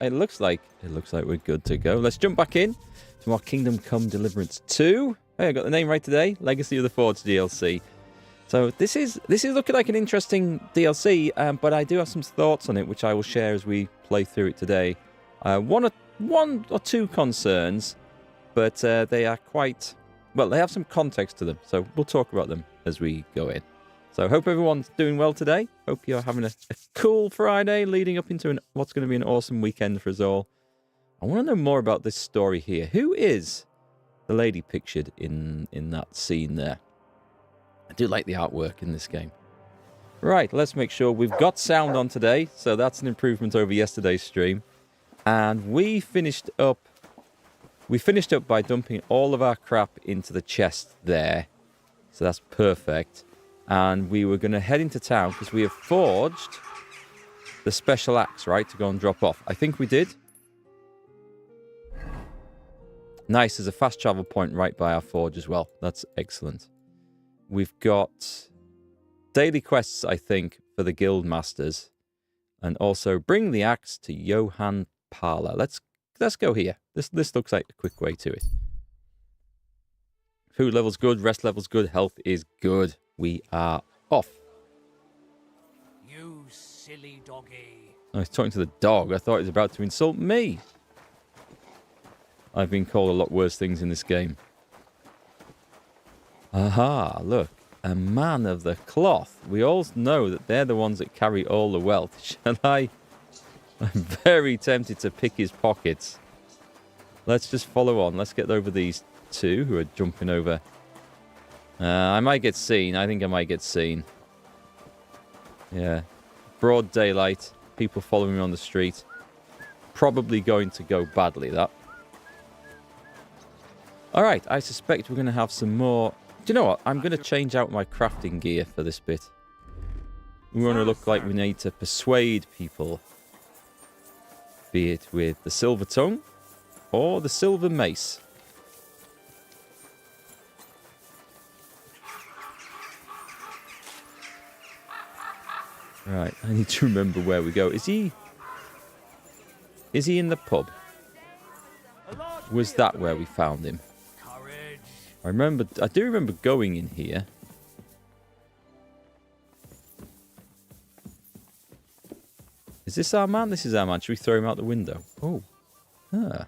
it looks like we're good to go. Let's jump back in to our Kingdom Come Deliverance 2. Hey, I got the name right today. Legacy of the Forge DLC. So this is looking like an interesting DLC, but I do have some thoughts on it, which I will share as we play through it today. One or two concerns, but they are quite well. They have some context to them, so we'll talk about them as we go in. So hope everyone's doing well today. Hope you're having a cool Friday leading up into what's going to be an awesome weekend for us all. I want to know more about this story here. Who is the lady pictured in that scene there? I do like the artwork in this game. Right, let's make sure we've got sound on today. So that's an improvement over yesterday's stream. And we finished up by dumping all of our crap into the chest there. So that's perfect. And we were going to head into town because we have forged the special axe, right, to go and drop off. I think we did. Nice, there's a fast travel point right by our forge as well. That's excellent. We've got daily quests, I think, for the guild masters. And also bring the axe to Johann Parler. Let's go here. This looks like a quick way to it. Food level's good, rest level's good, health is good. We are off. You silly doggy. I was talking to the dog. I thought he was about to insult me. I've been called a lot worse things in this game. Aha, look. A man of the cloth. We all know that they're the ones that carry all the wealth. Shall I? I'm very tempted to pick his pockets. Let's just follow on. Let's get over these two who are jumping over. I might get seen. I think I might get seen. Yeah. Broad daylight. People following me on the street. Probably going to go badly, that. Alright, I suspect we're going to have some more... Do you know what? I'm going to change out my crafting gear for this bit. We want to look like we need to persuade people. Be it with the silver tongue or the silver mace. Right, I need to remember where we go. Is he in the pub? Was that where we found him? I do remember going in here. Is this our man? This is our man. Should we throw him out the window? Oh. Ah.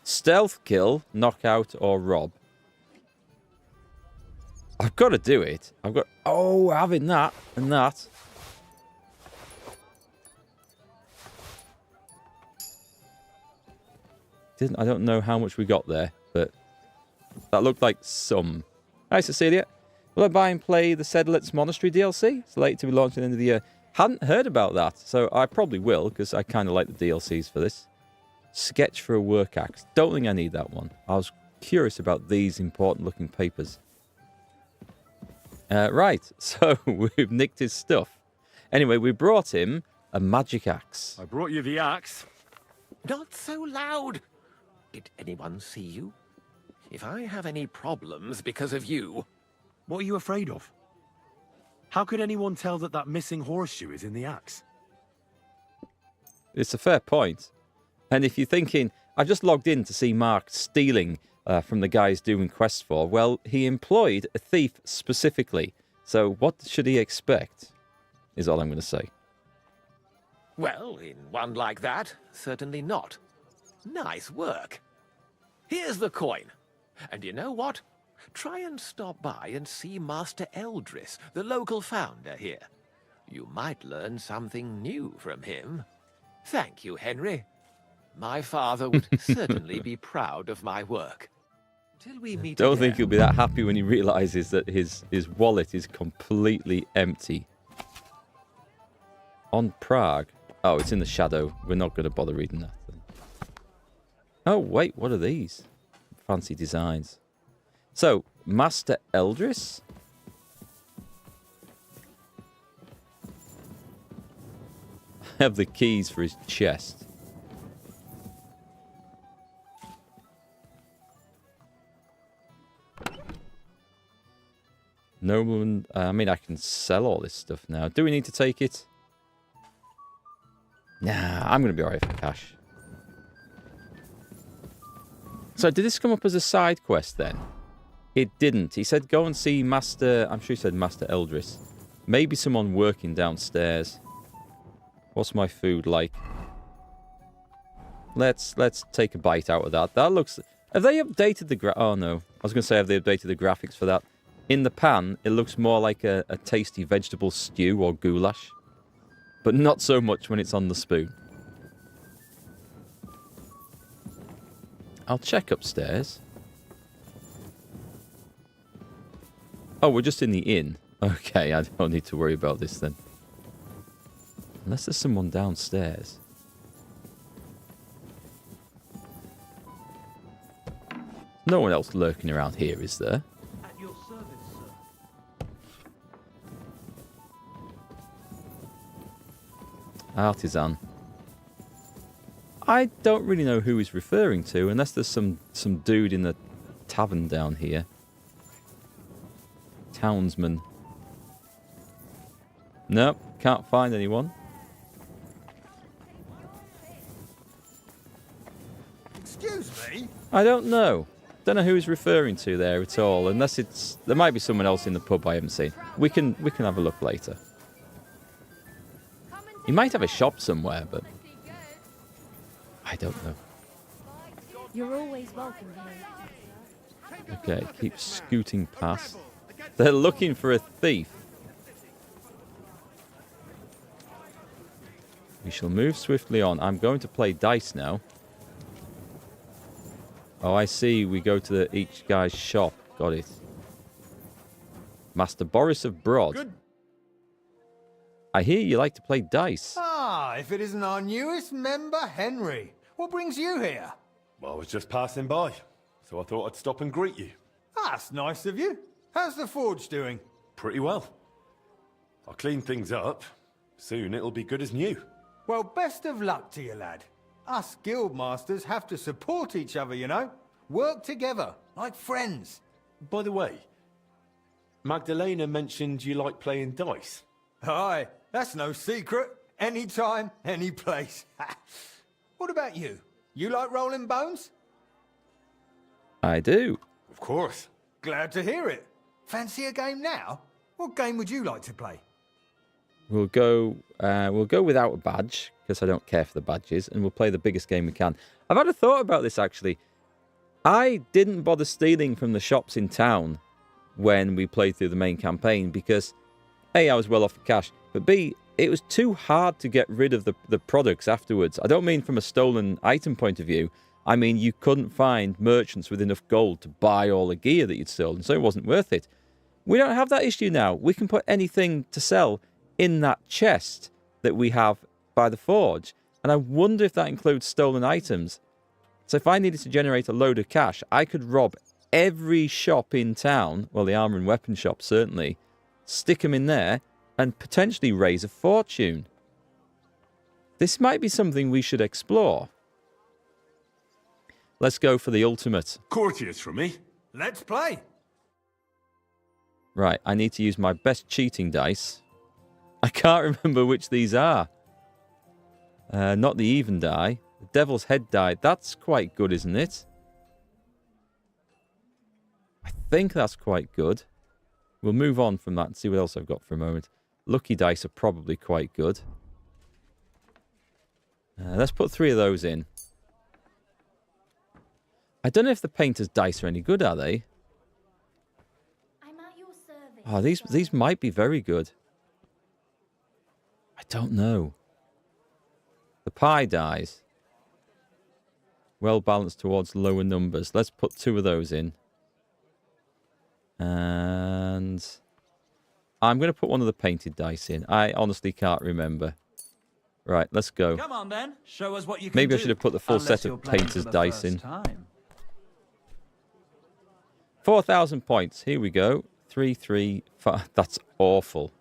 Stealth kill, knockout, or rob. I've got to do it. Oh, having that and that. I don't know how much we got there, but that looked like some. Hi, Cecilia. Will I buy and play the Sedlitz Monastery DLC? It's late to be launched at the end of the year. Hadn't heard about that, so I probably will, because I kind of like the DLCs for this. Sketch for a work axe. Don't think I need that one. I was curious about these important-looking papers. Right, so we've nicked his stuff. Anyway, we brought him a magic axe. I brought you the axe. Not so loud. Did anyone see you? If I have any problems because of you... What are you afraid of? How could anyone tell that missing horseshoe is in the axe? It's a fair point. And if you're thinking, I just logged in to see Mark stealing from the guys doing quests for, well, he employed a thief specifically. So what should he expect, is all I'm going to say. Well, in one like that, certainly not. Nice work. Here's the coin. And you know what? Try and stop by and see Master Eldris, the local founder here. You might learn something new from him. Thank you, Henry. My father would certainly be proud of my work. Till we meet Don't again. think he'll be that happy when he realizes that his wallet is completely empty. On Prague. Oh, it's in the shadow. We're not going to bother reading that. Then. Oh, wait. What are these? Fancy designs. So, Master Eldris? I have the keys for his chest. Nobleman. I mean, I can sell all this stuff now. Do we need to take it? Nah, I'm going to be alright for cash. So, did this come up as a side quest then? It didn't. He said go and see Master... I'm sure he said Master Eldris. Maybe someone working downstairs. What's my food like? Let's take a bite out of that. That looks... Have they updated the Oh, no. I was going to say, have they updated the graphics for that? In the pan, it looks more like a tasty vegetable stew or goulash. But not so much when it's on the spoon. I'll check upstairs. Oh, we're just in the inn. Okay, I don't need to worry about this then. Unless there's someone downstairs. No one else lurking around here, is there? At your service, sir. Artisan. I don't really know who he's referring to, unless there's some dude in the tavern down here. Townsman. Nope, can't find anyone. Excuse me? I don't know. Don't know who he's referring to there at all, unless it's... There might be someone else in the pub I haven't seen. We can have a look later. He might have a shop somewhere, but... I don't know. You're always welcome here. Okay, keep scooting past. They're looking for a thief. We shall move swiftly on. I'm going to play dice now. Oh, I see. We go to each guy's shop. Got it. Master Boris of Broad. Good. I hear you like to play dice. Ah, if it isn't our newest member, Henry. What brings you here? Well, I was just passing by, so I thought I'd stop and greet you. That's nice of you. How's the forge doing? Pretty well. I'll clean things up. Soon it'll be good as new. Well, best of luck to you, lad. Us guild masters have to support each other, you know? Work together, like friends. By the way, Magdalena mentioned you like playing dice. Aye, that's no secret. Anytime, any place. What about you? You like rolling bones? I do. Of course. Glad to hear it. Fancy a game now? What game would you like to play? We'll go without a badge, because I don't care for the badges, and we'll play the biggest game we can. I've had a thought about this, actually. I didn't bother stealing from the shops in town when we played through the main campaign, because A, I was well off for cash, but B, it was too hard to get rid of the products afterwards. I don't mean from a stolen item point of view. I mean, you couldn't find merchants with enough gold to buy all the gear that you'd stolen, so it wasn't worth it. We don't have that issue now. We can put anything to sell in that chest that we have by the forge. And I wonder if that includes stolen items. So if I needed to generate a load of cash, I could rob every shop in town, well, the armor and weapon shop certainly, stick them in there, and potentially raise a fortune. This might be something we should explore. Let's go for the ultimate. Courteous from me. Let's play. Right, I need to use my best cheating dice. I can't remember which these are. Not the even die. The devil's head die. That's quite good, isn't it? I think that's quite good. We'll move on from that and see what else I've got for a moment. Lucky dice are probably quite good. Let's put 3 of those in. I don't know if the painter's dice are any good, are they? I'm at your service. Oh, these might be very good. I don't know. The pie dies. Well balanced towards lower numbers. Let's put 2 of those in. And I'm going to put one of the painted dice in. I honestly can't remember. Right, let's go. Come on then, show us what you can Maybe I do. should have put the full Unless set you're of playing painter's for the dice first in. time. 4,000 points. Here we go. 3, 3, 5. That's awful.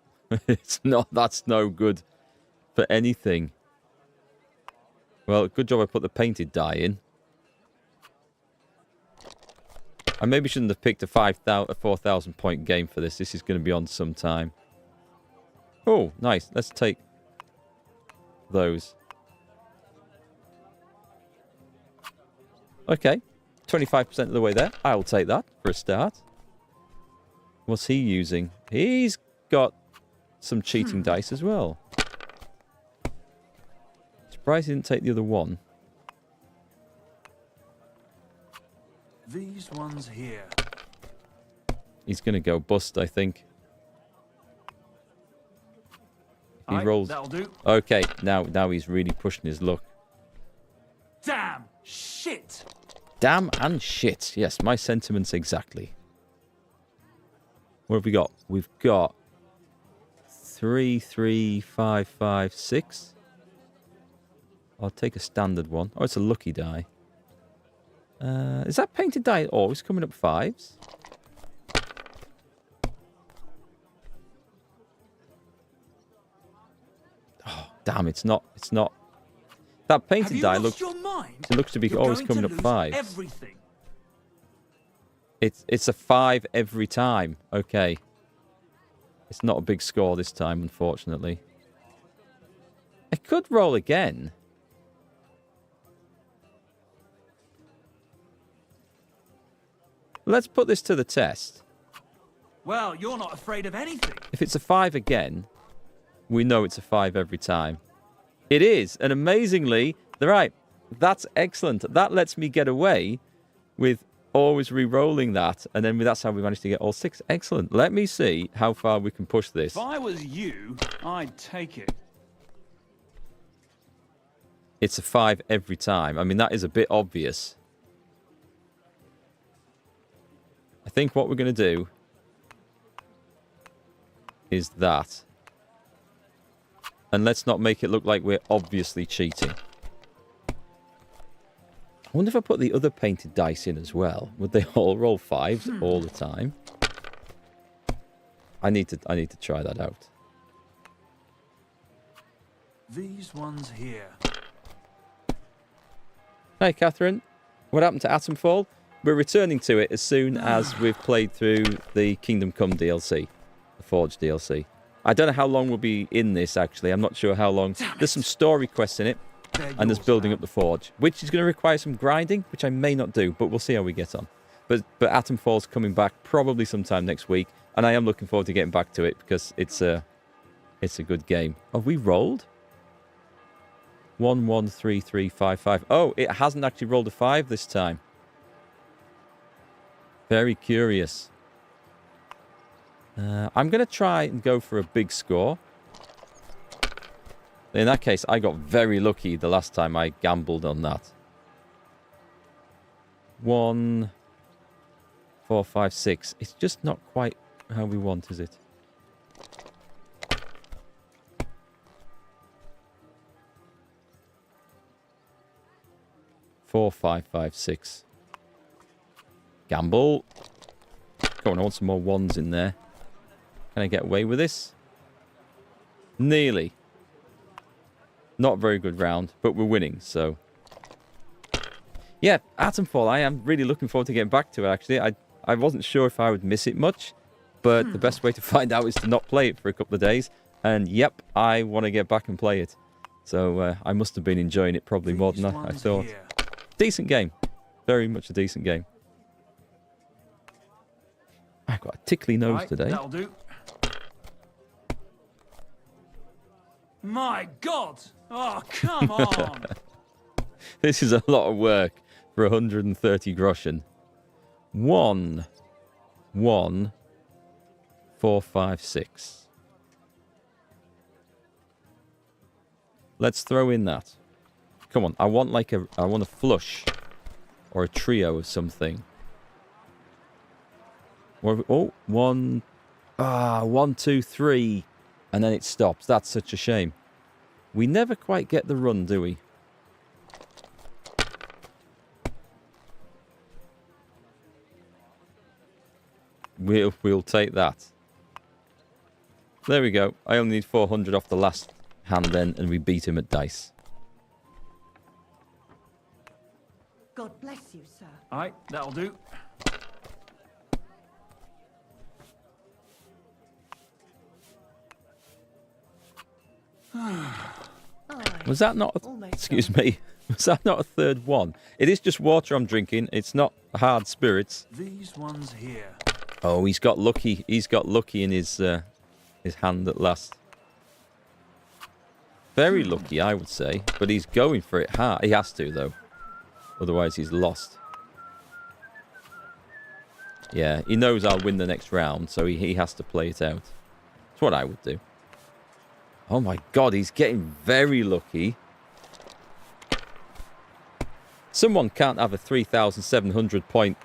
It's not. That's no good for anything. Well, good job I put the painted die in. I maybe shouldn't have picked a 4,000 point game for this. This is going to be on some time. Oh, nice. Let's take those. Okay. 25% of the way there. I'll take that for a start. What's he using? He's got some cheating dice as well. Surprised he didn't take the other one. These ones here. He's going to go bust, I think. He rolls. That'll do. Okay, now he's really pushing his luck. Damn! Shit! Damn and shit. Yes, my sentiments exactly. What have we got? We've got 3, 3, 5, 5, 6. I'll take a standard one. Oh, it's a lucky die. Is that painted die always coming up 5s? Oh, damn, it's not. It's not. That painted die looks. It looks to be always coming up 5s. Everything. It's a 5 every time. Okay. It's not a big score this time, unfortunately. I could roll again. Let's put this to the test. Well, you're not afraid of anything. If it's a 5 again, we know it's a 5 every time. It is, and amazingly, they're right. That's excellent. That lets me get away with always re-rolling that, and then that's how we managed to get all 6. Excellent. Let me see how far we can push this. If I was you, I'd take it. It's a 5 every time. I mean, that is a bit obvious. I think what we're going to do is that. And let's not make it look like we're obviously cheating. I wonder if I put the other painted dice in as well. Would they all roll 5s all the time? I need to try that out. These ones here. Hey, Catherine. What happened to Atomfall? We're returning to it as soon as we've played through the Kingdom Come DLC. The Forge DLC. I don't know how long we'll be in this, actually. I'm not sure how long. There's some story quests in it. And there's building up the Forge, which is going to require some grinding, which I may not do, but we'll see how we get on. But Atomfall's coming back probably sometime next week, and I am looking forward to getting back to it because it's a good game. Have we rolled? 1, 1, 3, 3, 5, 5. Oh, it hasn't actually rolled a 5 this time. Very curious. I'm going to try and go for a big score. In that case, I got very lucky the last time I gambled on that. 1, 4, 5, 6. It's just not quite how we want, is it? Four, 5, 5, 6. Gamble. Come on, I want some more 1s in there. Can I get away with this? Nearly. Not a very good round, but we're winning, so... Yeah, Atomfall, I am really looking forward to getting back to it, actually. I wasn't sure if I would miss it much, but the best way to find out is to not play it for a couple of days. And, yep, I want to get back and play it. So, I must have been enjoying it probably more than I thought. Here. Decent game. Very much a decent game. I've got a tickly nose today. That'll do. My God! Oh, come on! This is a lot of work for 130 groschen. 1, 1, 4, 5, 6. Let's throw in that. Come on, I want a flush or a trio of something. Oh, 1, 1, 2, 3, and then it stops. That's such a shame. We never quite get the run, do we? We'll take that. There we go. I only need 400 off the last hand then, and we beat him at dice. God bless you, sir. Aye, that'll do. Was that not... Excuse me. Was that not a third one? It is just water I'm drinking. It's not hard spirits. These ones here. Oh, he's got lucky. He's got lucky in his hand at last. Very lucky, I would say. But he's going for it hard. He has to, though. Otherwise, he's lost. Yeah, he knows I'll win the next round, so he has to play it out. That's what I would do. Oh my god, he's getting very lucky. Someone can't have a 3,700 point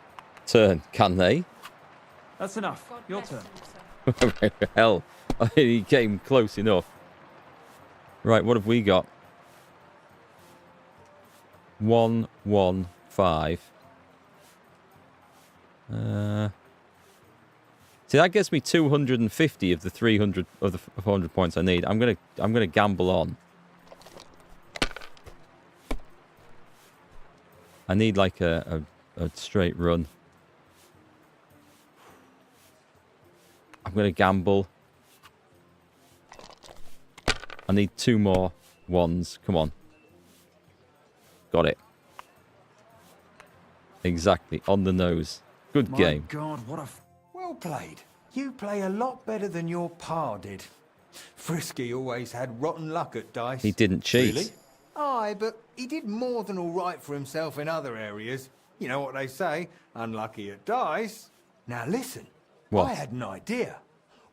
turn, can they? That's enough. Your turn. Hell, he came close enough. Right, what have we got? 115. See, that gets me 250 of the 300 of the 400 points I need. I'm gonna gamble on. I need like a straight run. I'm gonna gamble. I need 2 more ones. Come on. Got it. Exactly. On the nose. Good My game. God, what a... Well played. You play a lot better than your pa did. Frisky always had rotten luck at dice. He didn't cheat. Really? Aye, but he did more than all right for himself in other areas. You know what they say, unlucky at dice. Now listen, What? I had an idea.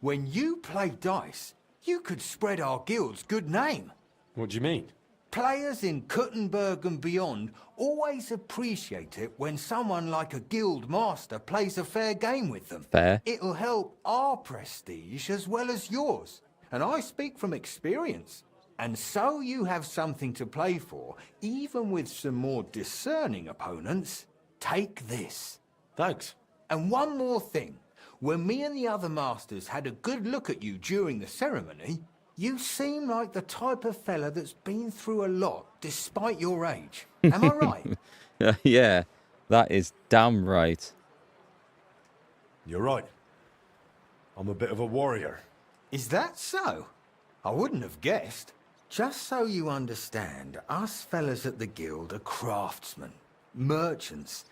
When you play dice, you could spread our guild's good name. What do you mean? Players in Kuttenberg and beyond always appreciate it when someone like a guild master plays a fair game with them. Fair. It'll help our prestige as well as yours. And I speak from experience. And so you have something to play for, even with some more discerning opponents. Take this. Thanks. And one more thing. When me and the other masters had a good look at you during the ceremony, you seem like the type of fella that's been through a lot despite your age. Am I right? Yeah, that is damn right. You're right. I'm a bit of a warrior. Is that so? I wouldn't have guessed. Just so you understand, us fellas at the guild are craftsmen, merchants.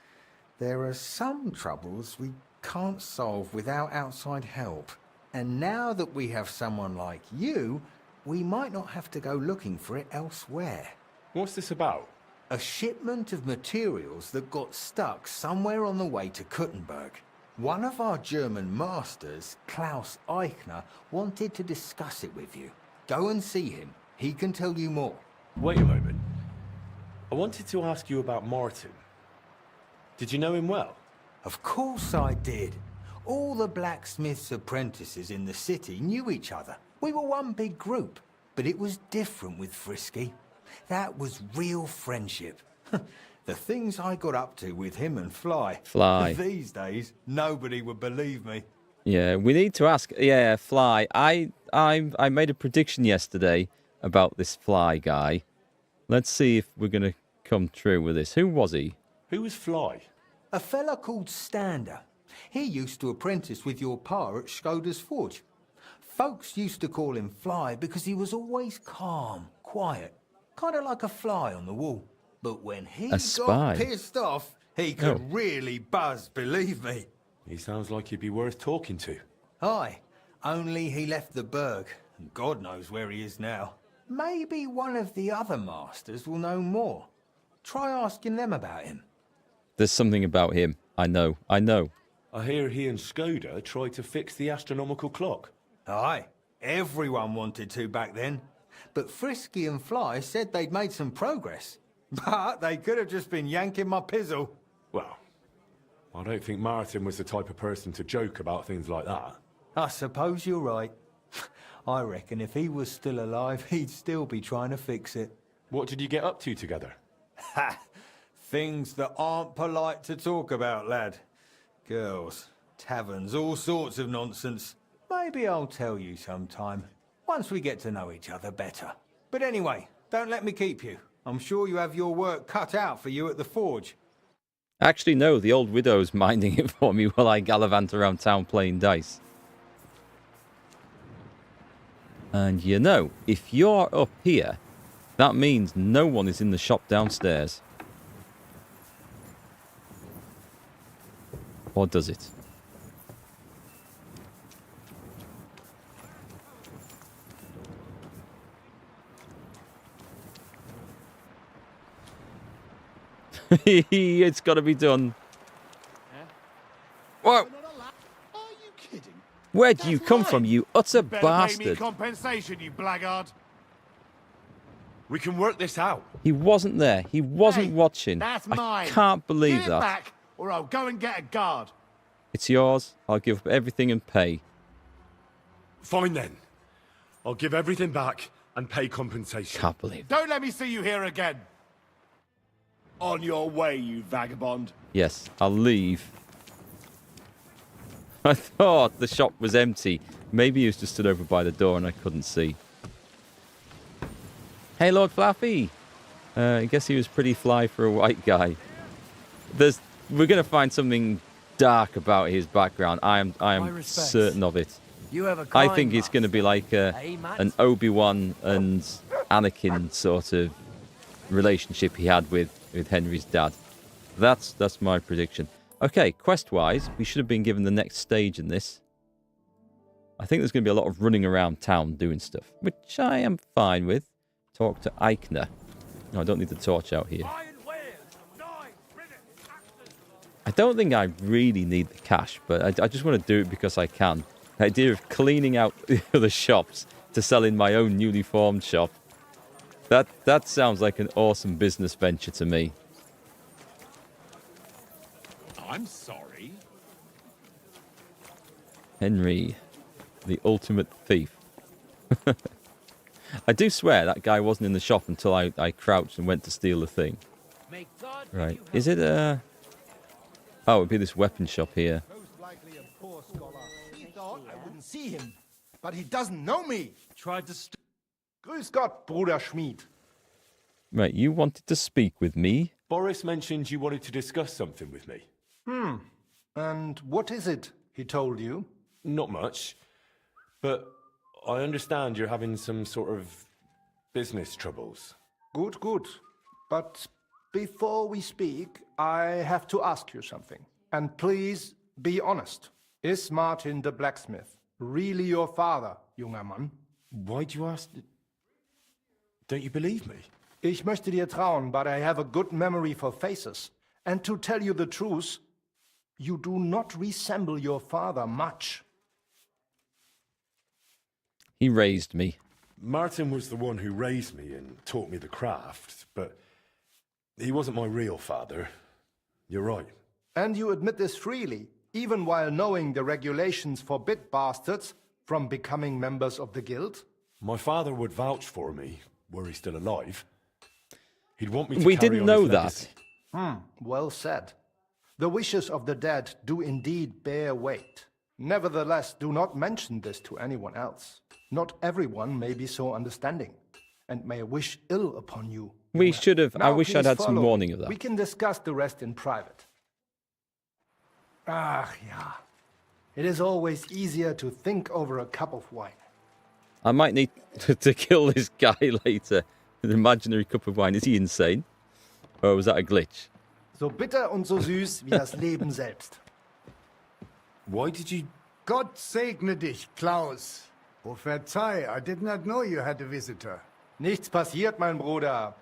There are some troubles we can't solve without outside help. And now that we have someone like you, we might not have to go looking for it elsewhere. What's this about? A shipment of materials that got stuck somewhere on the way to Kuttenberg. One of our German masters, Klaus Eichner, wanted to discuss it with you. Go and see him. He can tell you more. Wait a moment. I wanted to ask you about Martin. Did you know him well? Of course I did. All the blacksmith's apprentices in the city knew each other. We were one big group, but it was different with Frisky. That was real friendship. The things I got up to with him and Fly. Fly. These days, nobody would believe me. Yeah, we need to ask. Yeah, Fly. I made a prediction yesterday about this Fly guy. Let's see if we're gonna come true with this. Who was he? Who was Fly? A fella called Standa. He used to apprentice with your pa at Skoda's Forge. Folks used to call him Fly because he was always calm, quiet, kind of like a fly on the wall. But when he spy. got pissed off, he could really buzz, believe me. He sounds like he'd be worth talking to. Aye, only he left the burg, and God knows where he is now. Maybe one of the other masters will know more. Try asking them about him. There's something about him. I know. I hear he and Skoda tried to fix the astronomical clock. Aye, everyone wanted to back then. But Frisky and Fly said they'd made some progress. But they could have just been yanking my pizzle. Well, I don't think Martin was the type of person to joke about things like that. I suppose you're right. I reckon if he was still alive, he'd still be trying to fix it. What did you get up to together? Ha! Things that aren't polite to talk about, lad. Girls, taverns, all sorts of nonsense. Maybe I'll tell you sometime, once we get to know each other better. But anyway, don't let me keep you. I'm sure you have your work cut out for you at the forge. Actually, no. The old widow's minding it for me while I gallivant around town playing dice. And you know, if you're up here, that means no one is in the shop downstairs. Or does it? It's got to be done. Whoa! Are you kidding? Where do you come from, you utter Better pay me bastard? compensation, you blackguard. We can work this out. He wasn't there. He wasn't Hey, watching. That's I mine. can't believe Give it that. back, or I'll go and get a guard. It's yours. I'll give up everything and pay. Fine then. I'll give everything back and pay compensation. Can't believe it. Don't let me see you here again. On your way, you vagabond. Yes, I'll leave. I thought the shop was empty. Maybe he was just stood over by the door and I couldn't see. Hey, Lord Flaffy. I guess he was pretty fly for a white guy. We're going to find something dark about his background. I am certain of it. You have a I think it's going to be like an Obi-Wan and Anakin sort of relationship he had with Henry's dad. That's my prediction. Okay, quest-wise, we should have been given the next stage in this. I think there's going to be a lot of running around town doing stuff, which I am fine with. Talk to Eichner. No, I don't need the torch out here. I don't think I really need the cash, but I just want to do it because I can. The idea of cleaning out the other shops to sell in my own newly formed shop, that sounds like an awesome business venture to me. I'm sorry. Henry, the ultimate thief. I do swear that guy wasn't in the shop until I crouched and went to steal the thing. Right, is it a... Oh, it'd be this weapon shop here. Most likely a poor scholar. He thought I wouldn't see him, but he doesn't know me. Tried to Grüß Gott, Bruder Schmied. Right, you wanted to speak with me? Boris mentioned you wanted to discuss something with me. And what is it he told you? Not much, but I understand you're having some sort of business troubles. Good, good. But before we speak, I have to ask you something. And please be honest. Is Martin the blacksmith really your father, junger Mann? Why do you ask? Don't you believe me? Ich möchte dir trauen, but I have a good memory for faces. And to tell you the truth, you do not resemble your father much. He raised me. Martin was the one who raised me and taught me the craft, but he wasn't my real father. You're right. And you admit this freely, even while knowing the regulations forbid bastards from becoming members of the guild? My father would vouch for me, were he still alive. He'd want me to We carry didn't on know his that. legacy. Well said. The wishes of the dead do indeed bear weight. Nevertheless, do not mention this to anyone else. Not everyone may be so understanding, and may wish ill upon you. We should have. I Now, wish I'd please had some follow warning me. of that. We can discuss the rest in private. Ach, ja. It is always easier to think over a cup of wine. I might need to kill this guy later. An imaginary cup of wine. Is he insane? Or was that a glitch? So bitter und so süß wie das Leben selbst. Why did you... Gott segne dich, Klaus. Oh, verzeih, I did not know you had a visitor. Nichts passiert, mein Bruder.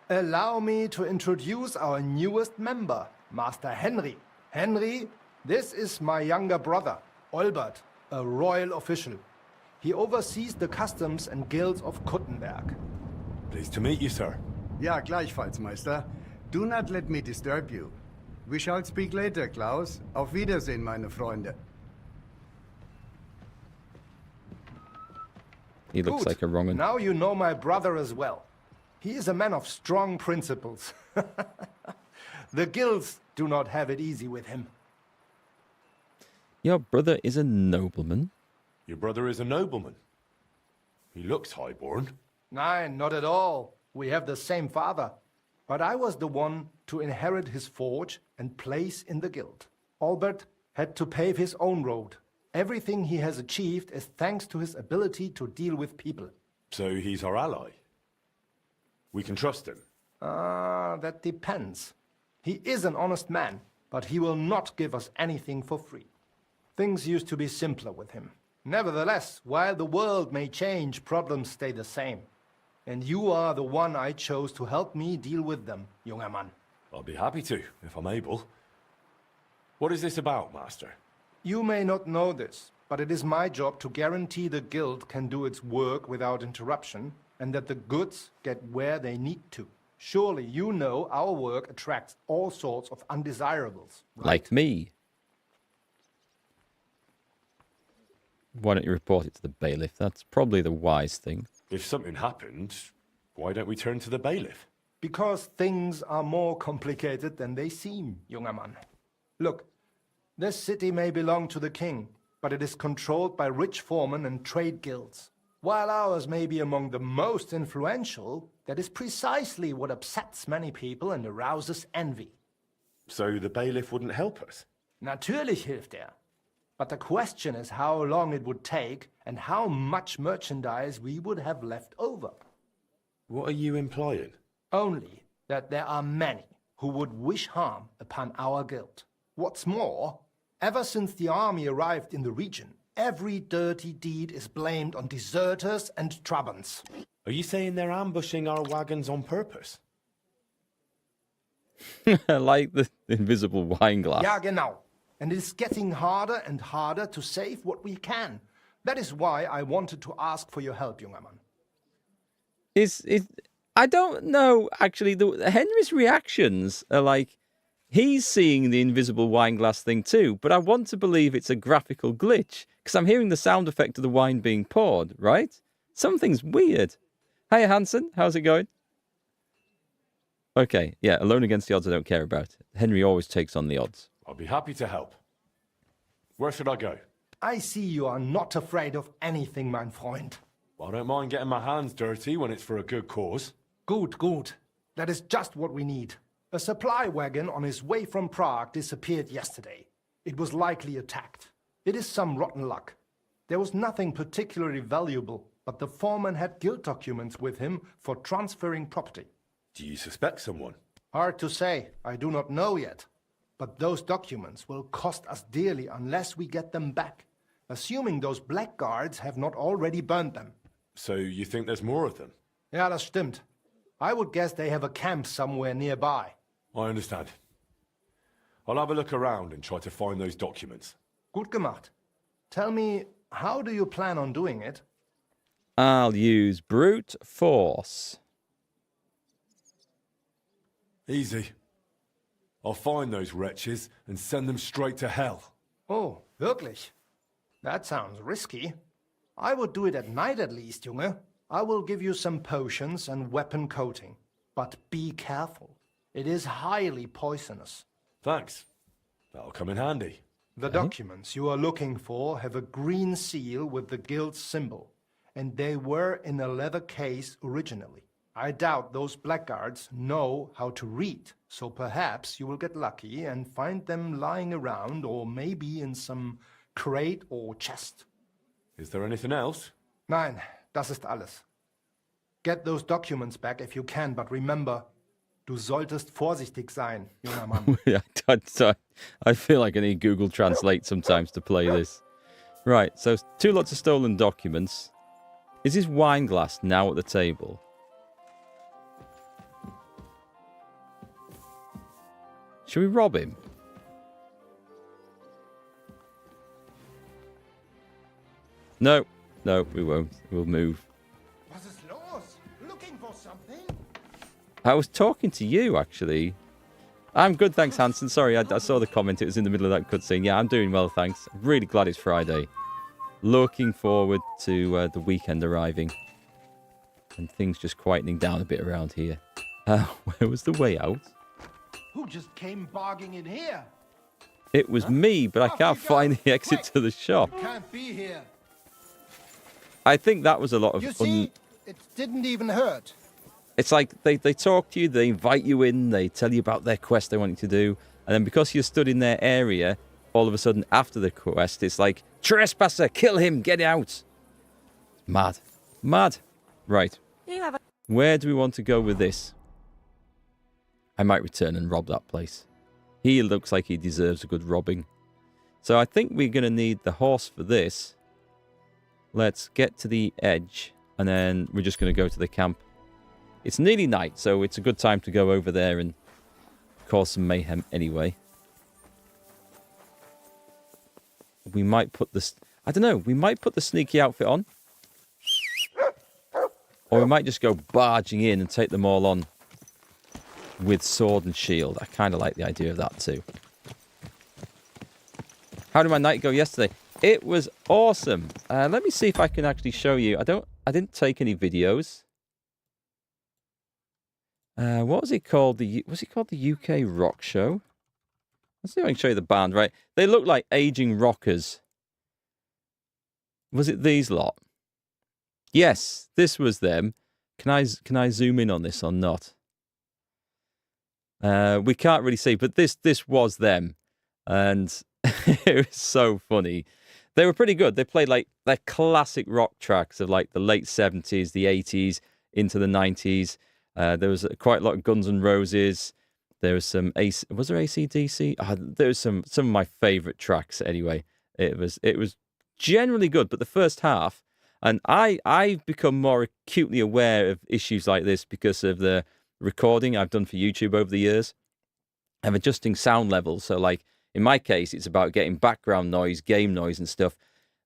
Allow me to introduce our newest member, Master Henry. Henry, this is my younger brother, Olbert, a royal official. He oversees the customs and guilds of Kuttenberg. Pleased to meet you, sir. Ja, gleichfalls, Meister. Do not let me disturb you. We shall speak later, Klaus. Auf Wiedersehen, meine Freunde. He looks Good. like a wrong un. Now you know my brother as well. He is a man of strong principles. The guilds do not have it easy with him. Your brother is a nobleman? Your brother is a nobleman. He looks highborn. Nein, not at all. We have the same father. But I was the one to inherit his forge and place in the guild. Albert had to pave his own road. Everything he has achieved is thanks to his ability to deal with people. So he's our ally. We can trust him. That depends. He is an honest man, but he will not give us anything for free. Things used to be simpler with him. Nevertheless, while the world may change, problems stay the same. And you are the one I chose to help me deal with them, junger Mann. I'll be happy to, if I'm able. What is this about, Master? You may not know this, but it is my job to guarantee the guild can do its work without interruption, and that the goods get where they need to. Surely you know our work attracts all sorts of undesirables, right? Like me. Why don't you report it to the bailiff? That's probably the wise thing. If something happened, why don't we turn to the bailiff? Because things are more complicated than they seem, junger Mann. Look, this city may belong to the king, but it is controlled by rich foremen and trade guilds. While ours may be among the most influential, that is precisely what upsets many people and arouses envy. So the bailiff wouldn't help us? Natürlich hilft er. But the question is how long it would take and how much merchandise we would have left over. What are you implying? Only that there are many who would wish harm upon our guild. What's more, ever since the army arrived in the region, every dirty deed is blamed on deserters and Trabants. Are you saying they're ambushing our wagons on purpose? Like the invisible wine glass. Ja, genau. And it is getting harder and harder to save what we can. That is why I wanted to ask for your help, junger Mann. I don't know, actually. Henry's reactions are like, he's seeing the invisible wine glass thing too, but I want to believe it's a graphical glitch, because I'm hearing the sound effect of the wine being poured, right? Something's weird. Hiya, Hansen. How's it going? Okay, yeah, alone against the odds I don't care about. Henry always takes on the odds. I'll be happy to help. Where should I go? I see you are not afraid of anything, mein Freund. I don't mind getting my hands dirty when it's for a good cause. Good, good. That is just what we need. A supply wagon on his way from Prague disappeared yesterday. It was likely attacked. It is some rotten luck. There was nothing particularly valuable, but the foreman had guild documents with him for transferring property. Do you suspect someone? Hard to say. I do not know yet. But those documents will cost us dearly unless we get them back, assuming those blackguards have not already burned them. So you think there's more of them? Ja, das stimmt. I would guess they have a camp somewhere nearby. I understand. I'll have a look around and try to find those documents. Gut gemacht. Tell me, how do you plan on doing it? I'll use brute force. Easy. I'll find those wretches and send them straight to hell. Oh, wirklich? That sounds risky. I would do it at night at least, Junge. I will give you some potions and weapon coating. But be careful. It is highly poisonous. Thanks. That'll come in handy. The documents you are looking for have a green seal with the guild's symbol, and they were in a leather case originally. I doubt those blackguards know how to read, so perhaps you will get lucky and find them lying around or maybe in some crate or chest. Is there anything else? Nein, das ist alles. Get those documents back if you can, but remember, du solltest vorsichtig sein, junger Mann. I feel like I need Google Translate sometimes to play this. Right, so 2 lots of stolen documents. Is his wine glass now at the table? Should we rob him? No, we won't. We'll move. Was ist los? Looking for something? I was talking to you, actually. I'm good, thanks, Hanson. Sorry, I saw the comment. It was in the middle of that cutscene. Yeah, I'm doing well, thanks. I'm really glad it's Friday. Looking forward to the weekend arriving. And things just quietening down a bit around here. Where was the way out? Who just came barging in here? It was me, but I can't find the exit to the shop. Can't be here. I think that was a lot of You fun. see, it didn't even hurt. It's like they talk to you, they invite you in, they tell you about their quest they want you to do, and then because you're stood in their area, all of a sudden after the quest, it's like Trespasser! Kill him! Get out! Mad. Mad. Right. Where do we want to go with this? I might return and rob that place. He looks like he deserves a good robbing. So I think we're going to need the horse for this. Let's get to the edge, and then we're just going to go to the camp. It's nearly night, so it's a good time to go over there and cause some mayhem anyway. We might put this... I don't know. We might put the sneaky outfit on. Or we might just go barging in and take them all on with sword and shield. I kind of like the idea of that too. How did my night go yesterday? It was awesome. Let me see if I can actually show you. I didn't take any videos. What was it called? Was it called the UK Rock Show? Let's see if I can show you the band, right? They look like aging rockers. Was it these lot? Yes, this was them. Can I zoom in on this or not? We can't really see, but this was them. And it was so funny. They were pretty good. They played like their classic rock tracks of like the late 70s, the 80s, into the 90s. There was quite a lot of Guns N' Roses. There was some was there AC/DC? There was some of my favourite tracks anyway. It was generally good, but the first half, and I've become more acutely aware of issues like this because of the recording I've done for YouTube over the years. I'm adjusting sound levels. So like in my case, it's about getting background noise, game noise and stuff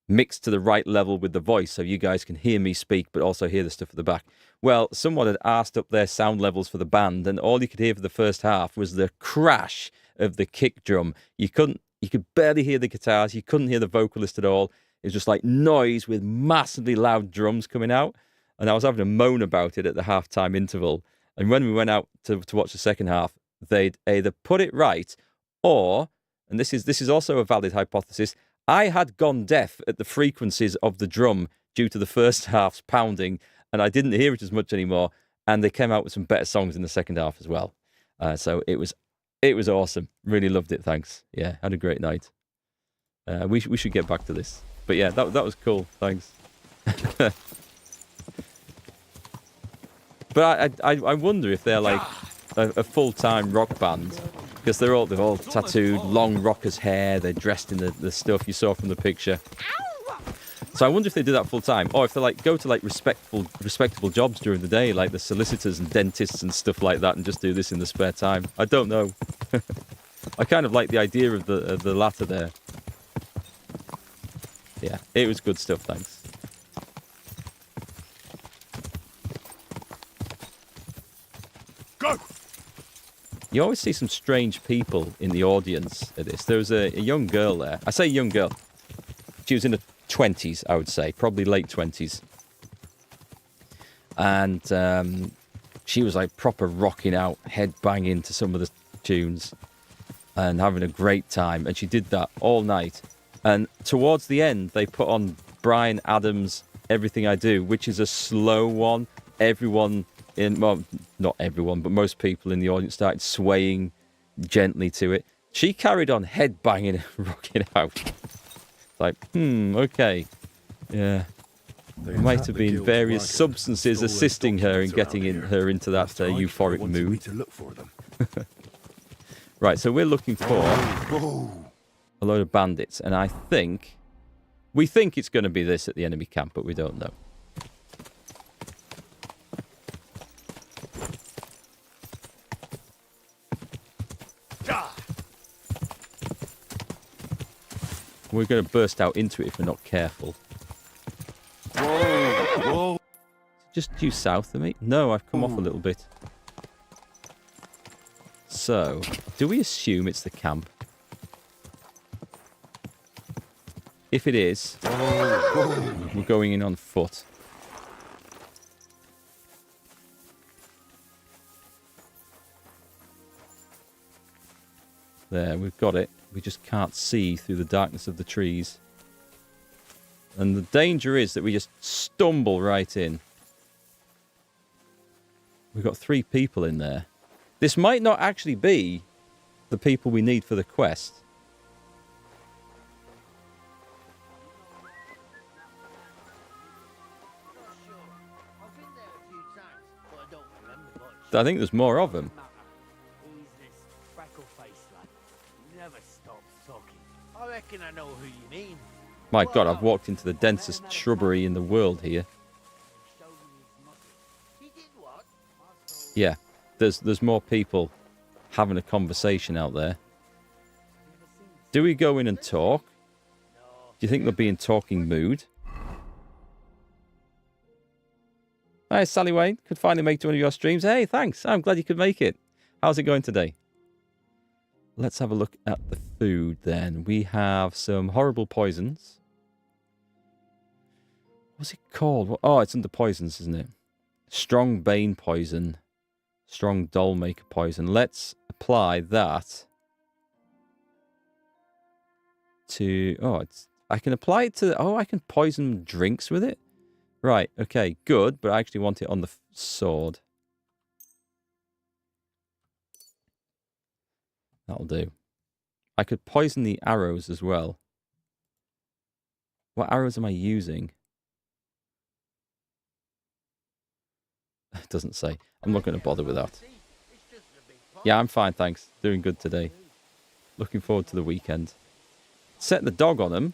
mixed to the right level with the voice so you guys can hear me speak but also hear the stuff at the back. Well, someone had asked up their sound levels for the band, and all you could hear for the first half was the crash of the kick drum. You could barely hear the guitars, you couldn't hear the vocalist at all. It was just like noise with massively loud drums coming out. And I was having a moan about it at the halftime interval. And when we went out to watch the second half, they'd either put it right or, and this is also a valid hypothesis, I had gone deaf at the frequencies of the drum due to the first half's pounding, and I didn't hear it as much anymore. And they came out with some better songs in the second half as well. So it was awesome. Really loved it. Thanks. Yeah, had a great night. We should get back to this. But yeah, that was cool. Thanks. But I wonder if they're like a full-time rock band, because they're all tattooed, long rockers' hair. They're dressed in the stuff you saw from the picture. So I wonder if they do that full-time, or if they like go to like respectable jobs during the day, like the solicitors and dentists and stuff like that, and just do this in the spare time. I don't know. I kind of like the idea of the latter there. Yeah, it was good stuff, thanks. Go! You always see some strange people in the audience at this. There was a young girl there. I say young girl. She was in her 20s, I would say. Probably late 20s. And she was like proper rocking out, head banging to some of the tunes and having a great time. And she did that all night. And towards the end, they put on Bryan Adams' Everything I Do, which is a slow one. Everyone well, not everyone, but most people in the audience started swaying gently to it. She carried on head banging and rocking out. Like, okay. Yeah. There might have been various substances assisting her in getting her into that euphoric mood. To look for them. Right, so we're looking for a load of bandits, and we think it's going to be this at the enemy camp, but we don't know. We're going to burst out into it if we're not careful. Whoa! Just due south of me? No, I've come off a little bit. So, do we assume it's the camp? If it is, we're going in on foot. There, we've got it. We just can't see through the darkness of the trees. And the danger is that we just stumble right in. We've got 3 people in there. This might not actually be the people we need for the quest. I think there's more of them. Who's this freckle-faced lad? Never stops talking. I reckon I know who you mean. My God, I've walked into the densest shrubbery in the world here. He did what? Yeah, there's more people having a conversation out there. Do we go in and talk? Do you think they'll be in talking mood? Hi, Sally Wayne. Could finally make it to one of your streams. Hey, thanks. I'm glad you could make it. How's it going today? Let's have a look at the food then. We have some horrible poisons. What's it called? Oh, it's under poisons, isn't it? Strong Bane poison. Strong Doll Maker poison. Let's apply that to... Oh, I can apply it to... Oh, I can poison drinks with it? Right, okay, good. But I actually want it on the sword. That'll do. I could poison the arrows as well. What arrows am I using? It doesn't say. I'm not going to bother with that. Yeah, I'm fine, thanks. Doing good today. Looking forward to the weekend. Set the dog on him.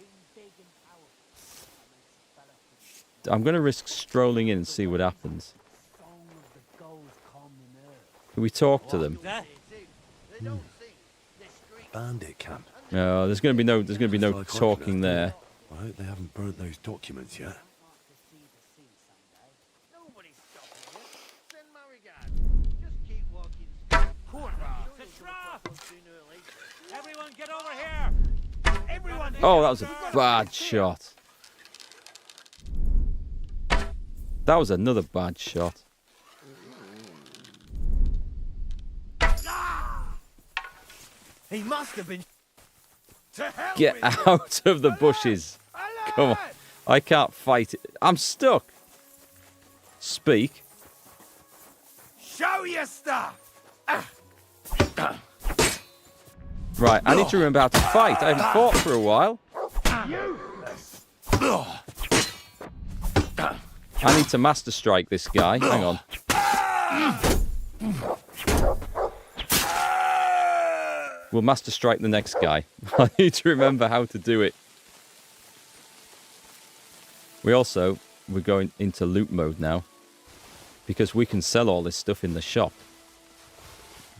I'm going to risk strolling in and see what happens. Can we talk to them? Bandit camp. No, there's going to be no talking there. I hope they haven't burnt those documents yet. Everyone get over here! Everyone! Oh, that was a bad shot. That was another bad shot. He must have been. Get out of the bushes. Come on. I can't fight it. I'm stuck. Speak. Show your stuff! Right, I need to remember how to fight. I haven't fought for a while. I need to master strike this guy. Hang on. We'll master strike the next guy. I need to remember how to do it. We're going into loot mode now. Because we can sell all this stuff in the shop.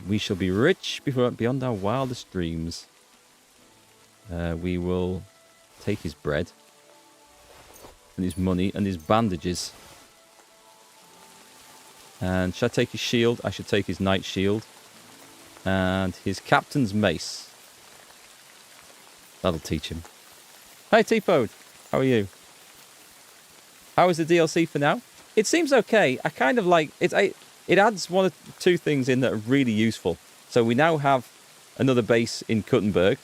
We shall be rich beyond our wildest dreams. We will take his bread. And his money and his bandages. And should I take his shield? I should take his knight shield. And his captain's mace. That'll teach him. Hi T-Pod, how are you? How is the DLC for now? It seems okay. I kind of like it. It adds one or two things in that are really useful. So we now have another base in Kuttenberg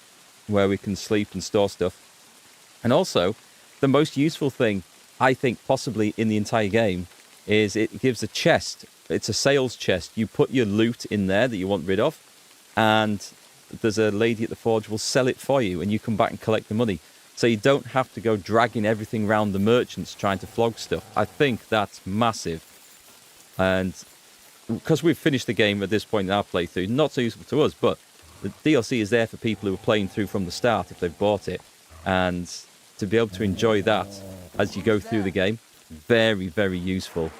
where we can sleep and store stuff. And also, the most useful thing, I think, possibly in the entire game, is it gives a chest. It's a sales chest. You put your loot in there that you want rid of, and there's a lady at the forge will sell it for you, and you come back and collect the money. So you don't have to go dragging everything around the merchants trying to flog stuff. I think that's massive. And because we've finished the game at this point in our playthrough, not so useful to us, but the DLC is there for people who are playing through from the start if they've bought it. And to be able to enjoy that as you go through the game, very, very useful.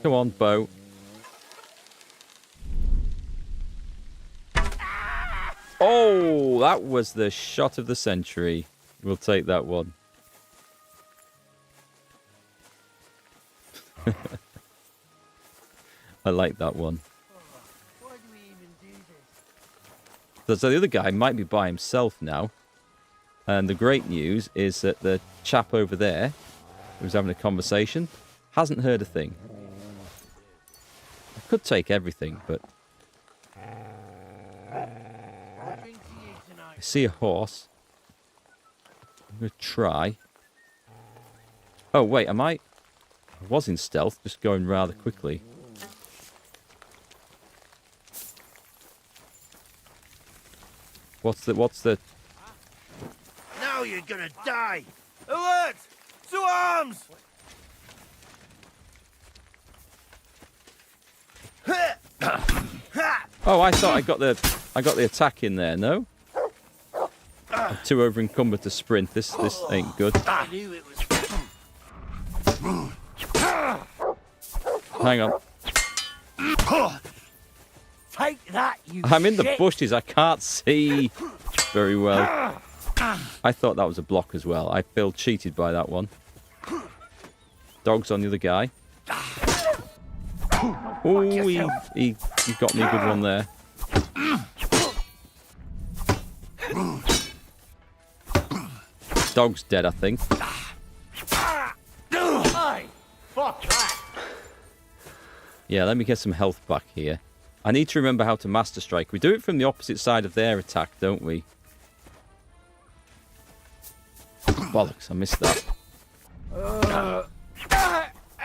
Come on, Bo. Oh, that was the shot of the century. We'll take that one. I like that one. So the other guy might be by himself now. And the great news is that the chap over there, who's having a conversation, hasn't heard a thing. I could take everything, but... I see a horse. I'm going to try. Oh, wait, am I... I was in stealth, just going rather quickly. What's the... Now you're gonna die! Alert! To arms! Oh, I thought I got the attack in there. No. I'm too over encumbered to sprint. This ain't good. I knew it was. Hang on. Take that, you I'm in the shit. bushes. I can't see very well. I thought that was a block as well. I feel cheated by that one. Dog's on the other guy. Oh, he got me a good one there. Dog's dead, I think. Hey, fuck that. Yeah, let me get some health back here. I need to remember how to Master Strike. We do it from the opposite side of their attack, don't we? Bollocks, I missed that.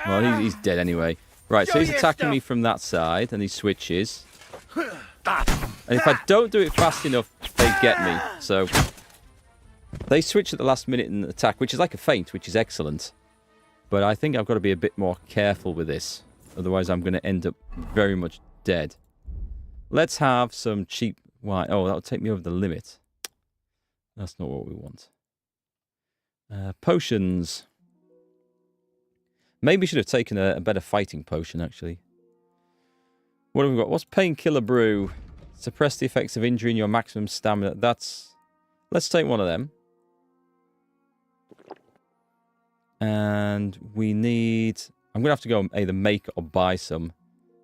Well, he's dead anyway. Right, so he's attacking me from that side, and he switches. And if I don't do it fast enough, they get me. So they switch at the last minute and attack, which is like a feint, which is excellent. But I think I've got to be a bit more careful with this. Otherwise, I'm going to end up very much dead. Let's have some cheap wine. Oh, that'll take me over the limit. That's not what we want. Potions. Maybe should have taken a better fighting potion, actually. What have we got? What's Painkiller Brew? Suppress the effects of injury in your maximum stamina. That's... Let's take one of them. And we need... I'm going to have to go either make or buy some.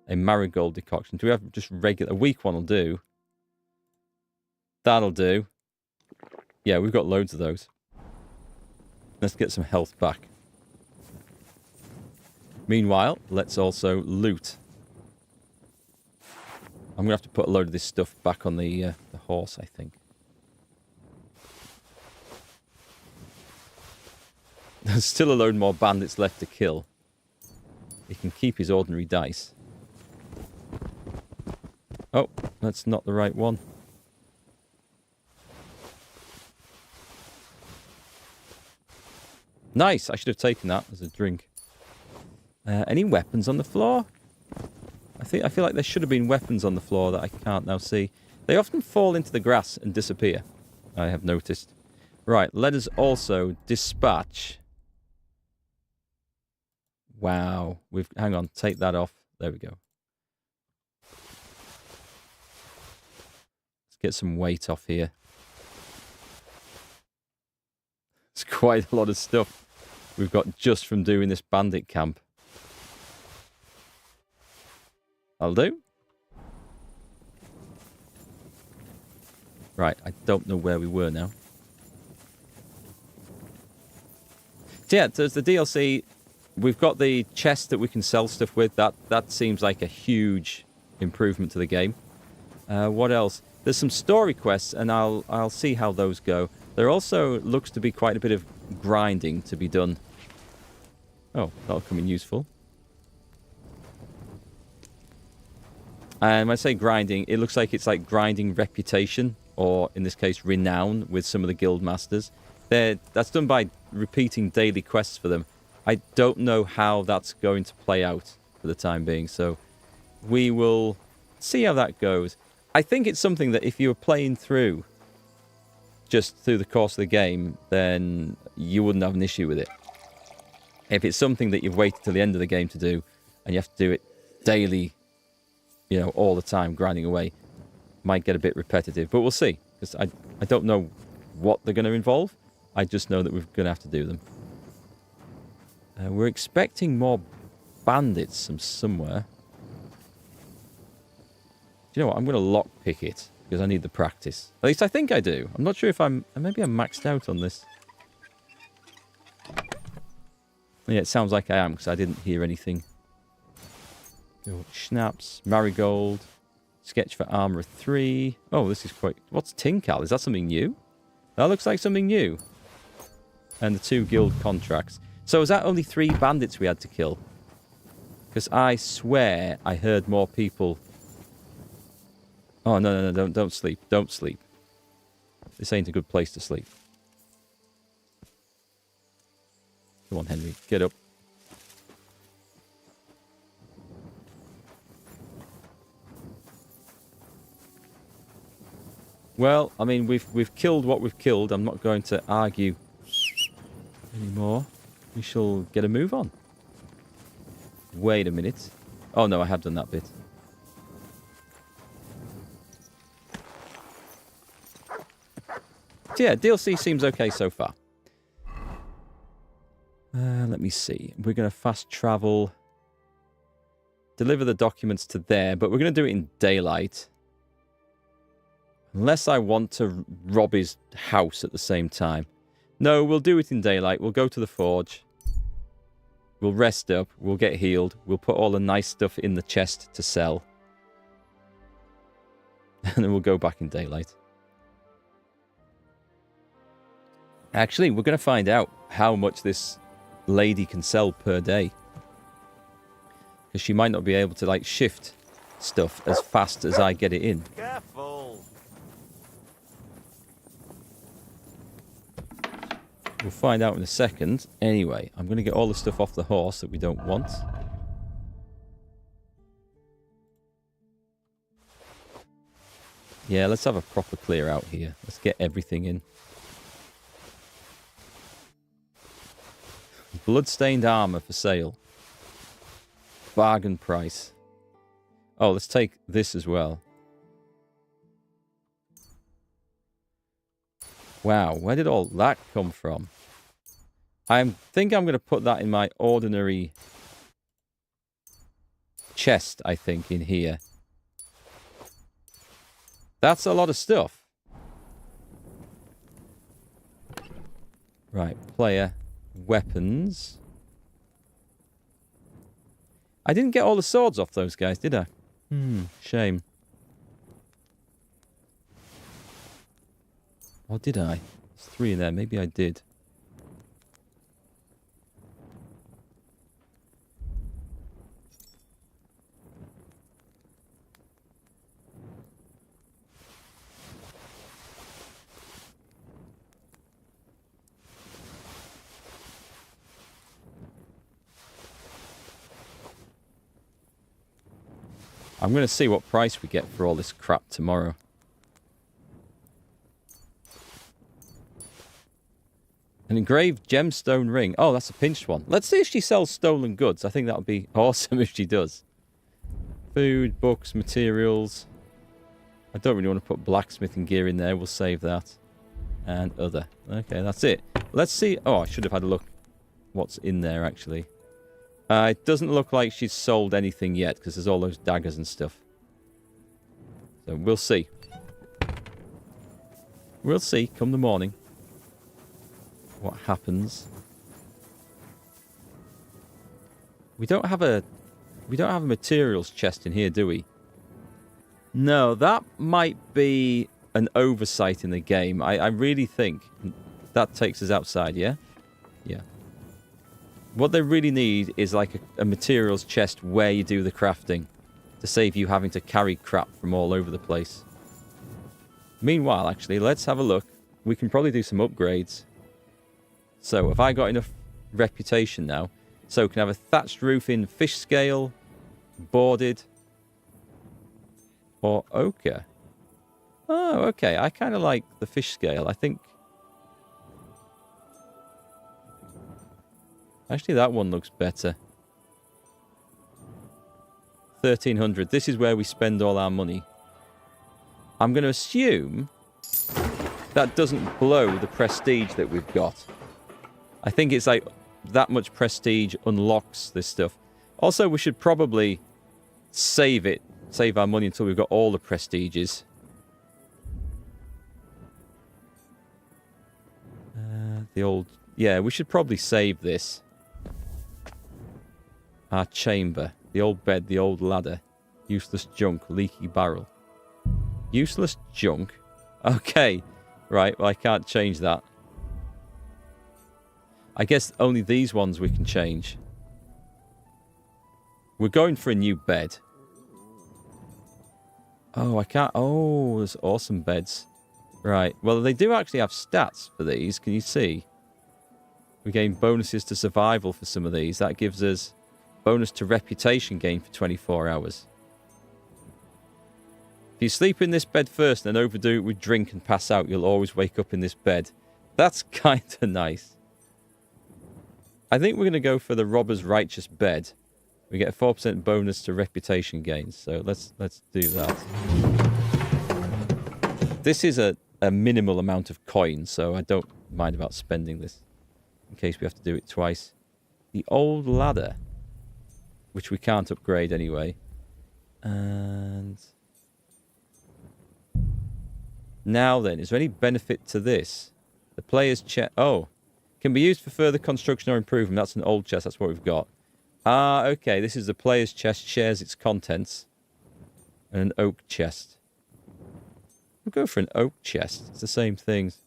A marigold decoction. Do we have just regular... A weak one will do. That'll do. Yeah, we've got loads of those. Let's get some health back. Meanwhile, let's also loot. I'm going to have to put a load of this stuff back on the horse, I think. There's still a load more bandits left to kill. He can keep his ordinary dice. Oh, that's not the right one. Nice, I should have taken that as a drink. Any weapons on the floor? I feel like there should have been weapons on the floor that I can't now see. They often fall into the grass and disappear, I have noticed. Right, let us also dispatch. Wow, hang on, take that off. There we go. Let's get some weight off here. It's quite a lot of stuff we've got just from doing this bandit camp. That'll do. Right, I don't know where we were now. So yeah, there's the DLC. We've got the chest that we can sell stuff with. That seems like a huge improvement to the game. What else? There's some story quests, and I'll see how those go. There also looks to be quite a bit of grinding to be done. Oh, that'll come in useful. And when I say grinding, it looks like it's like grinding reputation, or in this case, renown with some of the guild masters. That's done by repeating daily quests for them. I don't know how that's going to play out for the time being, so we will see how that goes. I think it's something that if you were playing through just through the course of the game, then you wouldn't have an issue with it. If it's something that you've waited till the end of the game to do, and you have to do it daily, you know, all the time, grinding away, might get a bit repetitive. But we'll see, because I don't know what they're going to involve. I just know that we're going to have to do them. We're expecting more bandits from somewhere. Do you know what? I'm going to lockpick it, because I need the practice. At least I think I do. I'm not sure if maybe I'm maxed out on this. Yeah, it sounds like I am, because I didn't hear anything. Schnapps, marigold, sketch for armor 3. Oh, this is quite... What's Tinkal? Is that something new? That looks like something new. And the 2 guild contracts. So is that only 3 bandits we had to kill? Because I swear I heard more people... Oh, no, don't sleep. Don't sleep. This ain't a good place to sleep. Come on, Henry. Get up. Well, I mean, we've killed what we've killed. I'm not going to argue anymore. We shall get a move on. Wait a minute. Oh, no, I have done that bit. So, yeah, DLC seems okay so far. Let me see. We're going to fast travel. Deliver the documents to there, but we're going to do it in daylight. Unless I want to rob his house at the same time. No, we'll do it in daylight. We'll go to the forge. We'll rest up. We'll get healed. We'll put all the nice stuff in the chest to sell. And then we'll go back in daylight. Actually, we're going to find out how much this lady can sell per day. Because she might not be able to, like, shift stuff as fast as I get it in. Careful. We'll find out in a second. Anyway, I'm going to get all the stuff off the horse that we don't want. Yeah, let's have a proper clear out here. Let's get everything in. Bloodstained armor for sale. Bargain price. Oh, let's take this as well. Wow, where did all that come from? I think I'm going to put that in my ordinary chest, I think, in here. That's a lot of stuff. Right, player. Weapons. I didn't get all the swords off those guys, did I? Shame. Or did I? There's 3 in there. Maybe I did. I'm going to see what price we get for all this crap tomorrow. An engraved gemstone ring. Oh, that's a pinched one. Let's see if she sells stolen goods. I think that would be awesome if she does. Food, books, materials. I don't really want to put blacksmithing gear in there. We'll save that. And other. Okay, that's it. Let's see. Oh, I should have had a look what's in there, actually. It doesn't look like she's sold anything yet, because there's all those daggers and stuff. So we'll see. We'll see come the morning what happens. We don't have a materials chest in here, do we? No, that might be an oversight in the game. I really think that takes us outside, yeah? Yeah. What they really need is like a materials chest where you do the crafting to save you having to carry crap from all over the place. Meanwhile, actually, let's have a look. We can probably do some upgrades. So, have I got enough reputation now? So, can I have a thatched roof in fish scale, boarded, or ochre? Oh, okay. I kind of like the fish scale. I think... Actually, that one looks better. 1,300. This is where we spend all our money. I'm going to assume that doesn't blow the prestige that we've got. I think it's like that much prestige unlocks this stuff. Also, we should probably save it. Save our money until we've got all the prestiges. The old... Yeah, we should probably save this. Our chamber. The old bed, the old ladder. Useless junk, leaky barrel. Useless junk? Okay. Right, well, I can't change that. I guess only these ones we can change. We're going for a new bed. Oh, I can't... Oh, there's awesome beds. Right, well, they do actually have stats for these. Can you see? We gain bonuses to survival for some of these. That gives us... bonus to reputation gain for 24 hours. If you sleep in this bed first and then overdo it with drink and pass out, you'll always wake up in this bed. That's kind of nice. I think we're going to go for the Robber's Righteous Bed. We get a 4% bonus to reputation gains, so let's do that. This is a minimal amount of coin, so I don't mind about spending this in case we have to do it twice. The Old Ladder, which we can't upgrade anyway. And now then, is there any benefit to this? The player's chest... Oh, can be used for further construction or improvement. That's an old chest, that's what we've got. Ah, okay, this is the player's chest, shares its contents. And an oak chest. We'll go for an oak chest. It's the same things.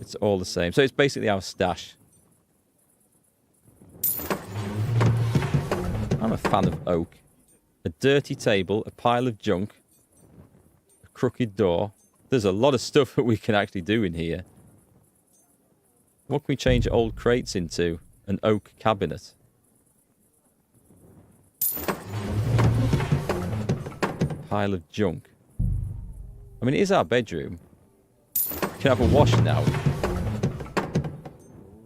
It's all the same. So it's basically our stash. I'm a fan of oak. A dirty table, a pile of junk, a crooked door. There's a lot of stuff that we can actually do in here. What can we change old crates into? An oak cabinet. Pile of junk. I mean, it is our bedroom. We can have a wash now.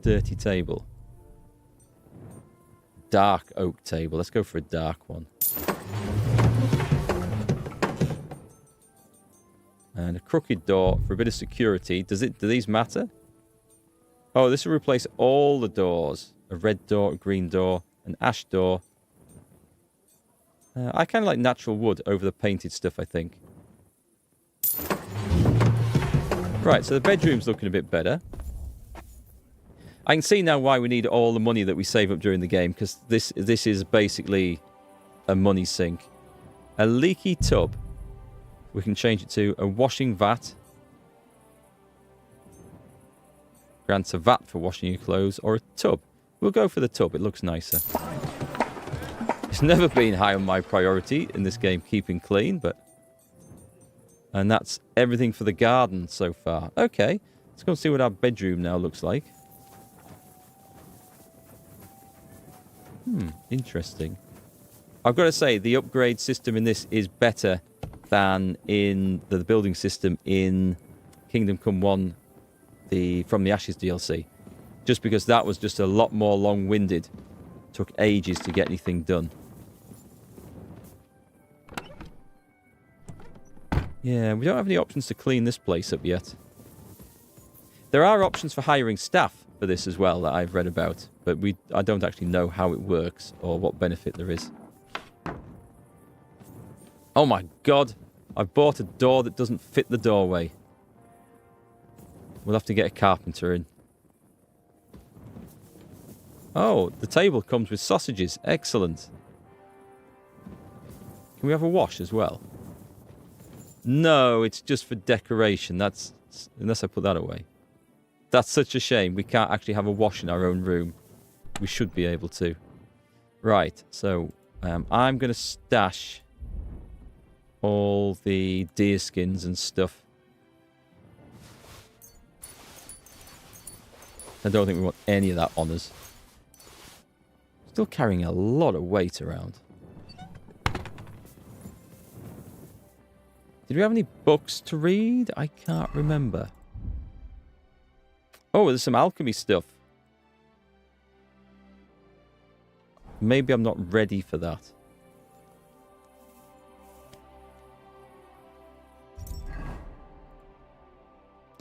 Dirty table. Dark oak table. Let's go for a dark one. And a crooked door for a bit of security. Do these matter? Oh, this will replace all the doors. A red door, a green door, an ash door. I kind of like natural wood over the painted stuff, I think. Right, so the bedroom's looking a bit better. I can see now why we need all the money that we save up during the game, because this is basically a money sink. A leaky tub. We can change it to a washing vat. Grants a vat for washing your clothes, or a tub. We'll go for the tub, it looks nicer. It's never been high on my priority in this game, keeping clean, but... And that's everything for the garden so far. Okay, let's go and see what our bedroom now looks like. Interesting. I've got to say, the upgrade system in this is better than in the building system in Kingdom Come 1, From the Ashes DLC. Just because that was just a lot more long-winded. Took ages to get anything done. Yeah, we don't have any options to clean this place up yet. There are options for hiring staff for this as well that I've read about, but I don't actually know how it works or what benefit there is. Oh my god! I've bought a door that doesn't fit the doorway. We'll have to get a carpenter in. Oh, the table comes with sausages. Excellent. Can we have a wash as well? No, it's just for decoration. That's... Unless I put that away. That's such a shame. We can't actually have a wash in our own room. We should be able to. Right, so I'm going to stash all the deer skins and stuff. I don't think we want any of that on us. Still carrying a lot of weight around. Did we have any books to read? I can't remember. Oh, there's some alchemy stuff. Maybe I'm not ready for that.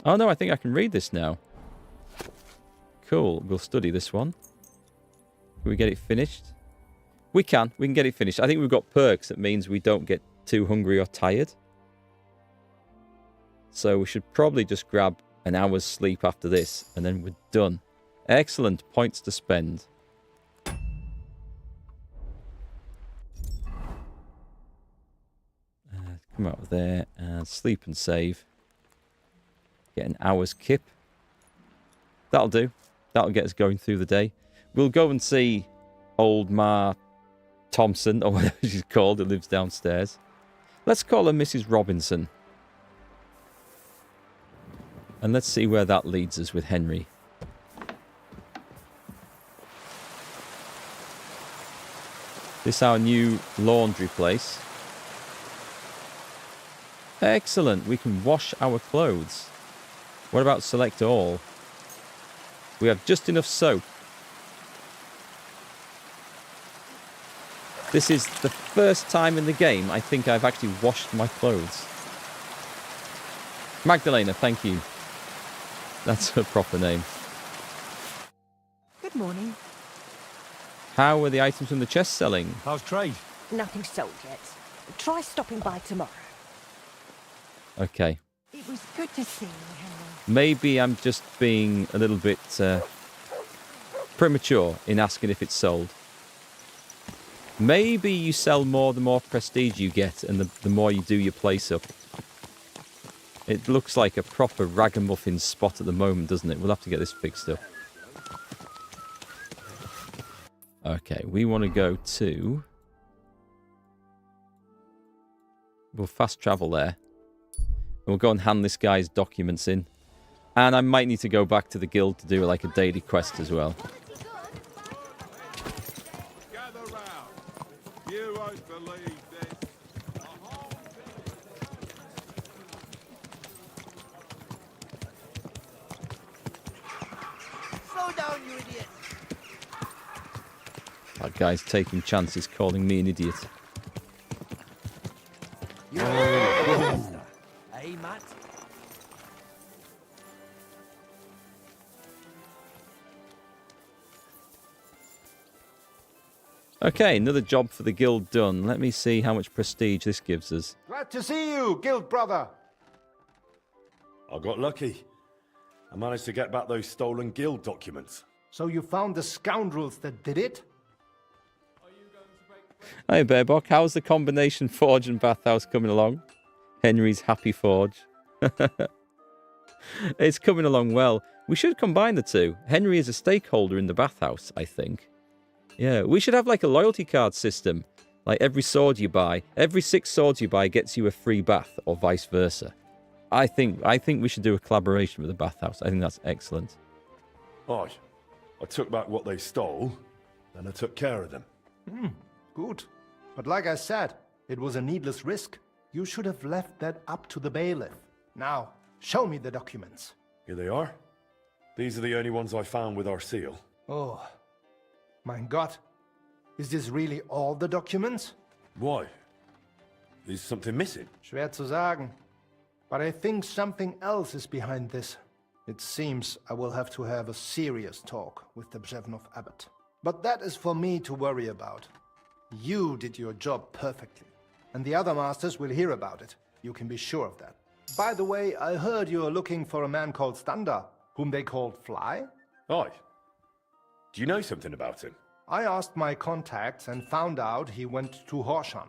Oh no, I think I can read this now. Cool, we'll study this one. Can we get it finished? We can get it finished. I think we've got perks that means we don't get too hungry or tired. So we should probably just grab an hour's sleep after this, and then we're done. Excellent, points to spend. Come out of there and sleep and save. Get an hour's kip. That'll do. That'll get us going through the day. We'll go and see old Ma Thompson, or whatever she's called, who lives downstairs. Let's call her Mrs. Robinson. And let's see where that leads us with Henry. This is our new laundry place. Excellent. We can wash our clothes. What about select all? We have just enough soap. This is the first time in the game I think I've actually washed my clothes. Magdalena, thank you. That's her proper name. Good morning. How are the items from the chest selling? How's trade? Nothing sold yet. Try stopping by tomorrow. Okay. It was good to see you, Henry. Maybe I'm just being a little bit premature in asking if it's sold. Maybe you sell more the more prestige you get and the more you do your place up. It looks like a proper ragamuffin spot at the moment, doesn't it? We'll have to get this fixed up. Okay, we want to go to... We'll fast travel there. We'll go and hand this guy's documents in. And I might need to go back to the guild to do like a daily quest as well. You won't believe this. Slow down, you idiot. That guy's taking chances calling me an idiot. Hey, Matt. Okay, another job for the guild done. Let me see how much prestige this gives us. Glad to see you, guild brother. I got lucky. I managed to get back those stolen guild documents. So you found the scoundrels that did it? Hey, Bearbok, how's the combination forge and bathhouse coming along? Henry's happy forge. It's coming along well. We should combine the two. Henry is a stakeholder in the bathhouse, I think. Yeah, we should have like a loyalty card system. Like every sword you buy, every 6 swords you buy gets you a free bath, or vice versa. I think we should do a collaboration with the bathhouse. I think that's excellent. Aye. I took back what they stole, and I took care of them. Good. But like I said, it was a needless risk. You should have left that up to the bailiff. Now, show me the documents. Here they are. These are the only ones I found with our seal. Oh, mein Gott. Is this really all the documents? Why? Is something missing? Schwer zu sagen. But I think something else is behind this. It seems I will have to have a serious talk with the Bzhevnov abbot. But that is for me to worry about. You did your job perfectly. And the other masters will hear about it. You can be sure of that. By the way, I heard you are looking for a man called Standa, whom they called Fly? Aye. Do you know something about him? I asked my contacts and found out he went to Horshan.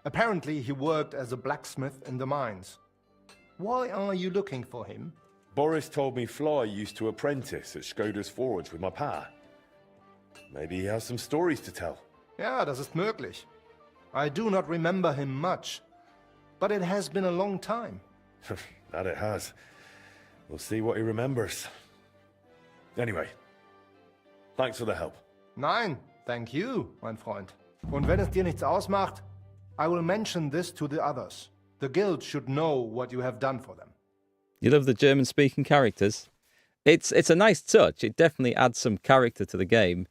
Apparently he worked as a blacksmith in the mines. Why are you looking for him? Boris told me Fly used to apprentice at Skoda's Forge with my pa. Maybe he has some stories to tell. Ja, das ist möglich. I do not remember him much, but it has been a long time. That it has. We'll see what he remembers. Anyway, thanks for the help. Nein, thank you, mein Freund. Und wenn es dir nichts ausmacht, I will mention this to the others. The guild should know what you have done for them. You love the German-speaking characters? It's a nice touch. It definitely adds some character to the game.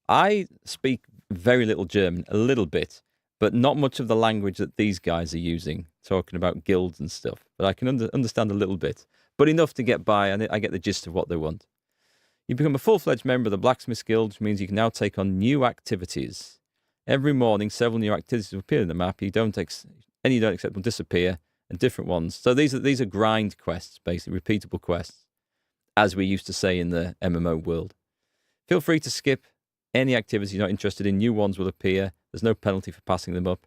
I speak very little German, a little bit, but not much of the language that these guys are using, talking about guilds and stuff. But I can understand a little bit, but enough to get by, and I get the gist of what they want. You become a full-fledged member of the Blacksmiths Guild, which means you can now take on new activities. Every morning, several new activities will appear in the map. Any you don't accept will disappear, and different ones. So these are grind quests, basically, repeatable quests, as we used to say in the MMO world. Feel free to skip any activities you're not interested in. New ones will appear. There's no penalty for passing them up.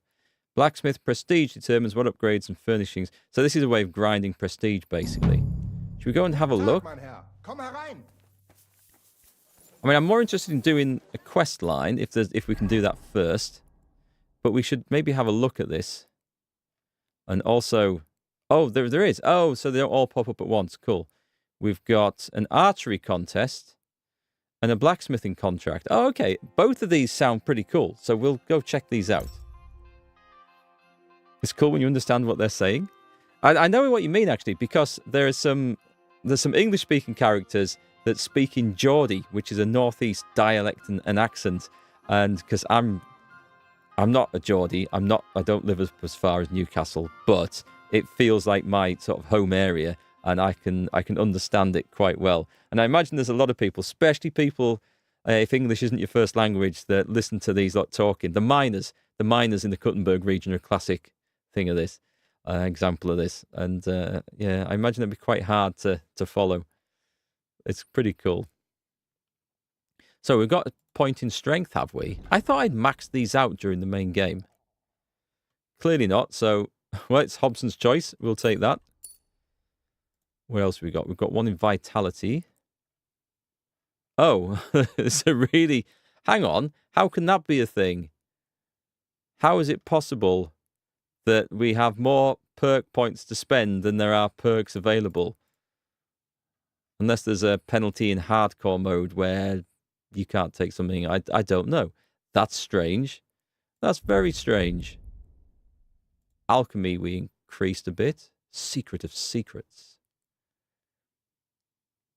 Blacksmith prestige determines what upgrades and furnishings. So this is a way of grinding prestige, basically. Should we go and have a look? I mean, I'm more interested in doing a quest line, if we can do that first. But we should maybe have a look at this. And also... Oh, there is. Oh, so they don't all pop up at once. Cool. We've got an archery contest and a blacksmithing contract. Oh, okay. Both of these sound pretty cool. So we'll go check these out. It's cool when you understand what they're saying. I know what you mean, actually, because there's some English-speaking characters that speak in Geordie, which is a northeast dialect and accent. And because I'm not a Geordie, I don't live as far as Newcastle, but it feels like my sort of home area, and I can understand it quite well. And I imagine there's a lot of people, especially people, if English isn't your first language, that listen to these lot talking. The miners in the Kuttenberg region are a classic thing of this, example of this. And yeah, I imagine it'd be quite hard to follow. It's pretty cool. So we've got a point in strength, have we? I thought I'd maxed these out during the main game. Clearly not. So, well, it's Hobson's choice. We'll take that. What else have we got? We've got one in vitality. Oh, it's a really... Hang on. How can that be a thing? How is it possible that we have more perk points to spend than there are perks available? Unless there's a penalty in hardcore mode where you can't take something. I don't know. That's strange. That's very strange. Alchemy we increased a bit. Secret of secrets.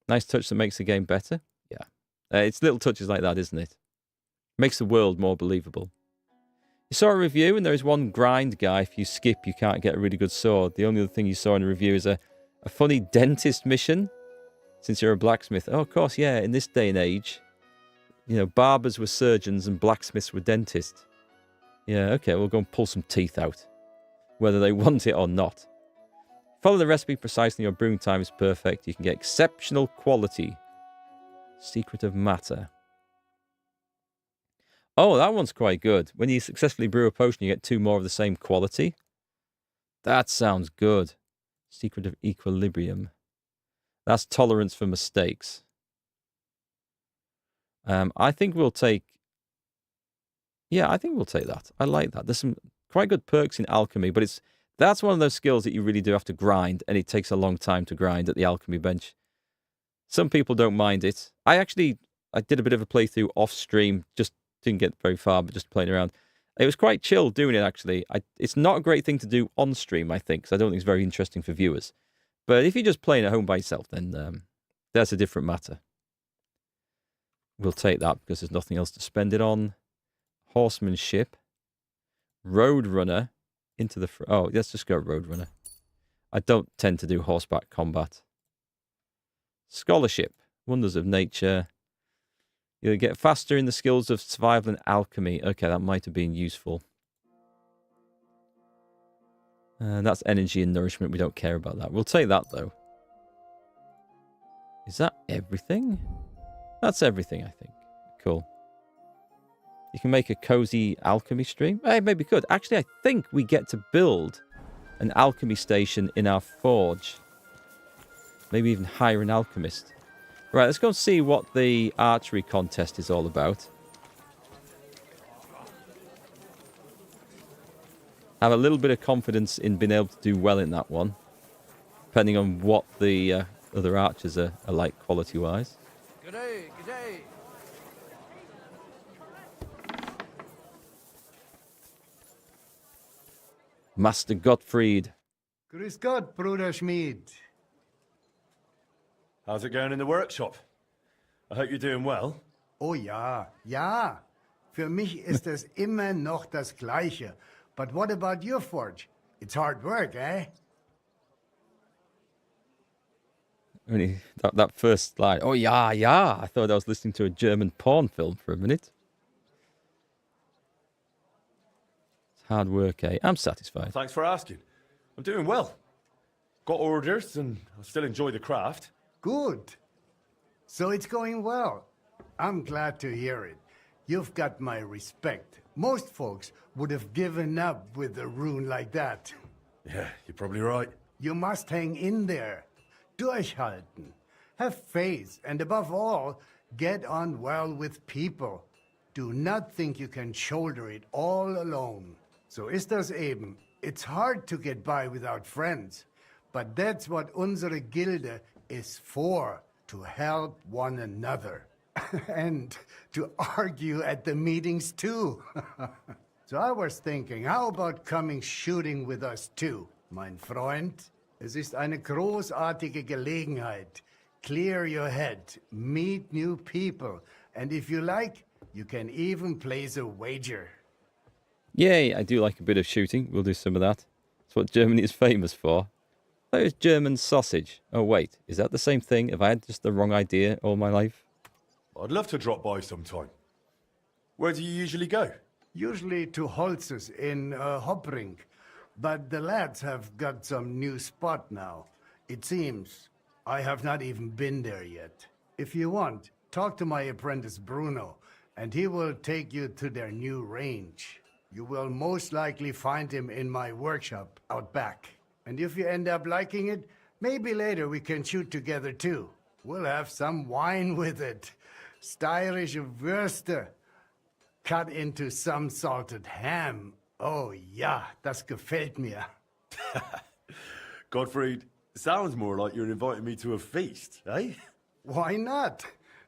Nice touch that makes the game better. Yeah. It's little touches like that, isn't it? Makes the world more believable. You saw a review and there is one grind guy. If you skip, you can't get a really good sword. The only other thing you saw in the review is a funny dentist mission. Since you're a blacksmith. Oh, of course, yeah. In this day and age, you know, barbers were surgeons and blacksmiths were dentists. Yeah, okay, we'll go and pull some teeth out. Whether they want it or not. Follow the recipe precisely. Your brewing time is perfect. You can get exceptional quality. Secret of matter. Oh, that one's quite good. When you successfully brew a potion, you get 2 more of the same quality. That sounds good. Secret of equilibrium. That's tolerance for mistakes. I think we'll take... Yeah, I think we'll take that. I like that. There's some quite good perks in alchemy, but that's one of those skills that you really do have to grind, and it takes a long time to grind at the alchemy bench. Some people don't mind it. I did a bit of a playthrough off stream, just didn't get very far, but just playing around. It was quite chill doing it, actually. It's not a great thing to do on stream, I think, because I don't think it's very interesting for viewers. But if you're just playing at home by yourself, then that's a different matter. We'll take that because there's nothing else to spend it on. Horsemanship. Roadrunner. Into the... Oh, let's just go Roadrunner. I don't tend to do horseback combat. Scholarship. Wonders of nature. You'll get faster in the skills of survival and alchemy. Okay, that might have been useful. That's energy and nourishment. We don't care about that. We'll take that, though. Is that everything? That's everything, I think. Cool. You can make a cozy alchemy stream. Hey, maybe could. Actually, I think we get to build an alchemy station in our forge. Maybe even hire an alchemist. Right, let's go and see what the archery contest is all about. Have a little bit of confidence in being able to do well in that one. Depending on what the other archers are like quality-wise. Good day, good day. Master Gottfried. Grüß Gott, Bruder Schmied. How's it going in the workshop? I hope you're doing well. Oh ja, ja. Für mich ist es immer noch das Gleiche. But what about your forge? It's hard work, eh? Really, that first line. Oh, yeah, yeah. I thought I was listening to a German porn film for a minute. It's hard work, eh? I'm satisfied. Thanks for asking. I'm doing well. Got orders and I still enjoy the craft. Good. So it's going well. I'm glad to hear it. You've got my respect. Most folks would have given up with a rune like that. Yeah, you're probably right. You must hang in there. Durchhalten. Have faith, and above all, get on well with people. Do not think you can shoulder it all alone. So ist das eben. It's hard to get by without friends. But that's what unsere Gilde is for, to help one another. And to argue at the meetings too. So I was thinking, how about coming shooting with us too, mein Freund? Es ist eine großartige Gelegenheit. Clear your head, meet new people, and if you like, you can even place a wager. Yay, I do like a bit of shooting. We'll do some of that. That's what Germany is famous for. That was German sausage. Oh, wait. Is that the same thing? Have I had just the wrong idea all my life? I'd love to drop by sometime. Where do you usually go? Usually to Holz's in Hopring, but the lads have got some new spot now. It seems. I have not even been there yet. If you want, talk to my apprentice Bruno, and he will take you to their new range. You will most likely find him in my workshop out back. And if you end up liking it, maybe later we can shoot together too. We'll have some wine with it. Steirische Würste. Cut into some salted ham. Oh ja, das gefällt mir. Gottfried, sounds more like you're inviting me to a feast, eh? Why not?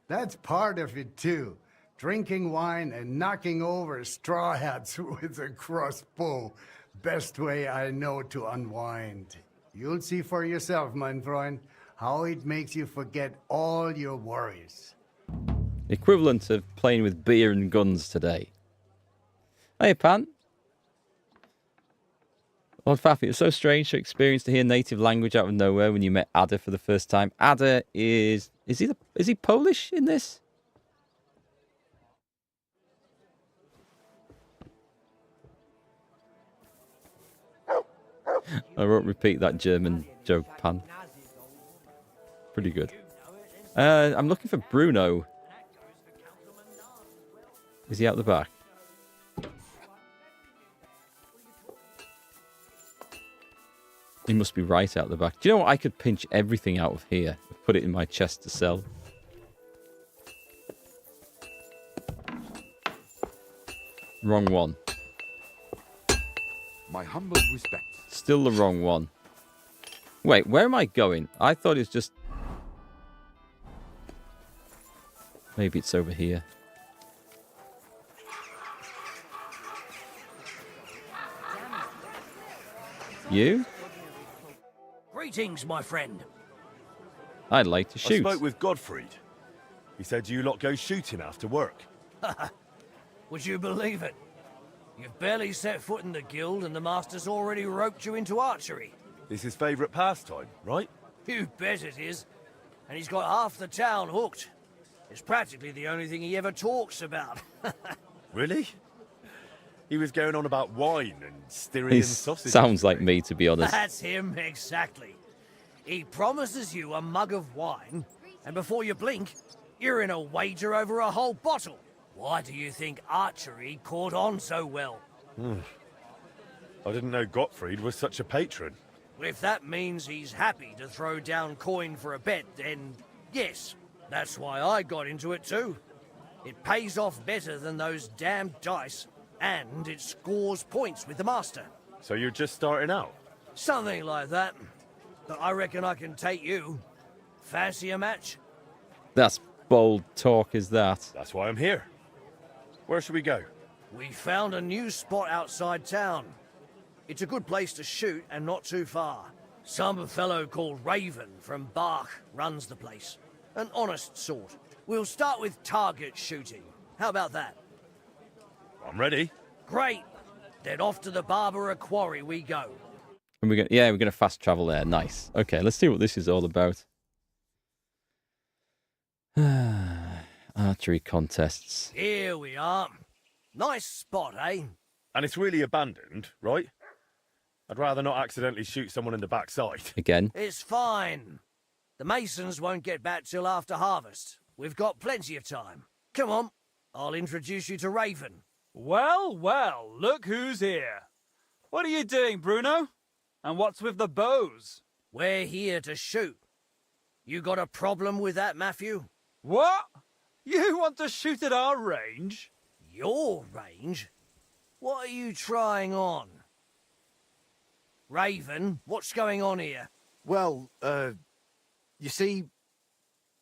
That's part of it too. Drinking wine and knocking over straw hats with a crossbow. Best way I know to unwind. You'll see for yourself, mein Freund, how it makes you forget all your worries. Equivalent of playing with beer and guns today. Hey, Pan. Lord Faffy, it was so strange to experience to hear native language out of nowhere when you met Ada for the first time. Ada is he Polish in this? I won't repeat that German joke, Pan. Pretty good. I'm looking for Bruno. Is he out the back? He must be right out the back. Do you know what? I could pinch everything out of here and put it in my chest to sell. Wrong one. My humble respect. Still the wrong one. Wait, where am I going? I thought it was just... Maybe it's over here. You? Greetings, my friend. I'd like to shoot. I spoke with Gottfried. He said you lot go shooting after work. Would you believe it? You've barely set foot in the guild and the master's already roped you into archery. It's his favourite pastime, right? You bet it is. And he's got half the town hooked. It's practically the only thing he ever talks about. Really? He was going on about wine and Styrian sausages. Sounds like me, to be honest. That's him, exactly. He promises you a mug of wine, and before you blink, you're in a wager over a whole bottle. Why do you think archery caught on so well? I didn't know Gottfried was such a patron. If that means he's happy to throw down coin for a bet, then yes, that's why I got into it too. It pays off better than those damned dice, and it scores points with the master. So you're just starting out? Something like that. But I reckon I can take you. Fancy a match? That's bold talk, is that? That's why I'm here. Where should we go? We found a new spot outside town. It's a good place to shoot and not too far. Some fellow called Raven from Bach runs the place. An honest sort. We'll start with target shooting. How about that? I'm ready. Great. Then off to the Barbara quarry we go. And we're gonna fast travel there. Nice. Okay, let's see what this is all about. Archery contests. Here we are. Nice spot, eh? And it's really abandoned, right? I'd rather not accidentally shoot someone in the backside. Again. It's fine. The masons won't get back till after harvest. We've got plenty of time. Come on, I'll introduce you to Raven. Well, well, look who's here. What are you doing, Bruno? And what's with the bows? We're here to shoot. You got a problem with that, Matthew? What? You want to shoot at our range? Your range? What are you trying on? Raven, what's going on here? Well, you see,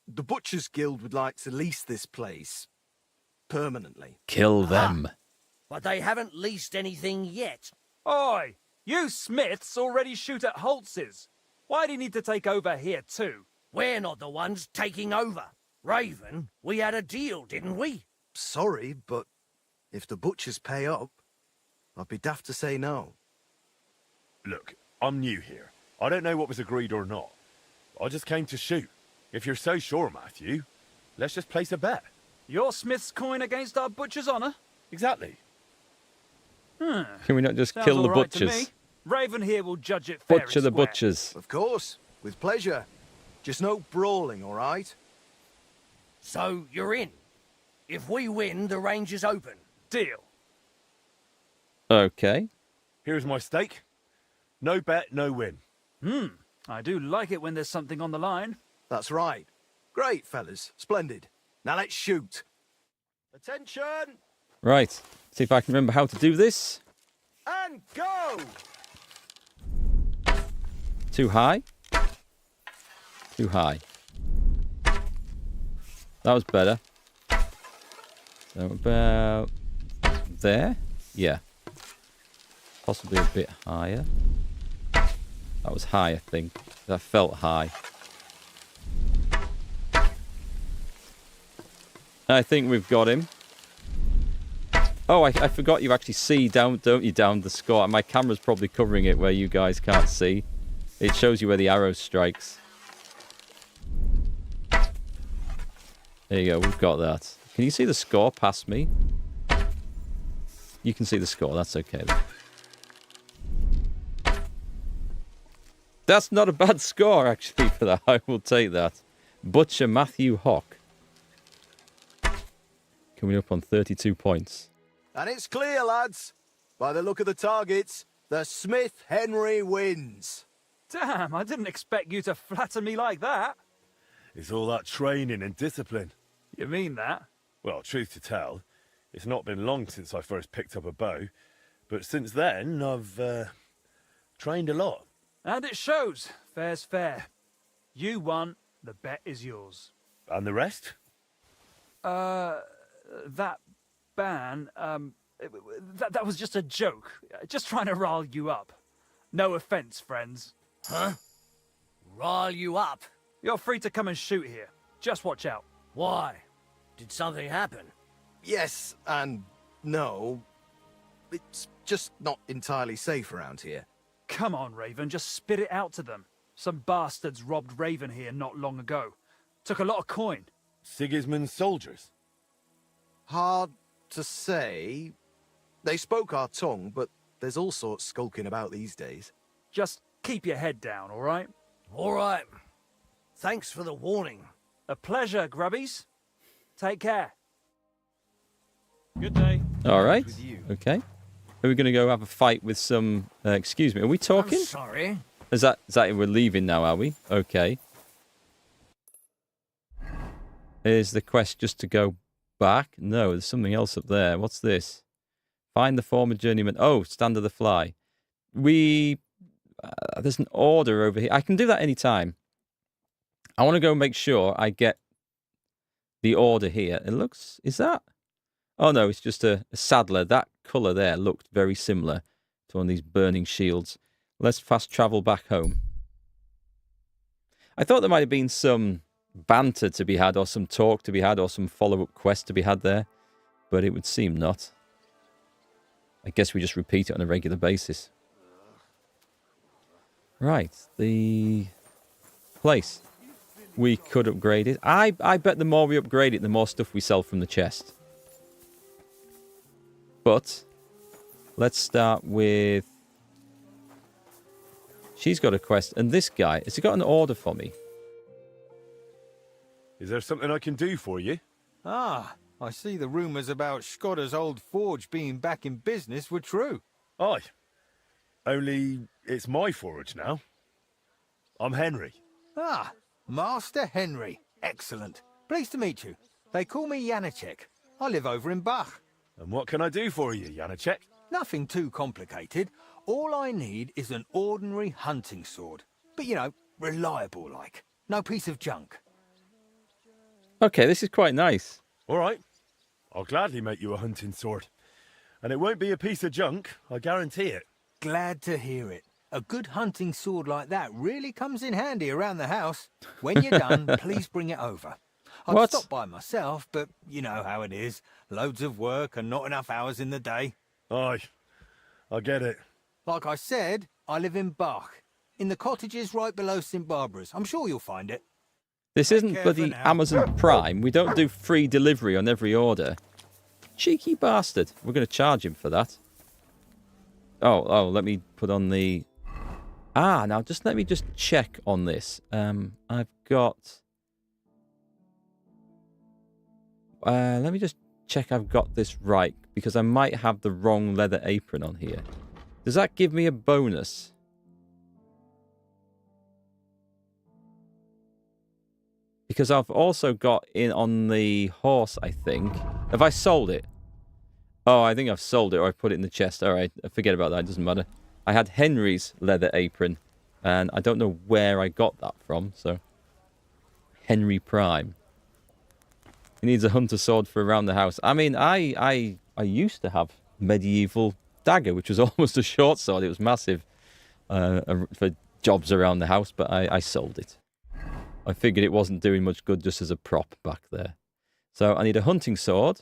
the Butchers Guild would like to lease this place permanently. Kill them. But they haven't leased anything yet. Oi, you Smiths already shoot at Holtz's. Why do you need to take over here too? We're not the ones taking over. Raven, we had a deal, didn't we? Sorry, but if the butchers pay up, I'd be daft to say no. Look, I'm new here. I don't know what was agreed or not. I just came to shoot. If you're so sure, Matthew, let's just place a bet. Your Smith's coin against our butcher's honour? Exactly. Can we not just Sounds kill the all right to me. butchers? Raven here will judge it fair Butcher and the square. butchers. Of course, with pleasure. Just no brawling, all right? So you're in. If we win, the range is open. Deal. Okay. Here's my stake. No bet, no win. I do like it when there's something on the line. That's right. Great, fellas. Splendid. Now let's shoot. Attention! Right. See if I can remember how to do this. And go! Too high? Too high. That was better. So about there? Yeah. Possibly a bit higher. That was high, I think. That felt high. I think we've got him. Oh, I forgot you actually see down, don't you, down the score. My camera's probably covering it where you guys can't see. It shows you where the arrow strikes. There you go, we've got that. Can you see the score past me? You can see the score, that's okay then. That's not a bad score, actually, for that. I will take that. Butcher Matthew Hawk. Coming up on 32 points. And it's clear, lads. By the look of the targets, the Smith Henry wins. Damn, I didn't expect you to flatter me like that. It's all that training and discipline. You mean that? Well, truth to tell, it's not been long since I first picked up a bow. But since then, I've trained a lot. And it shows. Fair's fair. You won. The bet is yours. And the rest? That ban, that was just a joke. Just trying to rile you up. No offence, friends. Huh? Rile you up? You're free to come and shoot here. Just watch out. Why? Did something happen? Yes and no. It's just not entirely safe around here. Come on, Raven, just spit it out to them. Some bastards robbed Raven here not long ago. Took a lot of coin. Sigismund's soldiers? Hard to say. They spoke our tongue, but there's all sorts skulking about these days. Just keep your head down, all right? All right. Thanks for the warning. A pleasure, grubbies. Take care. Good day. All right. Okay. Are we going to go have a fight with some... excuse me, are we talking? I'm sorry. Is that we're leaving now, are we? Okay. Is the quest just to go back? No, there's something else up there. What's this? Find the former journeyman. Oh, Standa the Fly. There's an order over here. I can do that anytime. I want to go make sure I get the order here. It looks... Is that... Oh, no, it's just a saddler. That colour there looked very similar to one of these burning shields. Let's fast travel back home. I thought there might have been some banter to be had, or some talk to be had, or some follow-up quest to be had there, but it would seem not. I guess we just repeat it on a regular basis. Right, the place. We could upgrade it. I bet the more we upgrade it, the more stuff we sell from the chest. But let's start with... She's got a quest. And this guy, has he got an order for me? Is there something I can do for you? Ah, I see the rumours about Skoda's old forge being back in business were true. Aye. Only it's my forge now. I'm Henry. Ah, Master Henry. Excellent. Pleased to meet you. They call me Janacek. I live over in Bach. And what can I do for you, Janacek? Nothing too complicated. All I need is an ordinary hunting sword. But, you know, reliable like. No piece of junk. Okay, this is quite nice. All right. I'll gladly make you a hunting sword. And it won't be a piece of junk, I guarantee it. Glad to hear it. A good hunting sword like that really comes in handy around the house. When you're done, please bring it over. I'd What? stop by myself, but you know how it is. Loads of work and not enough hours in the day. Aye, I get it. Like I said, I live in Bach, in the cottages right below St. Barbara's. I'm sure you'll find it. This isn't bloody Amazon Prime. We don't do free delivery on every order. Cheeky bastard. We're going to charge him for that. Oh, let me put on the... now just let me just check on this. I've got... let me just check I've got this right, because I might have the wrong leather apron on here. Does that give me a bonus? Because I've also got in on the horse, I think. Have I sold it? Oh, I think I've sold it, or I put it in the chest. All right, forget about that. It doesn't matter. I had Henry's leather apron, and I don't know where I got that from, so... Henry Prime. He needs a hunter sword for around the house. I mean, I used to have medieval dagger, which was almost a short sword. It was massive for jobs around the house, but I sold it. I figured it wasn't doing much good just as a prop back there. So I need a hunting sword.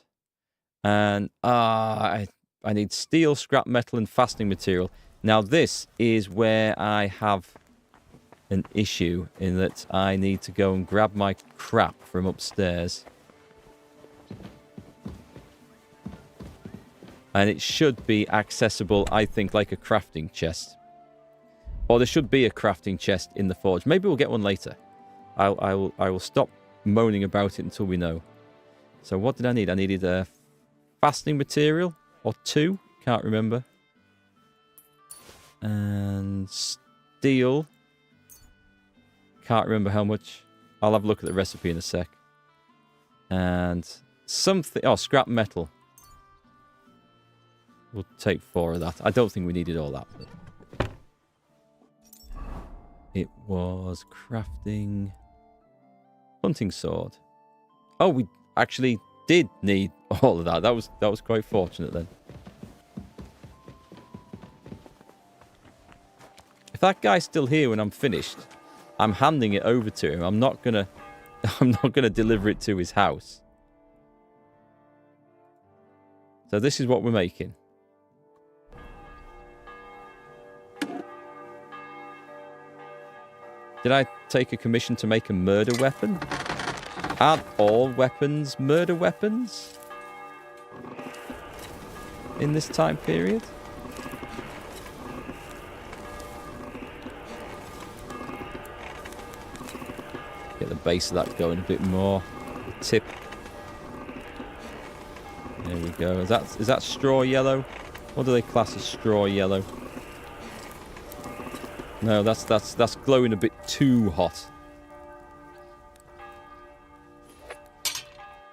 And I need steel, scrap metal, and fastening material. Now this is where I have an issue in that I need to go and grab my crap from upstairs. And it should be accessible, I think, like a crafting chest. Or there should be a crafting chest in the forge. Maybe we'll get one later. I will stop moaning about it until we know. So what did I need? I needed a fastening material or 2. Can't remember. And steel. Can't remember how much. I'll have a look at the recipe in a sec. And something... Oh, scrap metal. We'll take 4 of that. I don't think we needed all that. But it was crafting... Hunting sword. Oh, we actually did need all of that. That was quite fortunate then. If that guy's still here when I'm finished, I'm handing it over to him. I'm not gonna deliver it to his house. So this is what we're making. Did I take a commission to make a murder weapon? Aren't all weapons murder weapons? In this time period? Get the base of that going a bit more. The tip. There we go. Is that straw yellow? What do they class as straw yellow? No, that's glowing a bit too hot.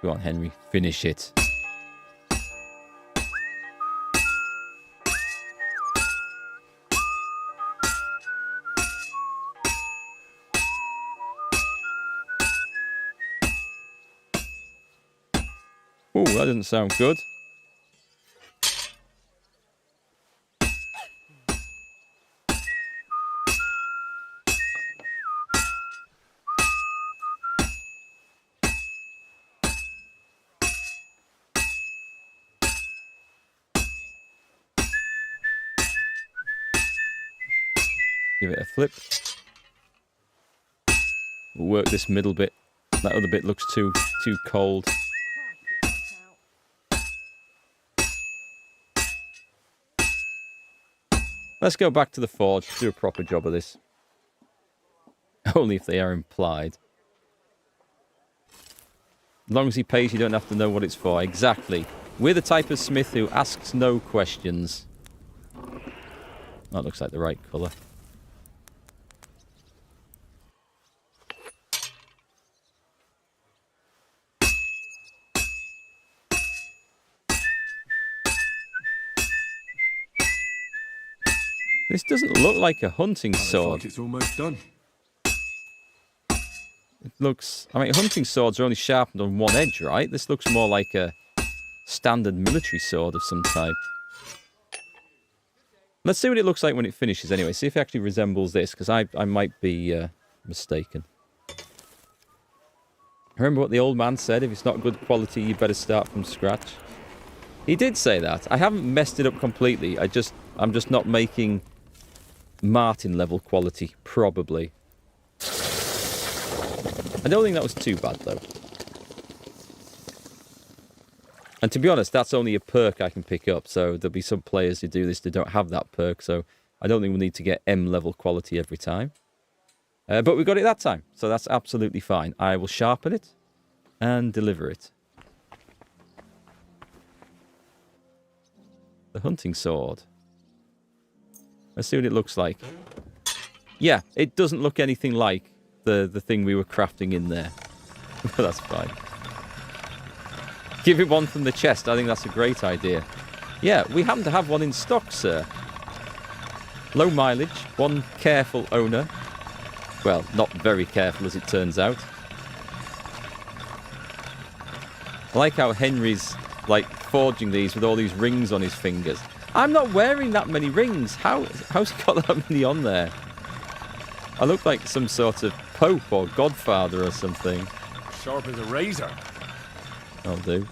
Go on, Henry. Finish it. Ooh, that doesn't sound good. Give it a flip. We'll work this middle bit. That other bit looks too cold. Let's go back to the forge, do a proper job of this. Only if they are implied. As long as he pays, you don't have to know what it's for. Exactly. We're the type of smith who asks no questions. That looks like the right colour. This doesn't look like a hunting sword. Like it's almost done. It looks... I mean, hunting swords are only sharpened on one edge, right? This looks more like a standard military sword of some type. Let's see what it looks like when it finishes anyway. See if it actually resembles this, because I might be mistaken. Remember what the old man said? If it's not good quality, you better start from scratch. He did say that. I haven't messed it up completely. I'm just not making Martin level quality, probably. I don't think that was too bad, though. And to be honest, that's only a perk I can pick up, so there'll be some players who do this that don't have that perk, so I don't think we'll need to get M-level quality every time. But we got it that time, so that's absolutely fine. I will sharpen it and deliver it. The hunting sword. Let's see what it looks like. Yeah, it doesn't look anything like the thing we were crafting in there. But that's fine. Give it one from the chest. I think that's a great idea. Yeah, we happen to have one in stock, sir. Low mileage, one careful owner. Well, not very careful as it turns out. I like how Henry's, like, forging these with all these rings on his fingers. I'm not wearing that many rings. How's he got that many on there? I look like some sort of pope or godfather or something. Sharp as a razor. I'll do.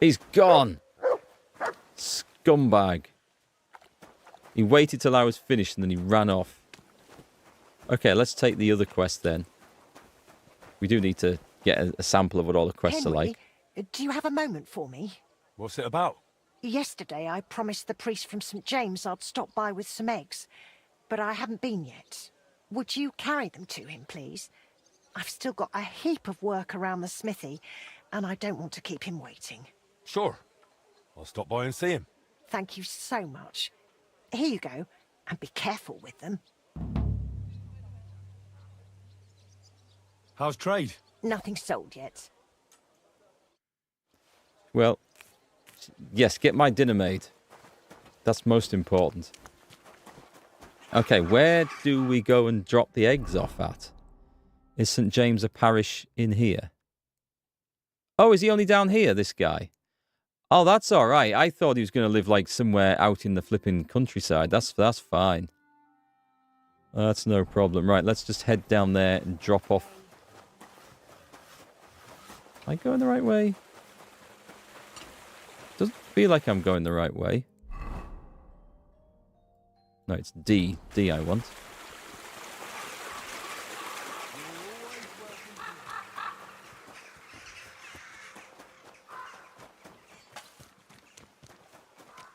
He's gone. Scumbag. He waited till I was finished and then he ran off. Okay, let's take the other quest then. We do need to get a sample of what all the quests Henry, are like. do you have a moment for me? What's it about? Yesterday I promised the priest from St. James I'd stop by with some eggs, but I haven't been yet. Would you carry them to him, please? I've still got a heap of work around the smithy, and I don't want to keep him waiting. Sure. I'll stop by and see him. Thank you so much. Here you go, and be careful with them. How's trade? Nothing sold yet. Well, yes, get my dinner made. That's most important. Okay, where do we go and drop the eggs off at? Is St. James a parish in here? Oh, is he only down here, this guy? Oh, that's all right. I thought he was going to live like somewhere out in the flipping countryside. That's fine. That's no problem. Right, let's just head down there and drop off. Am I going the right way? Doesn't feel like I'm going the right way. No, it's D. D I want.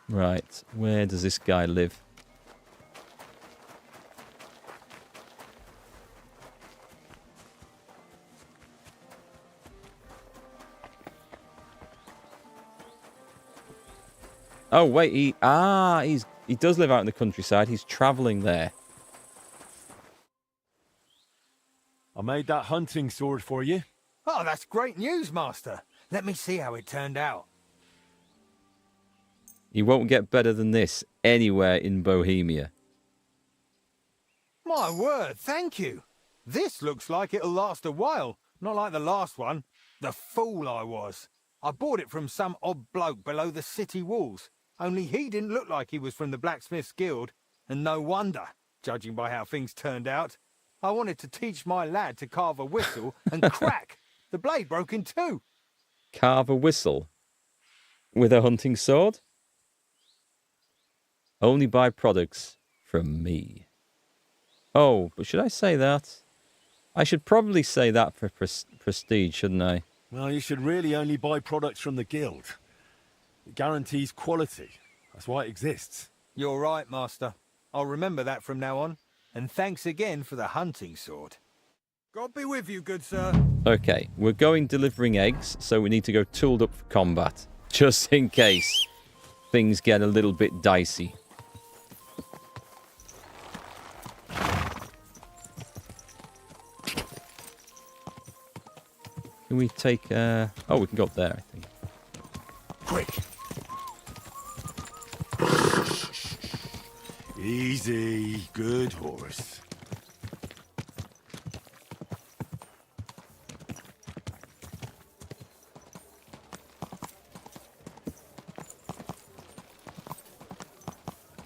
Right, where does this guy live? Oh wait, he does live out in the countryside. He's travelling there. I made that hunting sword for you. Oh, that's great news, Master. Let me see how it turned out. You won't get better than this anywhere in Bohemia. My word, thank you. This looks like it'll last a while, not like the last one. The fool I was. I bought it from some odd bloke below the city walls. Only he didn't look like he was from the Blacksmiths Guild. And no wonder, judging by how things turned out. I wanted to teach my lad to carve a whistle, and crack! The blade broke in two. Carve a whistle? With a hunting sword? Only buy products from me. Oh, but should I say that? I should probably say that for prestige, shouldn't I? Well, you should really only buy products from the guild. It guarantees quality. That's why it exists. You're right, Master. I'll remember that from now on. And thanks again for the hunting sword. God be with you, good sir. Okay, we're going delivering eggs, so we need to go tooled up for combat. Just in case things get a little bit dicey. Can we take... oh, we can go up there, I think. Quick! Easy. Good horse.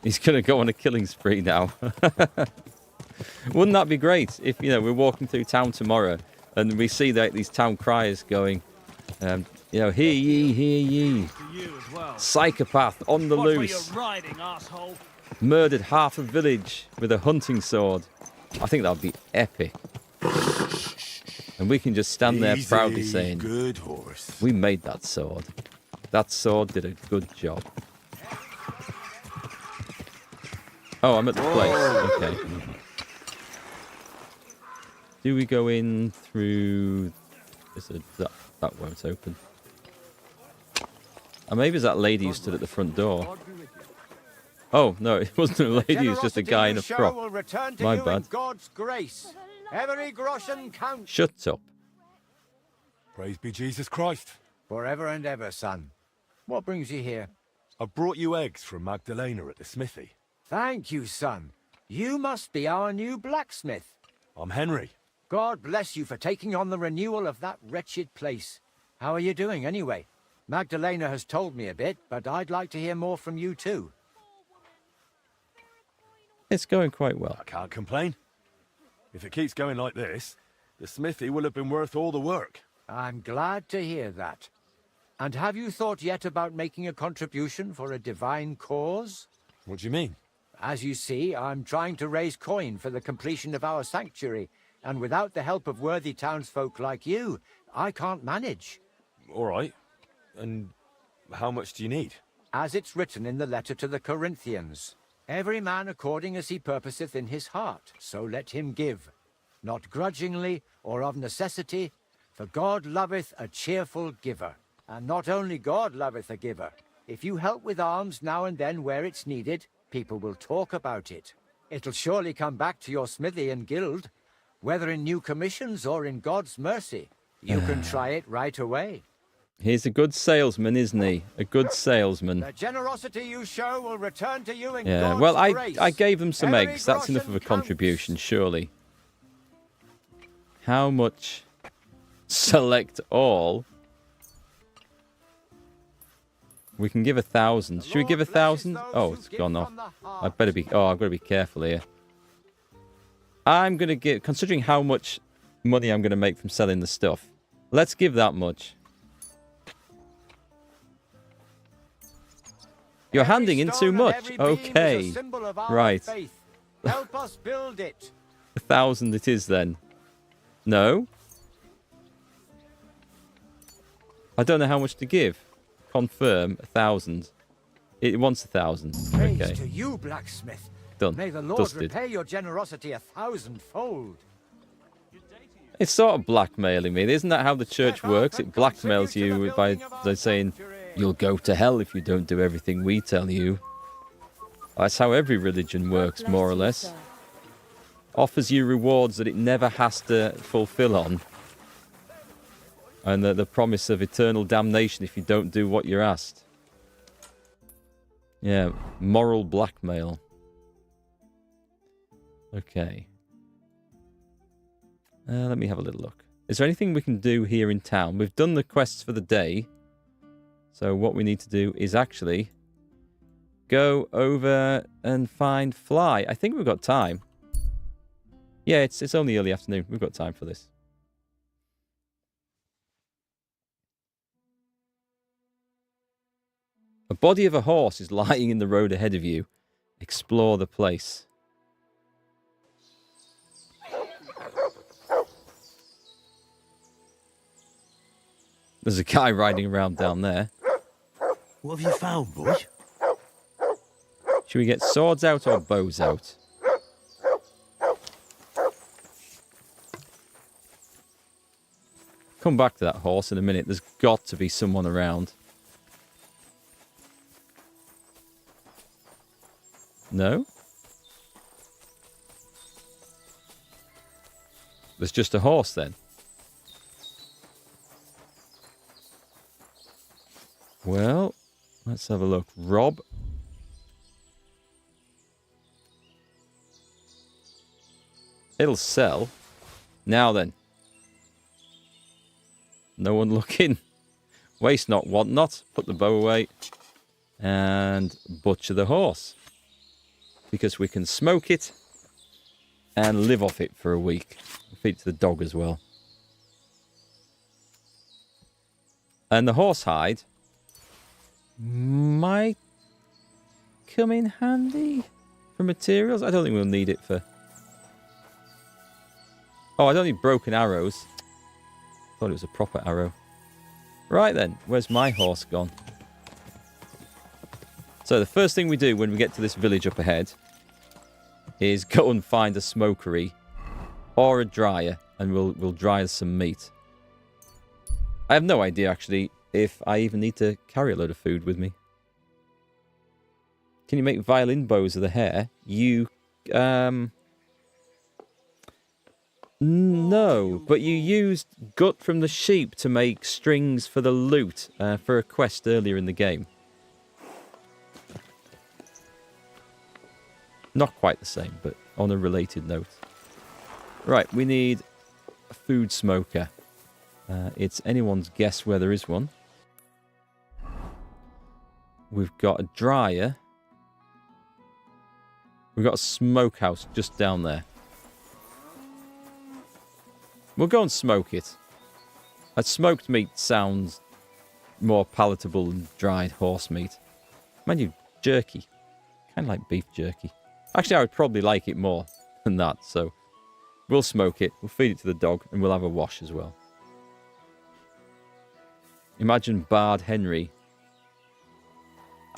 He's going to go on a killing spree now. Wouldn't that be great if, you know, we're walking through town tomorrow and we see that these town criers going, you know, hear ye, hear ye. Psychopath on the loose. Murdered half a village with a hunting sword. I think that would be epic. And we can just stand there proudly saying, good horse. We made that sword. That sword did a good job. Oh, I'm at the place. Okay. Do we go in through... That won't open. Or maybe it's that lady who stood at the front door. Oh, no, it wasn't a lady, it was just a guy in a frock. My bad. God's grace. Every groschen counts. Shut up. Praise be Jesus Christ. Forever and ever, son. What brings you here? I brought you eggs from Magdalena at the smithy. Thank you, son. You must be our new blacksmith. I'm Henry. God bless you for taking on the renewal of that wretched place. How are you doing, anyway? Magdalena has told me a bit, but I'd like to hear more from you, too. It's going quite well. I can't complain. If it keeps going like this, the smithy will have been worth all the work. I'm glad to hear that. And have you thought yet about making a contribution for a divine cause? What do you mean? As you see, I'm trying to raise coin for the completion of our sanctuary, and without the help of worthy townsfolk like you, I can't manage. All right. And how much do you need? As it's written in the letter to the Corinthians, every man according as he purposeth in his heart, so let him give, not grudgingly or of necessity, for God loveth a cheerful giver. And not only God loveth a giver. If you help with alms now and then where it's needed, people will talk about it. It'll surely come back to your smithy and guild, whether in new commissions or in God's mercy. You can try it right away. He's a good salesman, isn't he? A good salesman. The generosity you show will return to you in Yeah, God's well, grace. I gave them some Every eggs. That's enough of a contribution, surely. How much? Select all. We can give 1,000. Should we give 1,000? Oh, it's gone off. I've got to be careful here. I'm going to give, considering how much money I'm going to make from selling the stuff, let's give that much. You're handing in too much. Okay. Right. Help us build it. 1,000 it is then. No? I don't know how much to give. Confirm 1,000. It wants 1,000. Praise Okay. to you, blacksmith. Done. May the Lord Dusted. repay your generosity 1,000-fold. It's sort of blackmailing me. Isn't that how the church works? It blackmails you by saying, you'll go to hell if you don't do everything we tell you. That's how every religion works, more or less. Offers you rewards that it never has to fulfill on. And the promise of eternal damnation if you don't do what you're asked. Yeah, moral blackmail. Okay. Let me have a little look. Is there anything we can do here in town? We've done the quests for the day. So what we need to do is actually go over and find Fly. I think we've got time. Yeah, it's only early afternoon. We've got time for this. A body of a horse is lying in the road ahead of you. Explore the place. There's a guy riding around down there. What have you found, boy? Should we get swords out or bows out? Come back to that horse in a minute. There's got to be someone around. No? There's just a horse then. Well, let's have a look. Rob. It'll sell. Now then. No one looking. Waste not, want not. Put the bow away. And butcher the horse. because we can smoke it and live off it for a week. Feed it to the dog as well. And the horse hide might come in handy for materials. I don't think we'll need it for... Oh, I don't need broken arrows. Thought it was a proper arrow. Right then, where's my horse gone? So the first thing we do when we get to this village up ahead is go and find a smokery or a dryer, and we'll dry us some meat. I have no idea, actually, if I even need to carry a load of food with me. Can you make violin bows of the hair? No, but you used gut from the sheep to make strings for the lute for a quest earlier in the game. Not quite the same, but on a related note. Right, we need a food smoker. It's anyone's guess where there is one. We've got a dryer. We've got a smokehouse just down there. We'll go and smoke it. A smoked meat sounds more palatable than dried horse meat. Mind you, jerky. Kind of like beef jerky. Actually, I would probably like it more than that, so we'll smoke it, we'll feed it to the dog, and we'll have a wash as well. Imagine Bard Henry.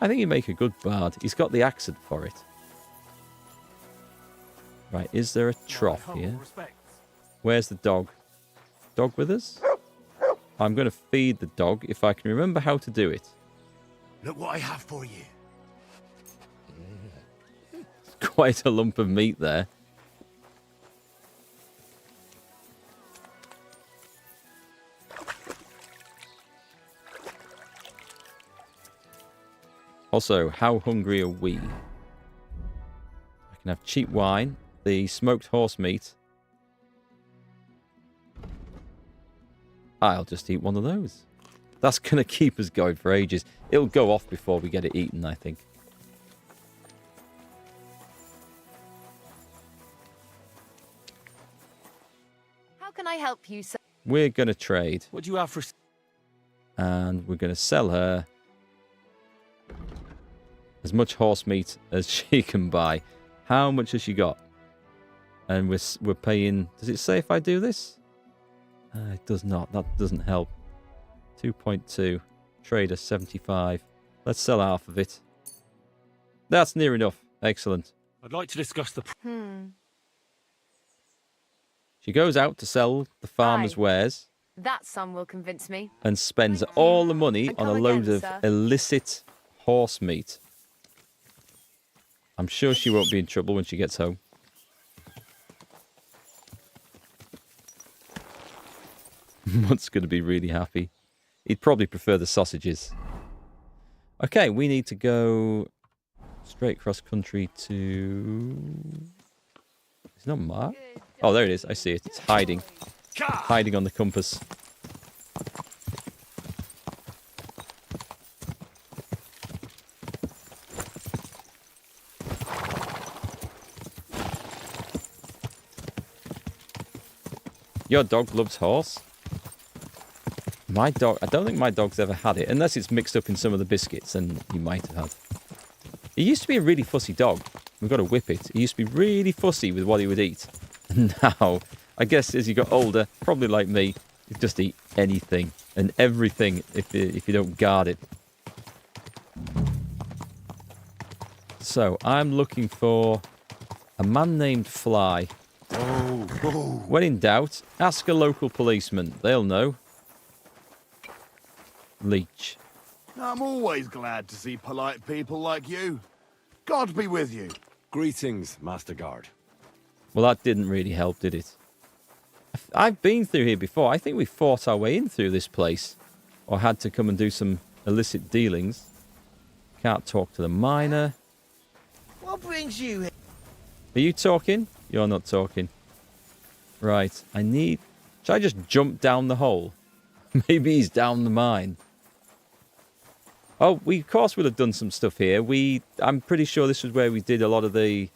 I think he'd make a good bard. He's got the accent for it. Right, is there a trough here? Where's the dog? Dog with us? I'm going to feed the dog if I can remember how to do it. Look what I have for you. Quite a lump of meat there. Also, how hungry are we? I can have cheap wine, the smoked horse meat. I'll just eat one of those. That's going to keep us going for ages. It'll go off before we get it eaten, I think. How can I help you, sir? We're going to trade. What do you have for... And we're going to sell her as much horse meat as she can buy. How much has she got? And we're paying... Does it say if I do this? It does not. That doesn't help. 2.2. Trader 75. Let's sell half of it. That's near enough. Excellent. I'd like to discuss the... She goes out to sell the farmer's wares. That sum will convince me. And spends all the money on a load of illicit horse meat. I'm sure she won't be in trouble when she gets home. Mutt's going to be really happy. He'd probably prefer the sausages. Okay, we need to go straight cross country to... It's not Mark? Oh, there it is. I see it. It's hiding. Hiding on the compass. Your dog loves horse? My dog... I don't think my dog's ever had it. Unless it's mixed up in some of the biscuits, and you might have. He used to be a really fussy dog. We've got to whip it. He used to be really fussy with what he would eat. Now, I guess as you got older, probably like me, you just eat anything and everything if you don't guard it. So, I'm looking for a man named Fly. When in doubt, ask a local policeman. They'll know. Leech. I'm always glad to see polite people like you. God be with you. Greetings, Master Guard. Well, that didn't really help, did it? I've been through here before. I think we fought our way in through this place. Or had to come and do some illicit dealings. Can't talk to the miner. What brings you here? Are you talking? You're not talking. Right, I need... Should I just jump down the hole? Maybe he's down the mine. Oh, we of course would have done some stuff here. I'm pretty sure this was where we did a lot of the...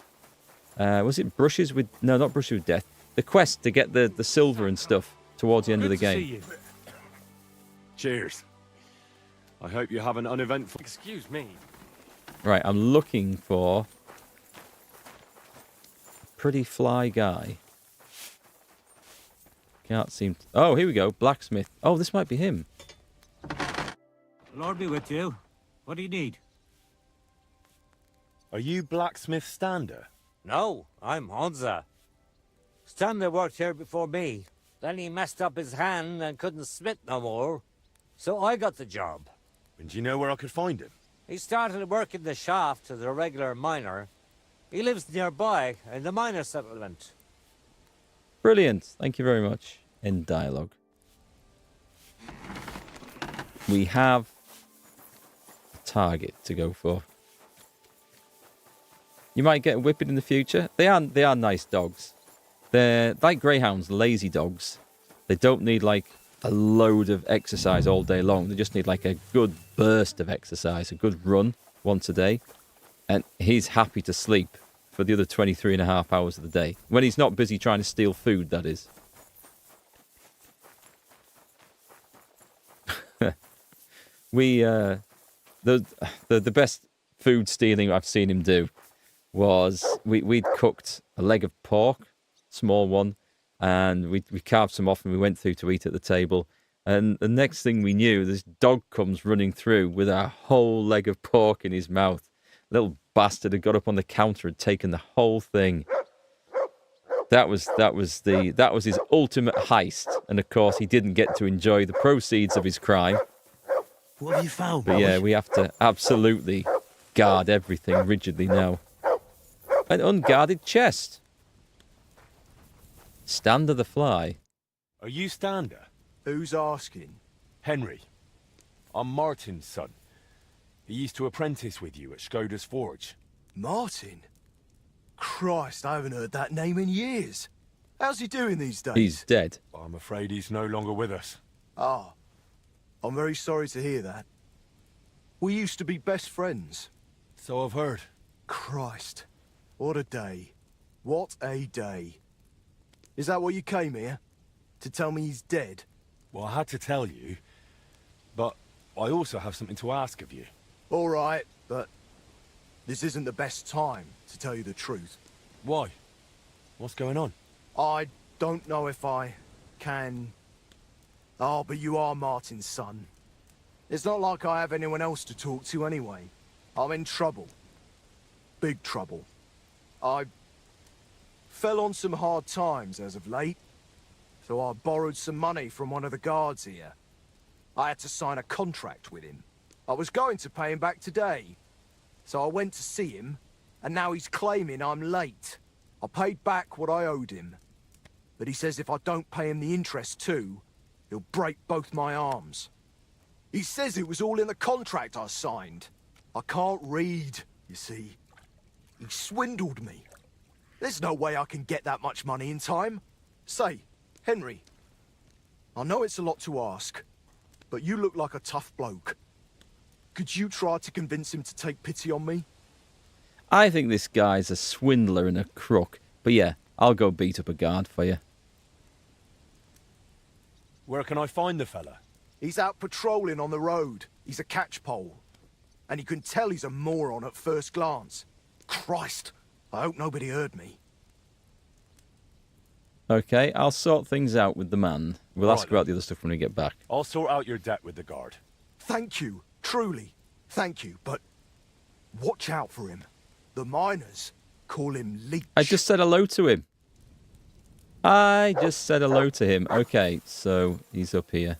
was it brushes with... No, not brushes with death. The quest to get the silver and stuff towards the end of the game. Cheers. I hope you have an uneventful... Excuse me. Right, I'm looking for... a pretty fly guy. Can't seem to... Oh, here we go. Blacksmith. Oh, this might be him. Lord be with you. What do you need? Are you blacksmith Standa? No, I'm Honza. Standa worked here before me. Then he messed up his hand and couldn't smith no more. So I got the job. And do you know where I could find him? He started working the shaft as a regular miner. He lives nearby in the miner settlement. Brilliant. Thank you very much. End dialogue. We have a target to go for. You might get a whippet in the future. They are nice dogs. They're like greyhounds, lazy dogs. They don't need like a load of exercise all day long. They just need like a good burst of exercise, a good run once a day. And he's happy to sleep for the other 23 and a half hours of the day. When he's not busy trying to steal food, that is. The best food stealing I've seen him do was we'd cooked a leg of pork, small one, and we carved some off and we went through to eat at the table. And the next thing we knew, this dog comes running through with a whole leg of pork in his mouth. Little bastard had got up on the counter and taken the whole thing. That was his ultimate heist, and of course he didn't get to enjoy the proceeds of his crime. What have you found, But yeah, we have to absolutely guard everything rigidly now. An unguarded chest. Standa the Fly. Are you Standa? Who's asking? Henry. I'm Martin's son. He used to apprentice with you at Skoda's Forge. Martin? Christ, I haven't heard that name in years. How's he doing these days? He's dead. I'm afraid he's no longer with us. Ah, I'm very sorry to hear that. We used to be best friends. So I've heard. Christ, what a day. What a day. Is that why you came here? To tell me he's dead? Well, I had to tell you, but I also have something to ask of you. All right, but this isn't the best time, to tell you the truth. Why? What's going on? I don't know if I can... Oh, but you are Martin's son. It's not like I have anyone else to talk to anyway. I'm in trouble. Big trouble. I fell on some hard times as of late, so I borrowed some money from one of the guards here. I had to sign a contract with him. I was going to pay him back today, so I went to see him, and now he's claiming I'm late. I paid back what I owed him, but he says if I don't pay him the interest too, he'll break both my arms. He says it was all in the contract I signed. I can't read, you see. He swindled me. There's no way I can get that much money in time. Say, Henry, I know it's a lot to ask, but you look like a tough bloke. Could you try to convince him to take pity on me? I think this guy's a swindler and a crook. But yeah, I'll go beat up a guard for you. Where can I find the fella? He's out patrolling on the road. He's a catchpole. And you can tell he's a moron at first glance. Christ, I hope nobody heard me. Okay, I'll sort things out with the man. We'll ask about the other stuff when we get back. I'll sort out your debt with the guard. Thank you, truly. Thank you, but watch out for him. The miners call him Leech. I just said hello to him. Okay, so he's up here.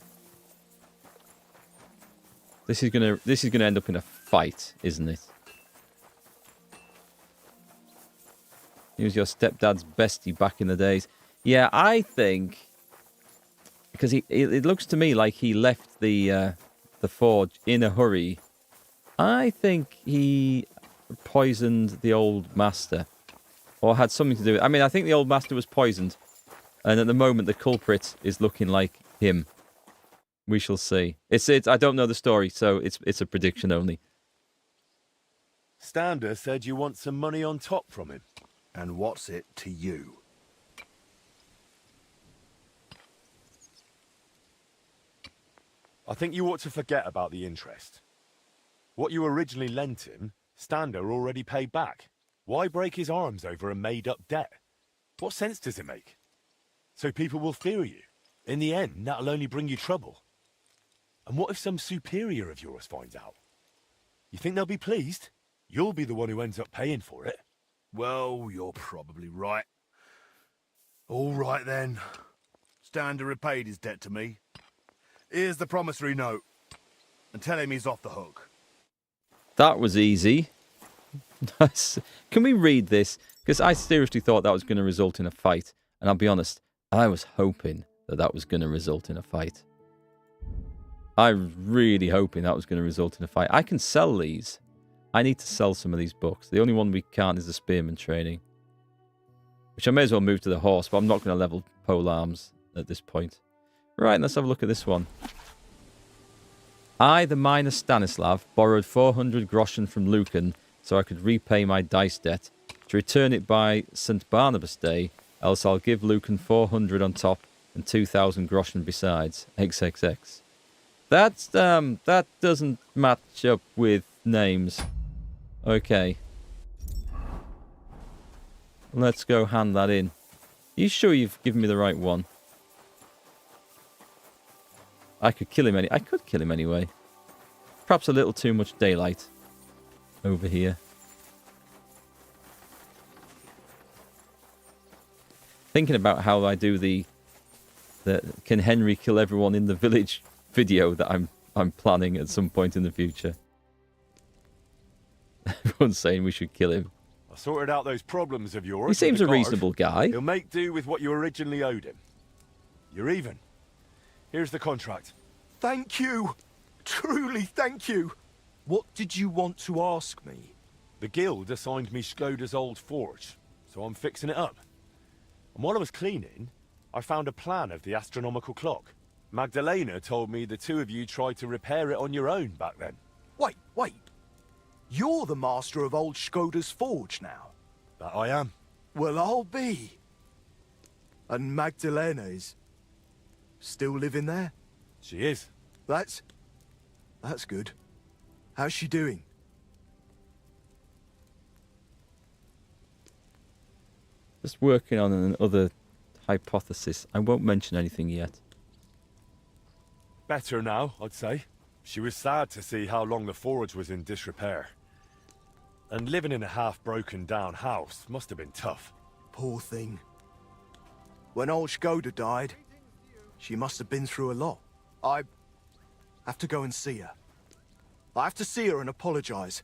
This is gonna end up in a fight, isn't it? He was your stepdad's bestie back in the days. Yeah, I think because it looks to me like he left the forge in a hurry. I think he poisoned the old master, or had something to do with it. I mean, I think the old master was poisoned, and at the moment the culprit is looking like him. We shall see. It's. I don't know the story, so it's a prediction only. Standa said you want some money on top from him. And what's it to you? I think you ought to forget about the interest. What you originally lent him, Standa already paid back. Why break his arms over a made-up debt? What sense does it make? So people will fear you. In the end, that'll only bring you trouble. And what if some superior of yours finds out? You think they'll be pleased? You'll be the one who ends up paying for it. Well, you're probably right. All right then. Standa repaid his debt to me. Here's the promissory note. And tell him he's off the hook. That was easy. Can we read this? Because I seriously thought that was going to result in a fight. And I'll be honest, I was hoping that was going to result in a fight. I was really hoping that was going to result in a fight. I can sell these. I need to sell some of these books. The only one we can't is the spearman training. Which I may as well move to the horse, but I'm not going to level pole arms at this point. Right, let's have a look at this one. I, the miner Stanislav, borrowed 400 groschen from Lucan so I could repay my dice debt. To return it by St. Barnabas Day, else I'll give Lucan 400 on top and 2,000 groschen besides. XXX. That doesn't match up with names. Okay. Let's go hand that in. You sure you've given me the right one? I could kill him I could kill him anyway. Perhaps a little too much daylight over here. Thinking about how I do the can Henry kill everyone in the village video that I'm planning at some point in the future. Everyone's saying we should kill him. I sorted out those problems of yours. He seems a reasonable guy. He'll make do with what you originally owed him. You're even. Here's the contract. Thank you. Truly thank you. What did you want to ask me? The guild assigned me Skoda's old forge, so I'm fixing it up. And while I was cleaning, I found a plan of the astronomical clock. Magdalena told me the two of you tried to repair it on your own back then. Wait. You're the master of old Skoda's forge now? That I am. Well, I'll be. And Magdalena is still living there? She is. That's good. How's she doing? Just working on another hypothesis. I won't mention anything yet. Better now, I'd say. She was sad to see how long the forge was in disrepair. And living in a half-broken down house must have been tough. Poor thing. When old Skoda died, she must have been through a lot. I have to go and see her. I have to see her and apologize.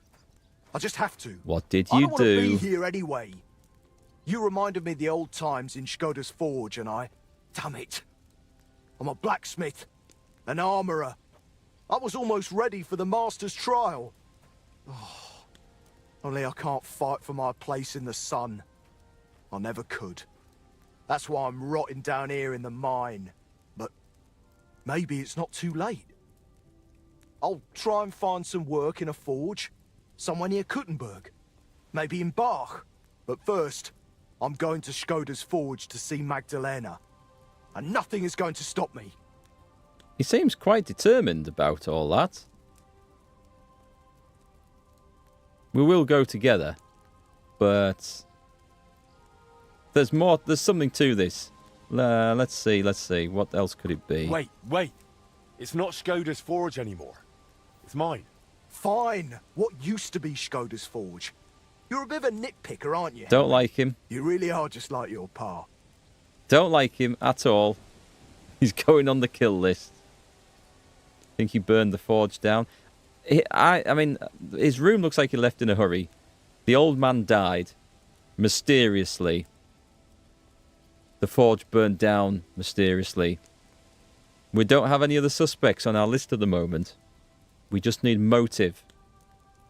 I just have to. What did I you don't want to do? be here anyway. You reminded me of the old times in Skoda's forge, and damn it. I'm a blacksmith, an armorer. I was almost ready for the master's trial. Oh, only I can't fight for my place in the sun. I never could. That's why I'm rotting down here in the mine. But maybe it's not too late. I'll try and find some work in a forge, somewhere near Kuttenberg, maybe in Bach. But first, I'm going to Skoda's forge to see Magdalena, and nothing is going to stop me. He seems quite determined about all that. We will go together, but there's more. There's something to this. Let's see. What else could it be? Wait. It's not Skoda's forge anymore. It's mine. Fine. What used to be Skoda's forge? You're a bit of a nitpicker, aren't you? Don't like him. You really are just like your pa. Don't like him at all. He's going on the kill list. Think he burned the forge down. I mean, his room looks like he left in a hurry. The old man died mysteriously. The forge burned down mysteriously. We don't have any other suspects on our list at the moment. We just need motive.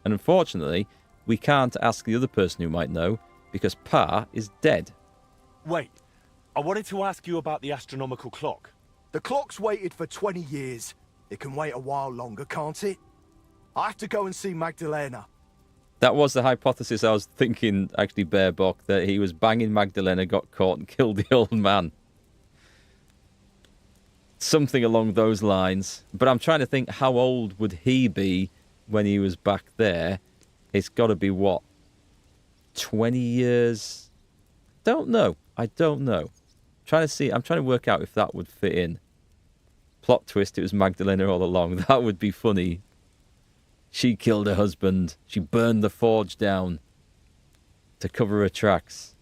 And unfortunately, we can't ask the other person who might know, because Pa is dead. Wait, I wanted to ask you about the astronomical clock. The clock's waited for 20 years. It can wait a while longer, can't it? I have to go and see Magdalena. That was the hypothesis I was thinking, actually, Baerbock, that he was banging Magdalena, got caught, and killed the old man. Something along those lines. But I'm trying to think, how old would he be when he was back there? It's got to be, what, 20 years? Don't know. I don't know. I'm trying to work out if that would fit in. Plot twist, it was Magdalena all along. That would be funny. She killed her husband. She burned the forge down to cover her tracks.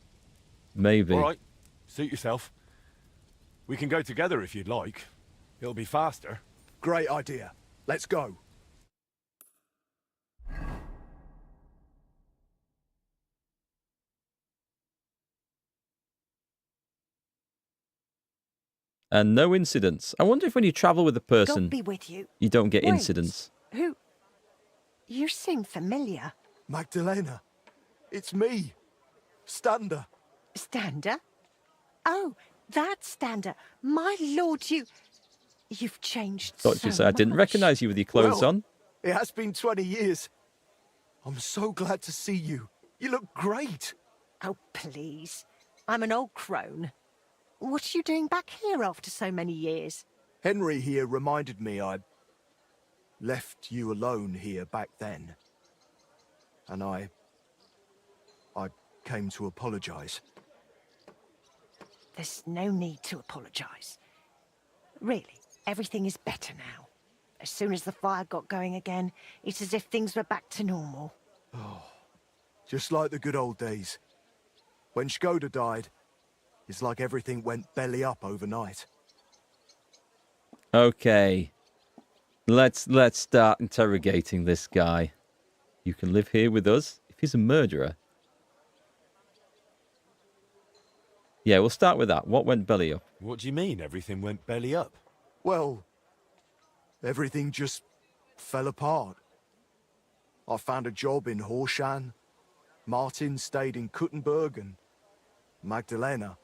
Maybe. All right. Suit yourself. We can go together if you'd like. It'll be faster. Great idea. Let's go. And no incidents. I wonder if when you travel with a person, God be with you. you don't get Wait. incidents. Who? You seem familiar. Magdalena. It's me. Standa. Standa? Oh, that's Standa. My lord, you've changed Thought you said I didn't much. recognise you with your clothes Well, on. It has been 20 years. I'm so glad to see you. You look great. Oh, please. I'm an old crone. What are you doing back here after so many years? Henry here reminded me I left you alone here back then. And I came to apologise. There's no need to apologise. Really, everything is better now. As soon as the fire got going again, it's as if things were back to normal. Oh, just like the good old days. When Skoda died, it's like everything went belly up overnight. Okay. Let's start interrogating this guy. You can live here with us if he's a murderer. Yeah, we'll start with that. What went belly up? What do you mean everything went belly up? Well, everything just fell apart. I found a job in Horshan. Martin stayed in Kuttenberg, and Magdalena.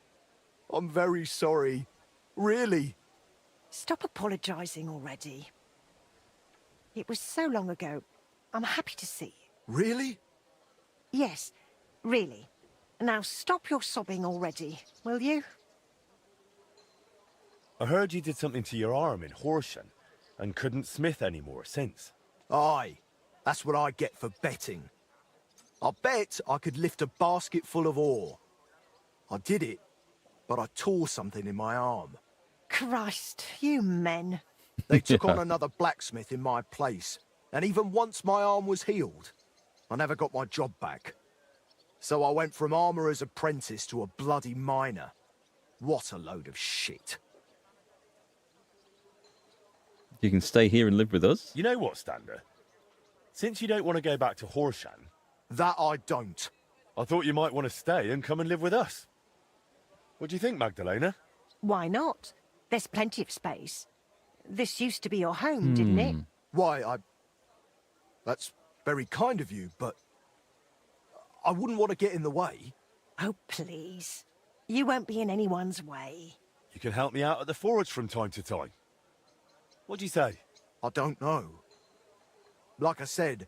I'm very sorry. Really. Stop apologising already. It was so long ago. I'm happy to see you. Really? Yes, really. Now stop your sobbing already, will you? I heard you did something to your arm in Horshan and couldn't smith anymore since. Aye, that's what I get for betting. I bet I could lift a basket full of ore. I did it, but I tore something in my arm. Christ, you men. They took on another blacksmith in my place, and even once my arm was healed, I never got my job back. So I went from armourer's apprentice to a bloody miner. What a load of shit. You can stay here and live with us. You know what, Standa? Since you don't want to go back to Horshan... That I don't. I thought you might want to stay and come and live with us. What do you think, Magdalena? Why not? There's plenty of space. This used to be your home, didn't it? Why, That's very kind of you, but... I wouldn't want to get in the way. Oh, please. You won't be in anyone's way. You can help me out at the forge from time to time. What do you say? I don't know. Like I said,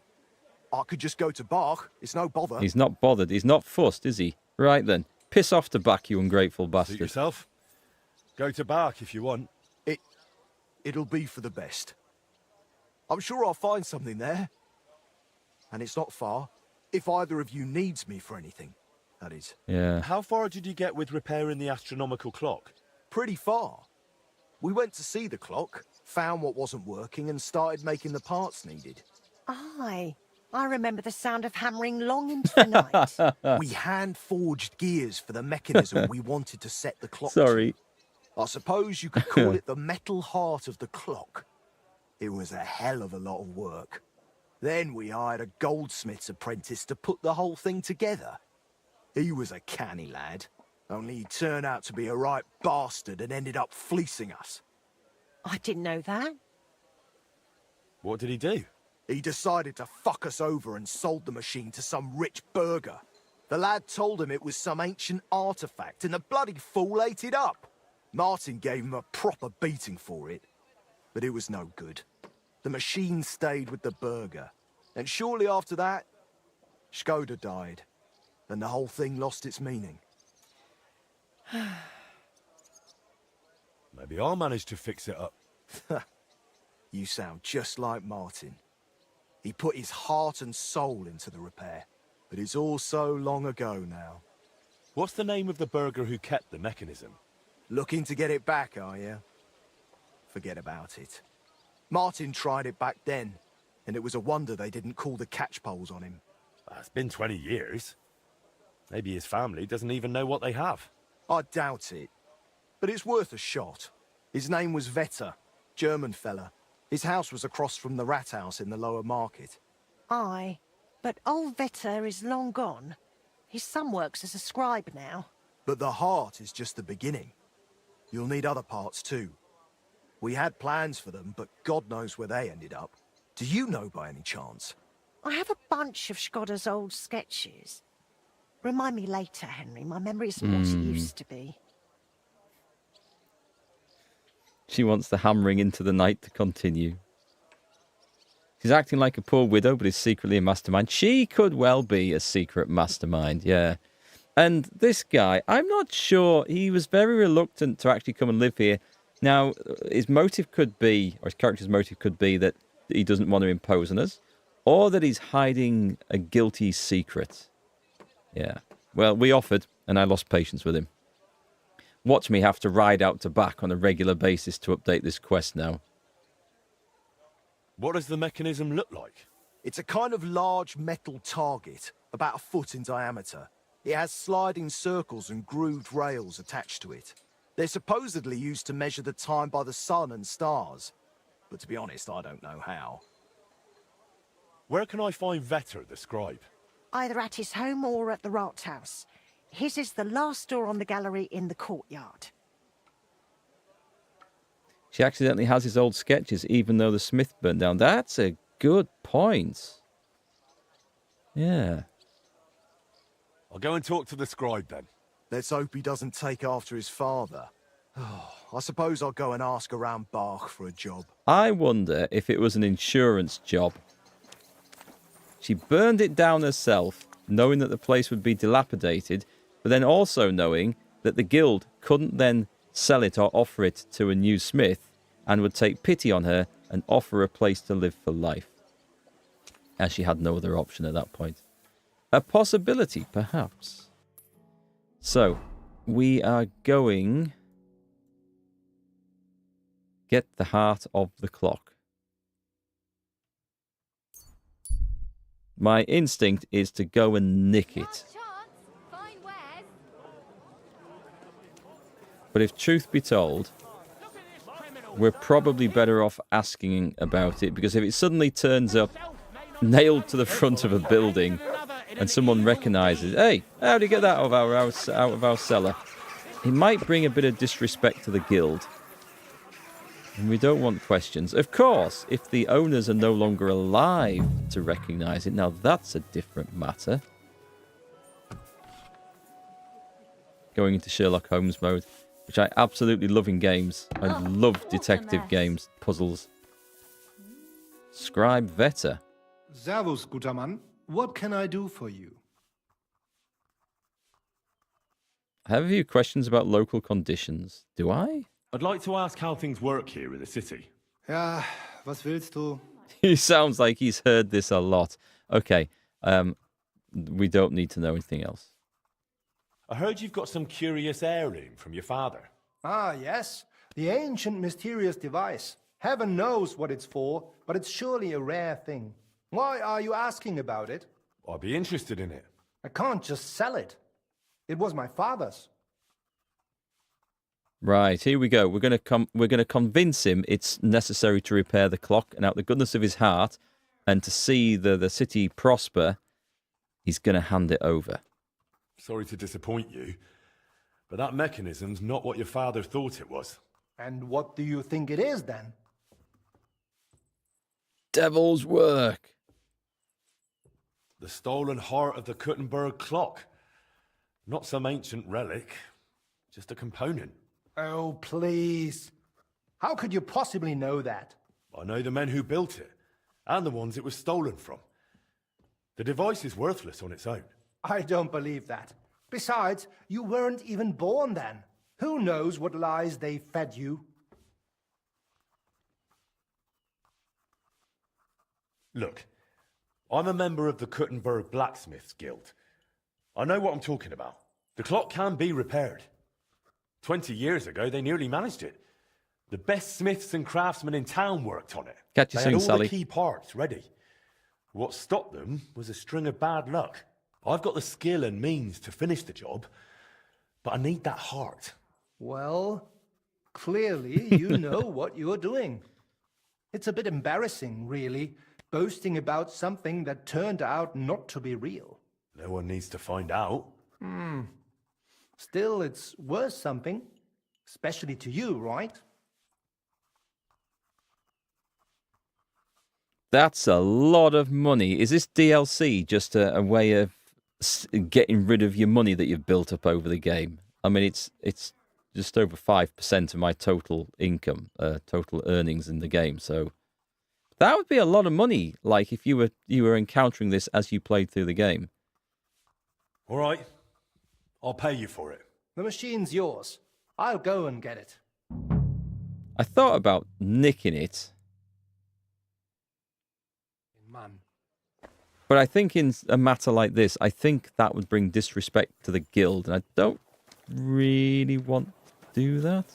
I could just go to Bach. It's no bother. He's not bothered. He's not fussed, is he? Right then. Piss off to back, you ungrateful bastard. Suit yourself. Go to Bach if you want. It'll be for the best. I'm sure I'll find something there. And it's not far. If either of you needs me for anything, that is. Yeah. How far did you get with repairing the astronomical clock? Pretty far. We went to see the clock, found what wasn't working, and started making the parts needed. Aye. I remember the sound of hammering long into the night. We hand-forged gears for the mechanism we wanted to set the clock Sorry. to. I suppose you could call it the metal heart of the clock. It was a hell of a lot of work. Then we hired a goldsmith's apprentice to put the whole thing together. He was a canny lad, only he turned out to be a right bastard and ended up fleecing us. I didn't know that. What did he do? He decided to fuck us over and sold the machine to some rich burgher. The lad told him it was some ancient artifact, and the bloody fool ate it up. Martin gave him a proper beating for it. but it was no good. The machine stayed with the burger. And shortly after that, Skoda died. And the whole thing lost its meaning. Maybe I'll manage to fix it up. You sound just like Martin. He put his heart and soul into the repair. But it's all so long ago now. What's the name of the burger who kept the mechanism? Looking to get it back, are you? Forget about it. Martin tried it back then, and it was a wonder they didn't call the catchpoles on him. It's been 20 years. Maybe his family doesn't even know what they have. I doubt it. But it's worth a shot. His name was Vetter, German fella. His house was across from the rat house in the lower market. Aye, but old Vetter is long gone. His son works as a scribe now. But the heart is just the beginning. You'll need other parts too. We had plans for them, but God knows where they ended up. Do you know by any chance? I have a bunch of Skoda's old sketches. Remind me later, Henry. My memory isn't what it used to be. She wants the hammering into the night to continue. She's acting like a poor widow, but is secretly a mastermind. She could well be a secret mastermind, yeah. And this guy, I'm not sure. He was very reluctant to actually come and live here. Now, his motive could be, or his character's motive could be that he doesn't want to impose on us, or that he's hiding a guilty secret. Yeah. Well, we offered, and I lost patience with him. Watch me have to ride out to back on a regular basis to update this quest now. What does the mechanism look like? It's a kind of large metal target, about a foot in diameter. It has sliding circles and grooved rails attached to it. They're supposedly used to measure the time by the sun and stars. But to be honest, I don't know how. Where can I find Vetter, the scribe? Either at his home or at the Rathaus. His is the last door on the gallery in the courtyard. She accidentally has his old sketches, even though the smith burned down. That's a good point. Yeah. I'll go and talk to the scribe then. Let's hope he doesn't take after his father. I suppose I'll go and ask around Bach for a job. I wonder if it was an insurance job. She burned it down herself, knowing that the place would be dilapidated, but then also knowing that the guild couldn't then sell it or offer it to a new smith and would take pity on her and offer a place to live for life. As she had no other option at that point. A possibility, perhaps. So, we are going... Get the heart of the clock. My instinct is to go and nick it. But if truth be told, we're probably better off asking about it, because if it suddenly turns up nailed to the front of a building and someone recognises, hey, how do you get that out of our house, out of our cellar? It might bring a bit of disrespect to the guild. And we don't want questions. Of course, if the owners are no longer alive to recognise it, now that's a different matter. Going into Sherlock Holmes mode, which I absolutely love in games. I love detective games, puzzles. Scribe Vetter. Servus, guter Mann. What can I do for you? I have a few questions about local conditions. Do I? I'd like to ask how things work here in the city. Ja, was willst du? He sounds like he's heard this a lot. Okay, we don't need to know anything else. I heard you've got some curious heirloom from your father. Ah, yes. The ancient mysterious device. Heaven knows what it's for, but it's surely a rare thing. Why are you asking about it? I'd be interested in it. I can't just sell it. It was my father's. Right, here we go. We're gonna convince him it's necessary to repair the clock, and out the goodness of his heart, and to see the city prosper, he's gonna hand it over. Sorry to disappoint you, but that mechanism's not what your father thought it was. And what do you think it is, then? Devil's work. The stolen heart of the Kuttenberg clock. Not some ancient relic, just a component. Oh, please. How could you possibly know that? I know the men who built it, and the ones it was stolen from. The device is worthless on its own. I don't believe that. Besides, you weren't even born then. Who knows what lies they fed you? Look, I'm a member of the Kuttenberg Blacksmiths Guild. I know what I'm talking about. The clock can be repaired. 20 years ago, they nearly managed it. The best smiths and craftsmen in town worked on it. Catch you They soon, had all Sally. the key parts ready. What stopped them was a string of bad luck. I've got the skill and means to finish the job, but I need that heart. Well, clearly you know what you're doing. It's a bit embarrassing, really, boasting about something that turned out not to be real. No one needs to find out. Still, it's worth something, especially to you, right? That's a lot of money. Is this DLC just a way of getting rid of your money that you've built up over the game? I mean, it's just over 5% of my total income, total earnings in the game. So that would be a lot of money. Like if you were encountering this as you played through the game. All right, I'll pay you for it. The machine's yours. I'll go and get it. I thought about nicking it. Man. But I think in a matter like this, I think that would bring disrespect to the guild, and I don't really want to do that.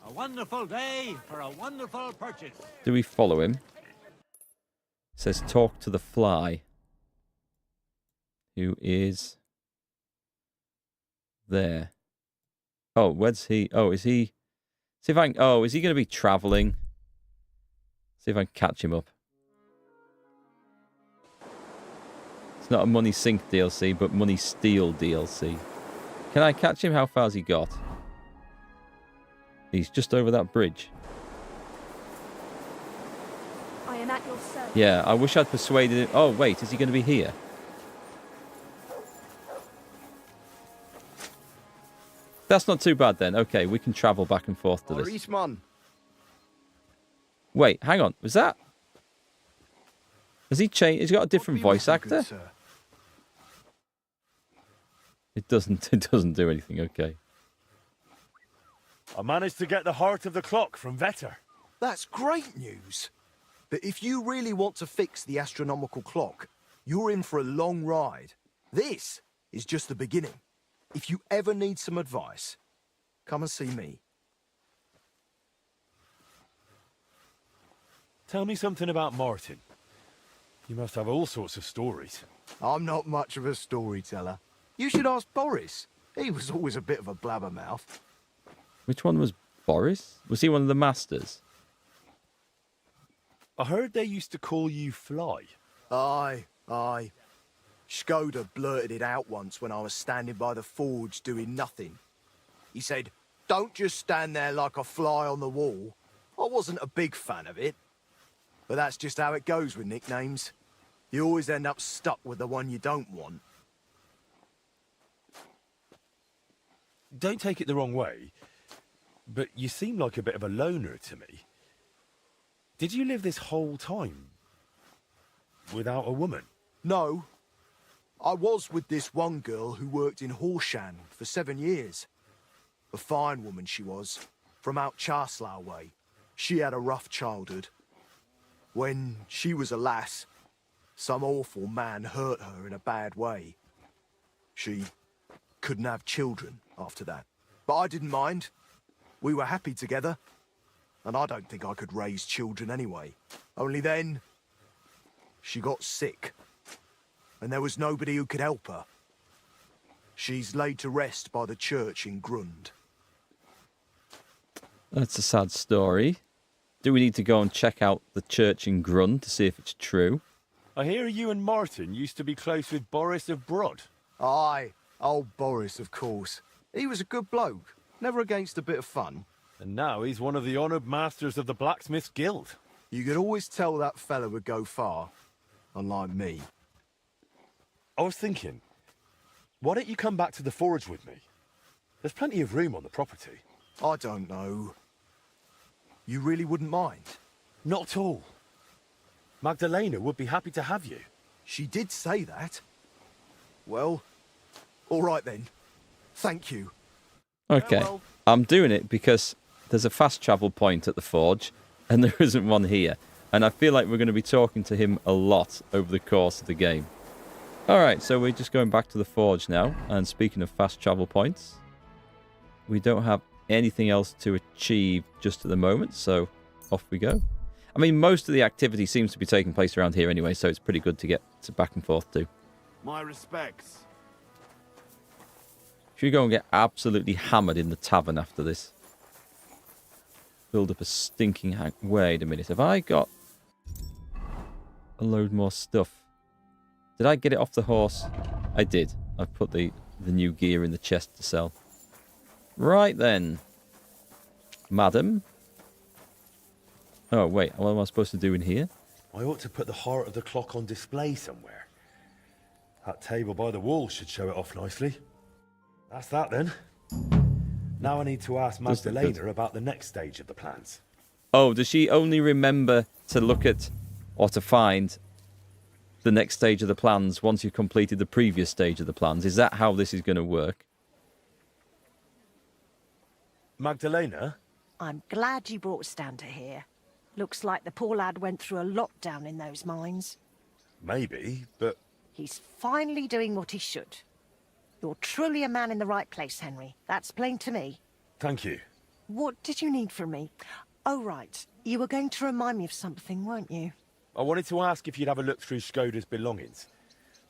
A wonderful day for a wonderful purchase. Do we follow him? It says talk to the fly. Who is there? Oh, where's he? Oh, is he? See if I can. Oh, is he going to be traveling? See if I can catch him up. It's not a money sink DLC, but money steal DLC. Can I catch him? How far's he got? He's just over that bridge. I am at your service. Yeah, I wish I'd persuaded him. Oh, wait, is he going to be here? That's not too bad then. Okay, we can travel back and forth to this. Wait, hang on. Was that? Has he changed? He's got a different voice actor? It doesn't do anything, okay. I managed to get the heart of the clock from Vetter. That's great news. But if you really want to fix the astronomical clock, you're in for a long ride. This is just the beginning. If you ever need some advice, come and see me. Tell me something about Martin. You must have all sorts of stories. I'm not much of a storyteller. You should ask Boris. He was always a bit of a blabbermouth. Which one was Boris? Was he one of the masters? I heard they used to call you Fly. Aye. Skoda blurted it out once when I was standing by the forge doing nothing. He said, "Don't just stand there like a fly on the wall." I wasn't a big fan of it. But that's just how it goes with nicknames. You always end up stuck with the one you don't want. Don't take it the wrong way, but you seem like a bit of a loner to me. Did you live this whole time without a woman? No. I was with this one girl who worked in Horshan for 7 years. A fine woman she was, from out Charslow way. She had a rough childhood. When she was a lass, some awful man hurt her in a bad way. She couldn't have children after that. But I didn't mind. We were happy together. And I don't think I could raise children anyway. Only then, she got sick. And there was nobody who could help her. She's laid to rest by the church in Grund. That's a sad story. Do we need to go and check out the church in Grund to see if it's true? I hear you and Martin used to be close with Boris of Brod. Aye, old Boris, of course. He was a good bloke, never against a bit of fun. And now he's one of the honoured masters of the Blacksmiths Guild. You could always tell that fella would go far, unlike me. I was thinking, why don't you come back to the forge with me? There's plenty of room on the property. I don't know. You really wouldn't mind? Not at all. Magdalena would be happy to have you. She did say that. Well, all right then. Thank you. Okay. I'm doing it because there's a fast travel point at the forge, and there isn't one here. And I feel like we're going to be talking to him a lot over the course of the game. Alright, so we're just going back to the forge now. And speaking of fast travel points, we don't have anything else to achieve just at the moment, so off we go. I mean, most of the activity seems to be taking place around here anyway, so it's pretty good to get back and forth to. My respects. Should we go and get absolutely hammered in the tavern after this? Build up a stinking hang. Wait a minute, have I got a load more stuff? Did I get it off the horse? I did. I've put the new gear in the chest to sell. Right then. Madam. Oh, wait. What am I supposed to do in here? I ought to put the heart of the clock on display somewhere. That table by the wall should show it off nicely. That's that then. Now I need to ask Magdalena about the next stage of the plans. Oh, does she only remember to look at or to find the next stage of the plans once you've completed the previous stage of the plans? Is that how this is going to work? Magdalena? I'm glad you brought Standa here. Looks like the poor lad went through a lot down in those mines. Maybe, but... He's finally doing what he should. You're truly a man in the right place, Henry. That's plain to me. Thank you. What did you need from me? Oh, right. You were going to remind me of something, weren't you? I wanted to ask if you'd have a look through Skoda's belongings.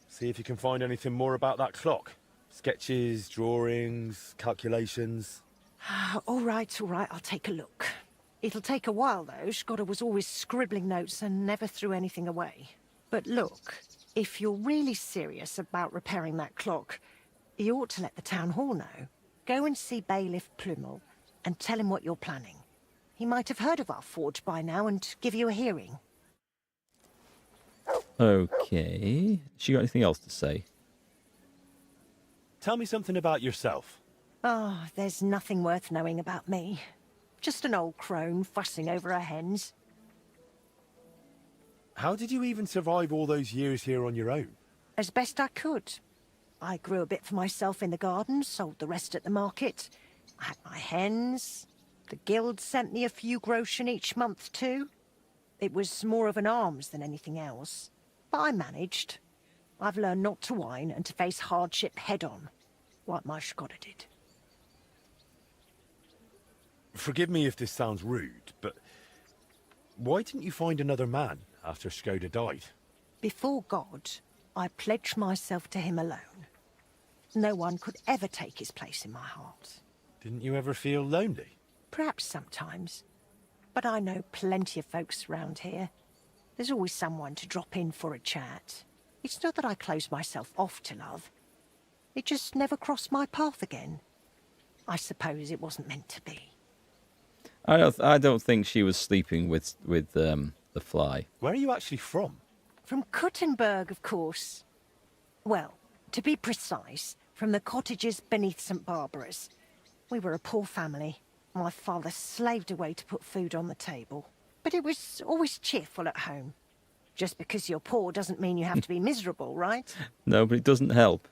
See if you can find anything more about that clock. Sketches, drawings, calculations. All right, I'll take a look. It'll take a while, though. Skoda was always scribbling notes and never threw anything away. But look, if you're really serious about repairing that clock, you ought to let the town hall know. Go and see Bailiff Plumel and tell him what you're planning. He might have heard of our forge by now and give you a hearing. Okay. She got anything else to say? Tell me something about yourself. Oh, there's nothing worth knowing about me. Just an old crone fussing over her hens. How did you even survive all those years here on your own? As best I could. I grew a bit for myself in the garden, sold the rest at the market. I had my hens. The guild sent me a few groschen each month too. It was more of an alms than anything else. But I managed. I've learned not to whine and to face hardship head-on, like my Skoda did. Forgive me if this sounds rude, but why didn't you find another man after Skoda died? Before God, I pledged myself to him alone. No one could ever take his place in my heart. Didn't you ever feel lonely? Perhaps sometimes. But I know plenty of folks around here. There's always someone to drop in for a chat. It's not that I close myself off to love. It just never crossed my path again. I suppose it wasn't meant to be. I don't think she was sleeping with the fly. Where are you actually from? From Kuttenberg, of course. Well, to be precise, from the cottages beneath St. Barbara's. We were a poor family. My father slaved away to put food on the table. But it was always cheerful at home. Just because you're poor doesn't mean you have to be miserable, right? No, but it doesn't help.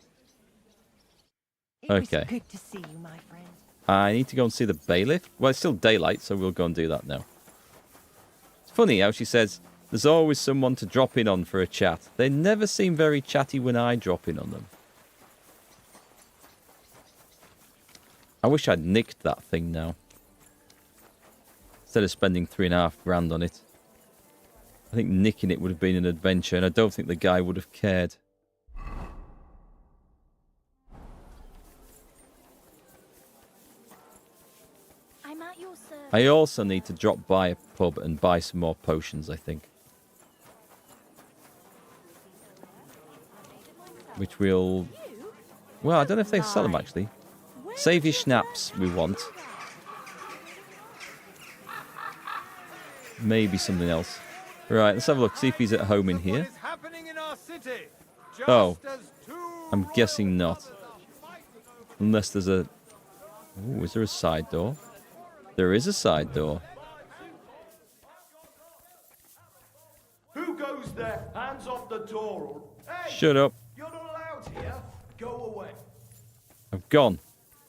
Okay. It was good to see you, my friend. I need to go and see the bailiff. Well, it's still daylight, so we'll go and do that now. It's funny how she says, there's always someone to drop in on for a chat. They never seem very chatty when I drop in on them. I wish I'd nicked that thing now. Instead of spending $3,500 on it. I think nicking it would have been an adventure, and I don't think the guy would have cared. I'm at your service. I also need to drop by a pub and buy some more potions, I think. Which we'll... Well, I don't know if they sell them, actually. Save your schnapps, we want. Maybe something else. Right, let's have a look. See if he's at home in here. Oh. I'm guessing not. Unless there's a... Ooh, is there a side door? There is a side door. Who's there? Hands off the door. Hey! Shut up. You're not allowed here. Go away. I've gone.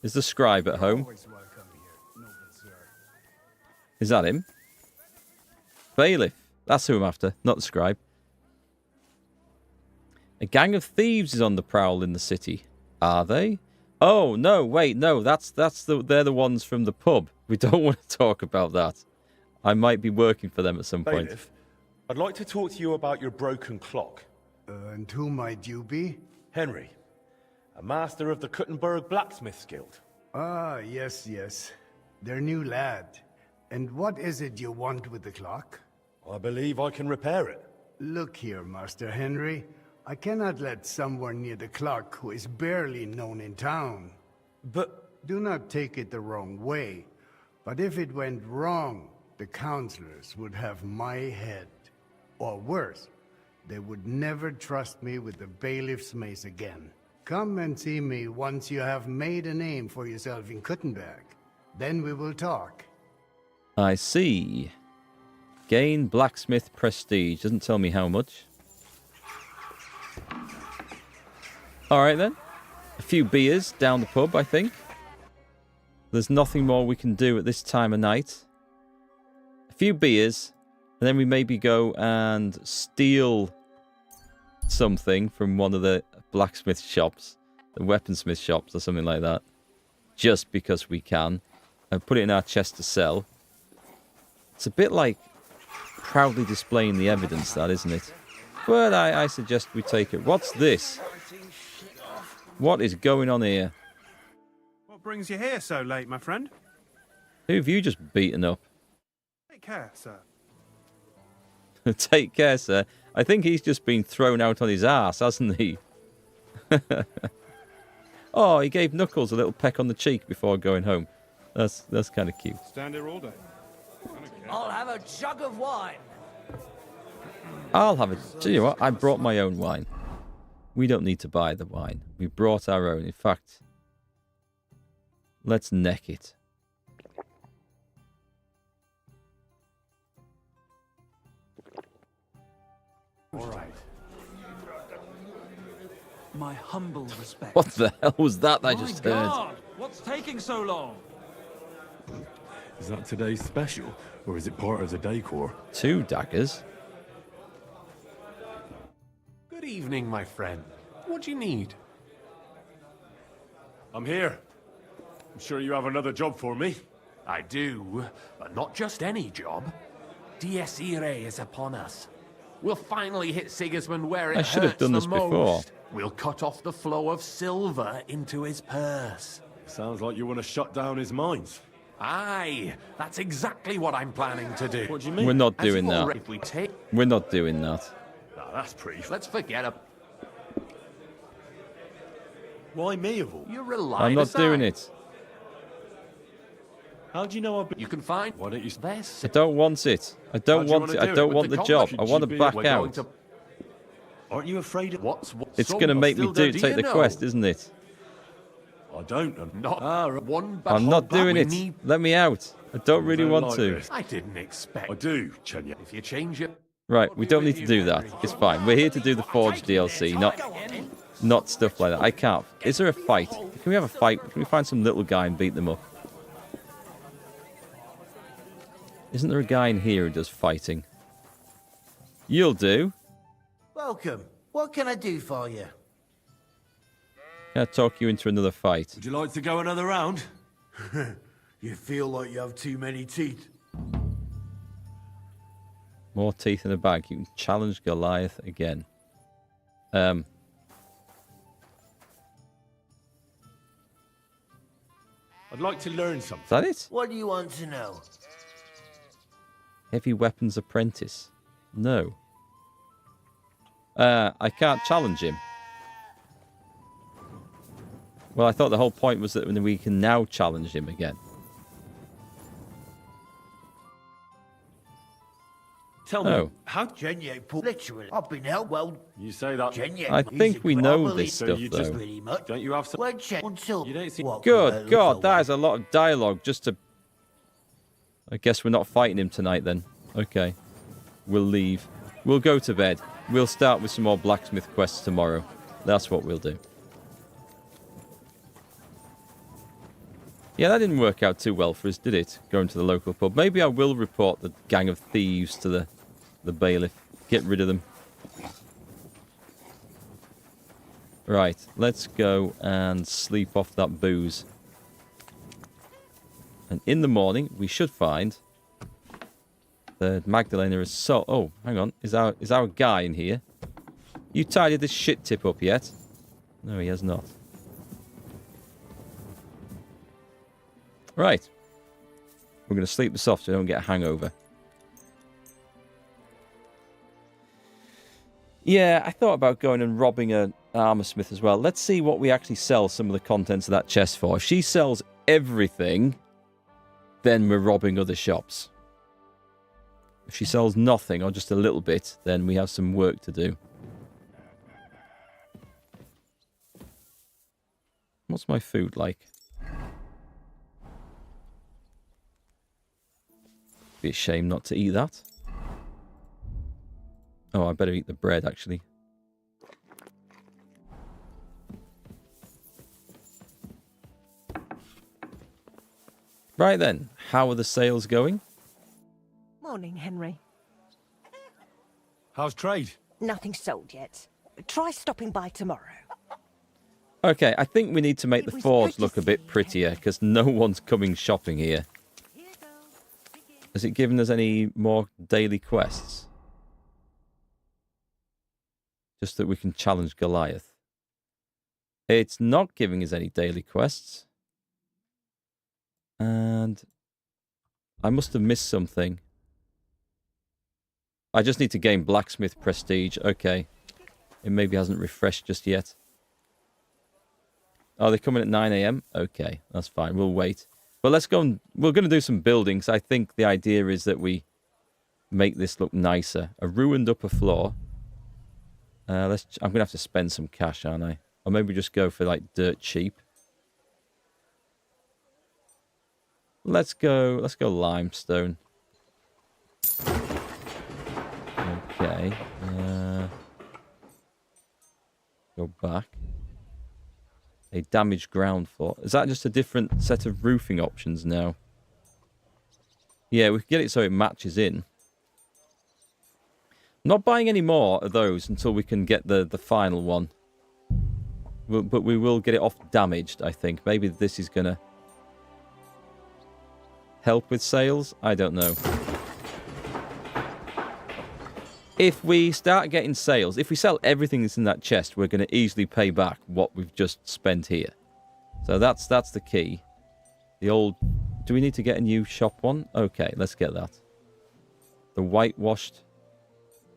Is the scribe at home? Is that him? Bailiff. That's who I'm after, not the scribe. A gang of thieves is on the prowl in the city. Are they? Oh, no, wait, no, they're the ones from the pub. We don't want to talk about that. I might be working for them at some point. Bailiff, I'd like to talk to you about your broken clock. And who might you be? Henry, a master of the Kuttenberg Blacksmiths Guild. Ah, yes, yes. Their new lad. And what is it you want with the clock? I believe I can repair it. Look here, Master Henry. I cannot let someone near the clock who is barely known in town. But... Do not take it the wrong way. But if it went wrong, the counselors would have my head. Or worse, they would never trust me with the bailiff's mace again. Come and see me once you have made a name for yourself in Kuttenberg. Then we will talk. I see. Gain blacksmith prestige. Doesn't tell me how much. Alright then. A few beers down the pub, I think. There's nothing more we can do at this time of night. A few beers, and then we maybe go and steal something from one of the blacksmith shops, the weaponsmith shops or something like that. Just because we can. And put it in our chest to sell. It's a bit like proudly displaying the evidence, that, isn't it? But I suggest we take it. What's this? What is going on here? What brings you here so late, my friend? Who have you just beaten up? Take care, sir. Take care, sir. I think he's just been thrown out on his ass, hasn't he? Oh, he gave Knuckles a little peck on the cheek before going home. That's kind of cute. Stand here all day. I'll have a jug of wine. I'll have it. Do you know what? I brought my own wine. We don't need to buy the wine. We brought our own. In fact, let's neck it. All right. My humble respect. What the hell was that I just heard? God, what's taking so long? Is that today's special, or is it part of the decor? 2 daggers. Good evening, my friend. What do you need? I'm here. I'm sure you have another job for me. I do, but not just any job. Dies Irae is upon us. We'll finally hit Sigismund where it I should have hurts done the this most. before. We'll cut off the flow of silver into his purse. Sounds like you want to shut down his mines. Aye, that's exactly what I'm planning to do. What do you mean? We're not As doing you that. already- If we take... We're not doing that. Nah, that's pretty... Let's forget it. Why me of all? You rely I'm not doing it. How do you know I've been... You can find... Why don't you... This. I don't want it. I don't want it. I don't want the job. I want to back out. Aren't you afraid of... It's going to make me take the quest, isn't it? I don't. Not one I'm not doing it. Let me out. I don't really want to. I didn't expect. I do, Chenya. If you change it... Right, we don't need to do that. It's fine. We're here to do the Forge DLC, not stuff like that. I can't. Is there a fight? Can we have a fight? Can we find some little guy and beat them up? Isn't there a guy in here who does fighting? You'll do. Welcome. What can I do for you? Can I talk you into another fight? Would you like to go another round? You feel like you have too many teeth. More teeth in a bag. You can challenge Goliath again. I'd like to learn something. Is that it? What do you want to know? Heavy weapons apprentice. No. I can't challenge him. Well, I thought the whole point was that we can now challenge him again. Tell Oh. me, how Genya literally? I've been held well. You say that. Genya, I think we know this stuff, you though. just pretty much. Don't you have some... Won't check until You don't see... Good God, that is a lot of dialogue just to... I guess we're not fighting him tonight then. Okay. We'll leave. We'll go to bed. we'll start with some more blacksmith quests tomorrow. That's what we'll do. Yeah, that didn't work out too well for us, did it? Going to the local pub. Maybe I will report the gang of thieves to the bailiff. Get rid of them. Right, let's go and sleep off that booze. And in the morning, we should find the Magdalena is so... Oh, hang on. Is our guy in here? You tidied this shit tip up yet? No, he has not. Right. We're going to sleep this off so we don't get a hangover. Yeah, I thought about going and robbing an armor smith as well. Let's see what we actually sell some of the contents of that chest for. If she sells everything, then we're robbing other shops. If she sells nothing or just a little bit, then we have some work to do. What's my food like? Be a shame not to eat that. Oh, I better eat the bread, actually. Right then, how are the sales going? Morning, Henry. How's trade? Nothing sold yet. Try stopping by tomorrow. Okay, I think we need to make the forge look a bit prettier, because no one's coming shopping here. Has it given us any more daily quests? Just that we can challenge Goliath. It's not giving us any daily quests. And I must have missed something. I just need to gain blacksmith prestige. Okay. It maybe hasn't refreshed just yet. Oh, they're coming at 9 AM? Okay, that's fine. We'll wait. But let's go and... We're going to do some buildings. I think the idea is that we make this look nicer. A ruined upper floor. I'm going to have to spend some cash, aren't I? Or maybe just go for, like, dirt cheap. Let's go limestone. Okay. Go back. A damaged ground floor. Is that just a different set of roofing options now? Yeah, we can get it so it matches in. Not buying any more of those until we can get the final one. But we will get it off damaged, I think. Maybe this is going to help with sales? I don't know. If we start getting sales, if we sell everything that's in that chest, we're going to easily pay back what we've just spent here. So that's the key. The old... Do we need to get a new shop one? Okay, let's get that. The whitewashed...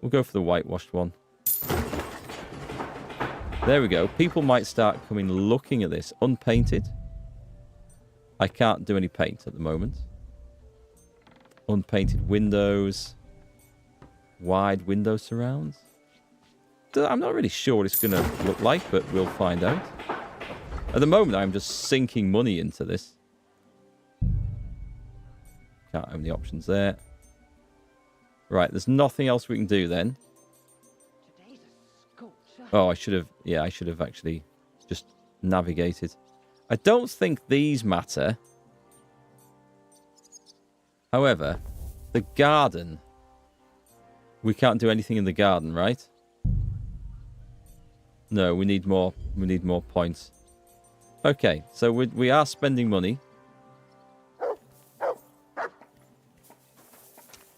We'll go for the whitewashed one. There we go. People might start coming looking at this. Unpainted. I can't do any paint at the moment. Unpainted windows. Wide window surrounds. I'm not really sure what it's going to look like, but we'll find out. At the moment, I'm just sinking money into this. Can't have any options there. Right, there's nothing else we can do then. Oh, I should have actually just navigated. I don't think these matter. However, the garden... We can't do anything in the garden, right? No, we need more points. Okay, so we are spending money.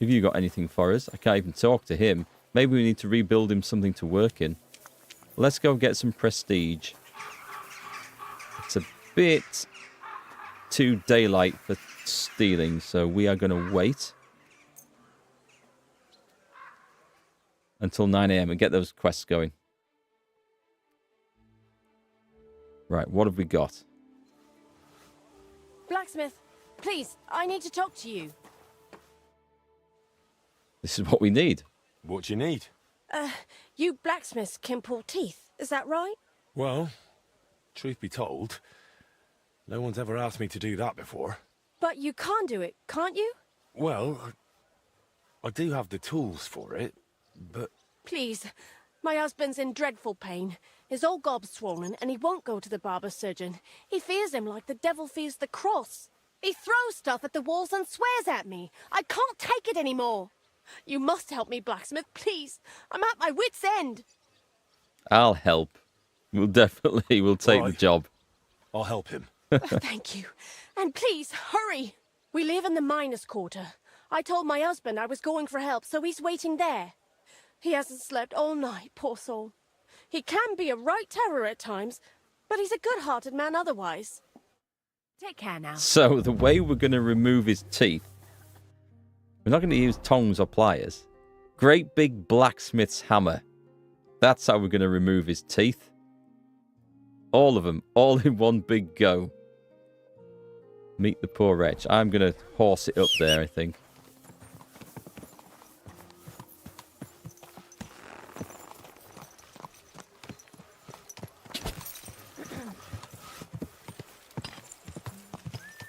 Have you got anything for us? I can't even talk to him. Maybe we need to rebuild him something to work in. Let's go get some prestige. It's a bit too daylight for stealing, so we are going to wait until 9 AM and get those quests going. Right, what have we got? Blacksmith, please, I need to talk to you. This is what we need. What do you need? You blacksmiths can pull teeth, is that right? Well, truth be told, no one's ever asked me to do that before. But you can do it, can't you? Well, I do have the tools for it, but Please. My husband's in dreadful pain. His old gob's swollen, and he won't go to the barber surgeon. He fears him like the devil fears the cross. He throws stuff at the walls and swears at me. I can't take it anymore. You must help me, blacksmith, please. I'm at my wit's end. I'll help. We'll take the job. I'll help him. Thank you. And please, hurry. We live in the miners' quarter. I told my husband I was going for help, so he's waiting there. He hasn't slept all night, poor soul. He can be a right terror at times, but he's a good-hearted man otherwise. Take care now. So the way we're going to remove his teeth, we're not going to use tongs or pliers. Great big blacksmith's hammer. That's how we're going to remove his teeth. All of them, all in one big go. Meet the poor wretch. I'm going to horse it up there, I think.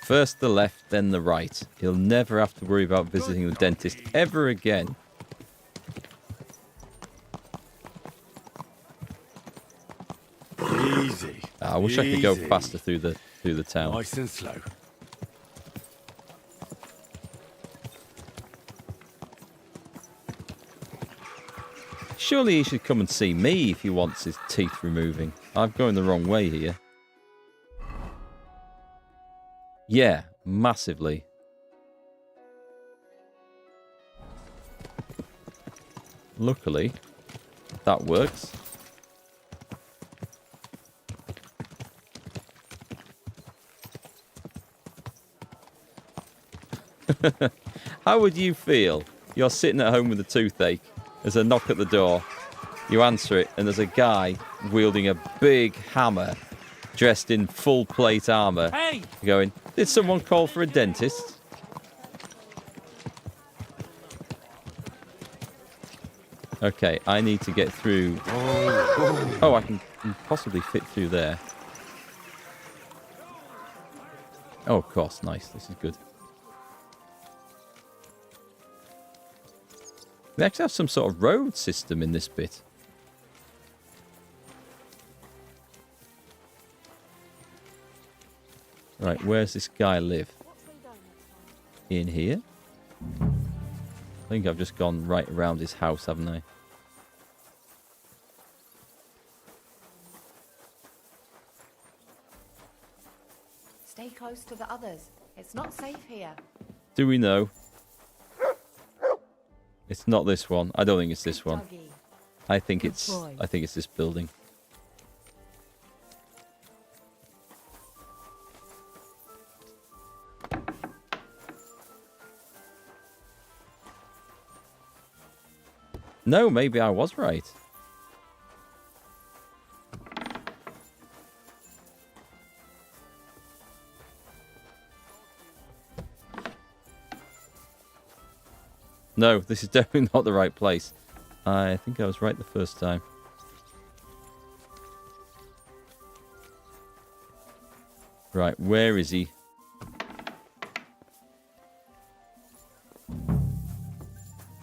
First the left, then the right. He'll never have to worry about visiting the dentist ever again. Easy. I wish I could go faster through the town. Nice and slow. Surely he should come and see me if he wants his teeth removing. I'm going the wrong way here. Yeah, massively. Luckily, that works. How would you feel? You're sitting at home with a toothache. There's a knock at the door. You answer it, and there's a guy wielding a big hammer, dressed in full plate armor. Hey! Going, did someone call for a dentist? Okay, I need to get through. Oh, I can possibly fit through there. Oh, of course, nice. This is good. They actually have some sort of road system in this bit. Right, where's this guy live? In here? I think I've just gone right around his house, haven't I? Stay close to the others. It's not safe here. Do we know? It's not this one. I don't think it's this one. I think it's this building. No, maybe I was right. No, this is definitely not the right place. I think I was right the first time. Right, where is he?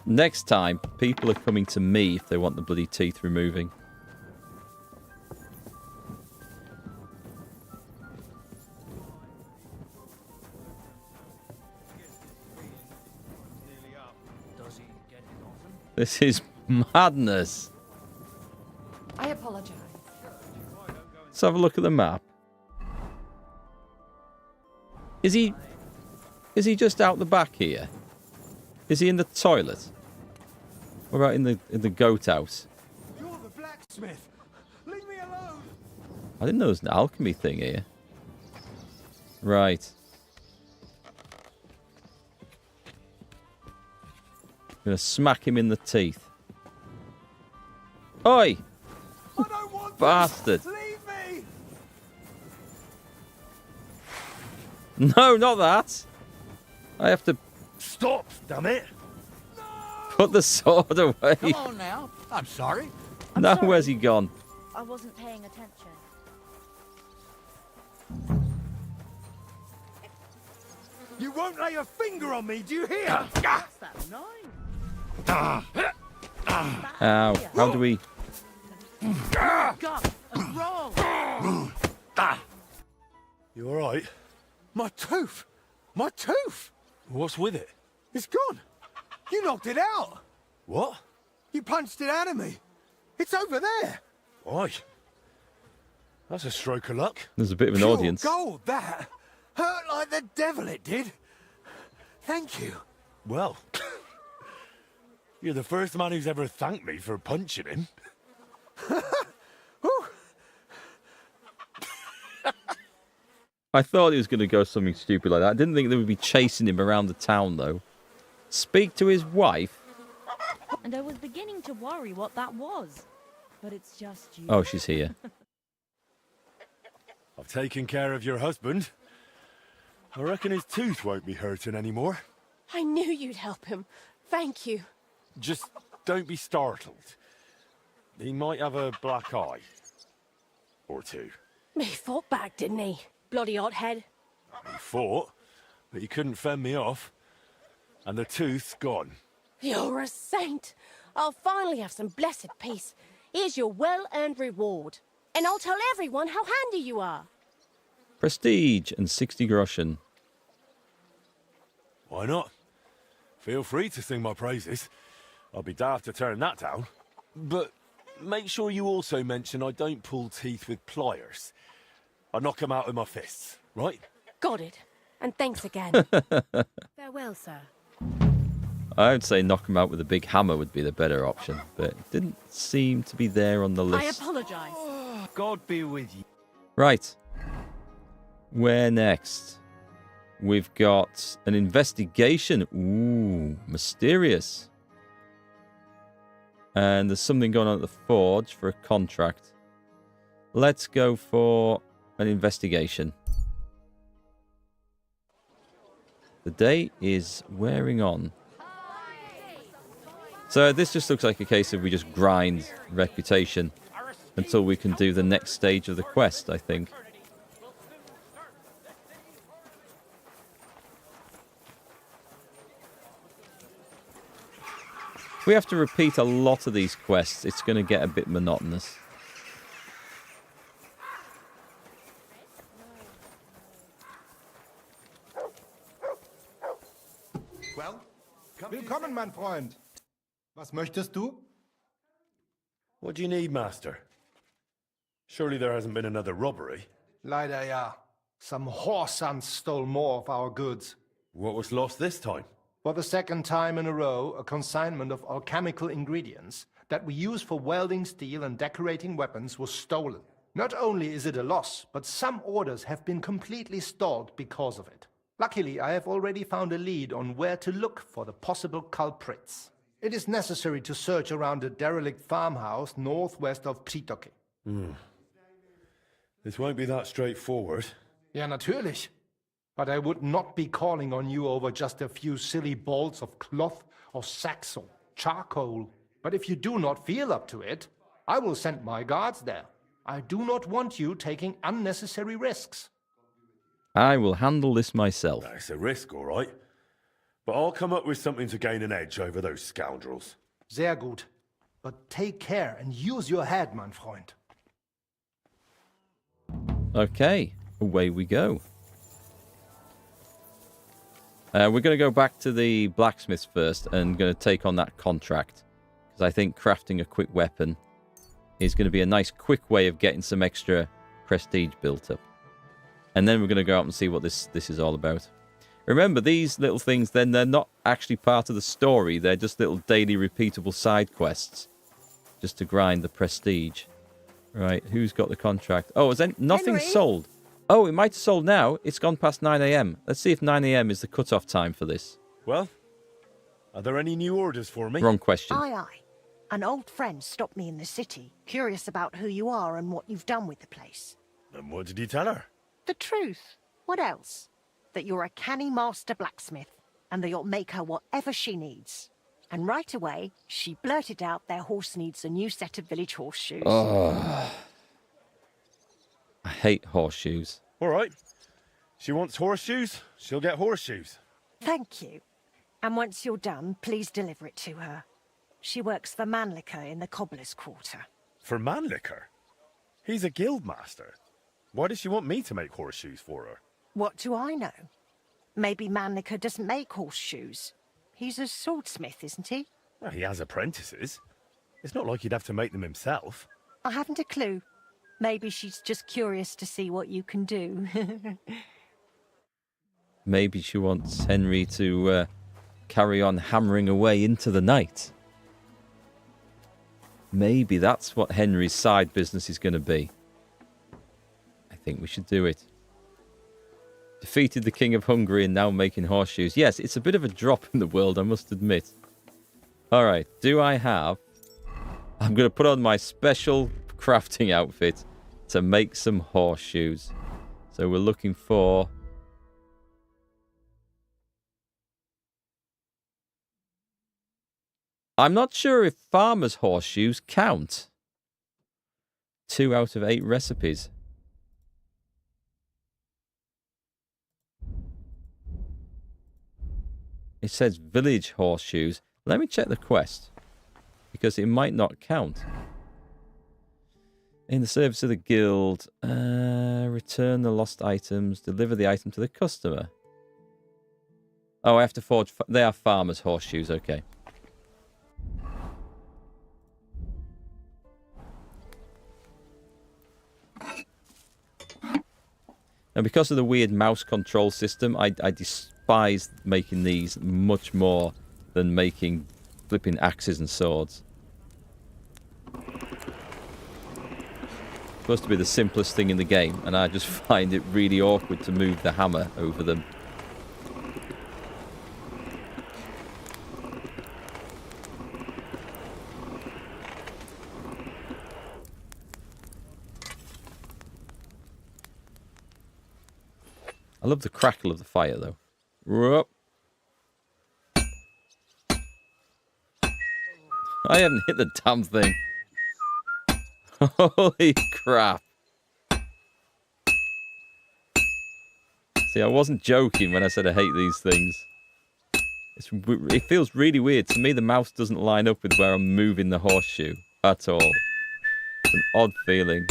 Next time, people are coming to me if they want the bloody teeth removing. This is madness. I apologize. Let's have a look at the map. Is he just out the back here? Is he in the toilet? What about in the goat house? You're the blacksmith. Leave me alone. I didn't know there was an alchemy thing here. Right. I'm gonna smack him in the teeth. Oi! Bastard! Leave me. No, not that! I have to Stop, damn it! put the sword away. Come on now. I'm sorry. Now where's he gone? I wasn't paying attention. You won't lay a finger on me, do you hear? That's that nine. Ow. How do we... You alright? My tooth! My tooth! What's with it? It's gone! You knocked it out! What? You punched it out of me! It's over there! Why? That's a stroke of luck. There's a bit of an Pure audience. gold, that! Hurt like the devil it did! Thank you. Well, you're the first man who's ever thanked me for punching him. I thought he was going to go something stupid like that. I didn't think they would be chasing him around the town, though. Speak to his wife? And I was beginning to worry what that was. But it's just you. Oh, she's here. I've taken care of your husband. I reckon his tooth won't be hurting anymore. I knew you'd help him. Thank you. Just don't be startled. He might have a black eye. Or two. He fought back, didn't he? Bloody hothead. He fought, but he couldn't fend me off. And the tooth's gone. You're a saint. I'll finally have some blessed peace. Here's your well-earned reward. And I'll tell everyone how handy you are. Prestige and 60 groschen. Why not? Feel free to sing my praises. I'll be daft to turn that down. But make sure you also mention I don't pull teeth with pliers. I knock them out with my fists, right? Got it. And thanks again. Farewell, sir. I would say knock him out with a big hammer would be the better option, but it didn't seem to be there on the list. I apologize. God be with you. Right. Where next? We've got an investigation. Ooh, mysterious. And there's something going on at the forge for a contract. Let's go for an investigation. The day is wearing on. So this just looks like a case of we just grind reputation until we can do the next stage of the quest, I think. If we have to repeat a lot of these quests, it's going to get a bit monotonous. Well, willkommen, mein Freund. Was möchtest du? What do you need, Master? Surely there hasn't been another robbery. Leider ja. Some whoresons stole more of our goods. What was lost this time? For the second time in a row, a consignment of alchemical ingredients that we use for welding steel and decorating weapons was stolen. Not only is it a loss, but some orders have been completely stalled because of it. Luckily, I have already found a lead on where to look for the possible culprits. It is necessary to search around a derelict farmhouse northwest of Przytoki. This won't be that straightforward. Ja, natürlich. But I would not be calling on you over just a few silly bolts of cloth or sacks or charcoal. But if you do not feel up to it, I will send my guards there. I do not want you taking unnecessary risks. I will handle this myself. It's a risk, all right. But I'll come up with something to gain an edge over those scoundrels. Sehr gut. But take care and use your head, mein Freund. Okay, away we go. We're going to go back to the blacksmith first and going to take on that contract. Because I think crafting a quick weapon is going to be a nice quick way of getting some extra prestige built up. And then we're going to go out and see what this is all about. Remember, these little things, then they're not actually part of the story. They're just little daily repeatable side quests. Just to grind the prestige. Right, who's got the contract? Oh, is nothing Henry? sold? Oh, it might have sold now. It's gone past 9 a.m. Let's see if 9 a.m. is the cut-off time for this. Well, are there any new orders for me? Wrong question. Aye, aye. An old friend stopped me in the city, curious about who you are and what you've done with the place. And what did you tell her? The truth. What else? That you're a canny master blacksmith, and that you'll make her whatever she needs. And right away, she blurted out their horse needs a new set of village horseshoes. Oh, I hate horseshoes. All right. She wants horseshoes, she'll get horseshoes. Thank you. And once you're done, please deliver it to her. She works for Mannlicher in the cobbler's quarter. For Mannlicher? He's a guild master. Why does she want me to make horseshoes for her? What do I know? Maybe Mannlicher doesn't make horseshoes. He's a swordsmith, isn't he? Well, he has apprentices. It's not like he'd have to make them himself. I haven't a clue. Maybe she's just curious to see what you can do. Maybe she wants Henry to carry on hammering away into the night. Maybe that's what Henry's side business is going to be. I think we should do it. Defeated the King of Hungary and now making horseshoes. Yes, it's a bit of a drop in the world, I must admit. Alright, do I have... I'm going to put on my special crafting outfit to make some horseshoes. So we're looking for... I'm not sure if farmer's horseshoes count. 2 out of 8 recipes. It says village horseshoes. Let me check the quest, because it might not count. In the service of the guild, return the lost items, deliver the item to the customer. Oh, I have to forge... They are farmer's horseshoes, okay. And because of the weird mouse control system, I despise making these much more than making flipping axes and swords. Supposed to be the simplest thing in the game, and I just find it really awkward to move the hammer over them. I love the crackle of the fire, though. Whoop. I haven't hit the damn thing. Holy crap. See, I wasn't joking when I said I hate these things. It feels really weird. To me, the mouse doesn't line up with where I'm moving the horseshoe at all. It's an odd feeling.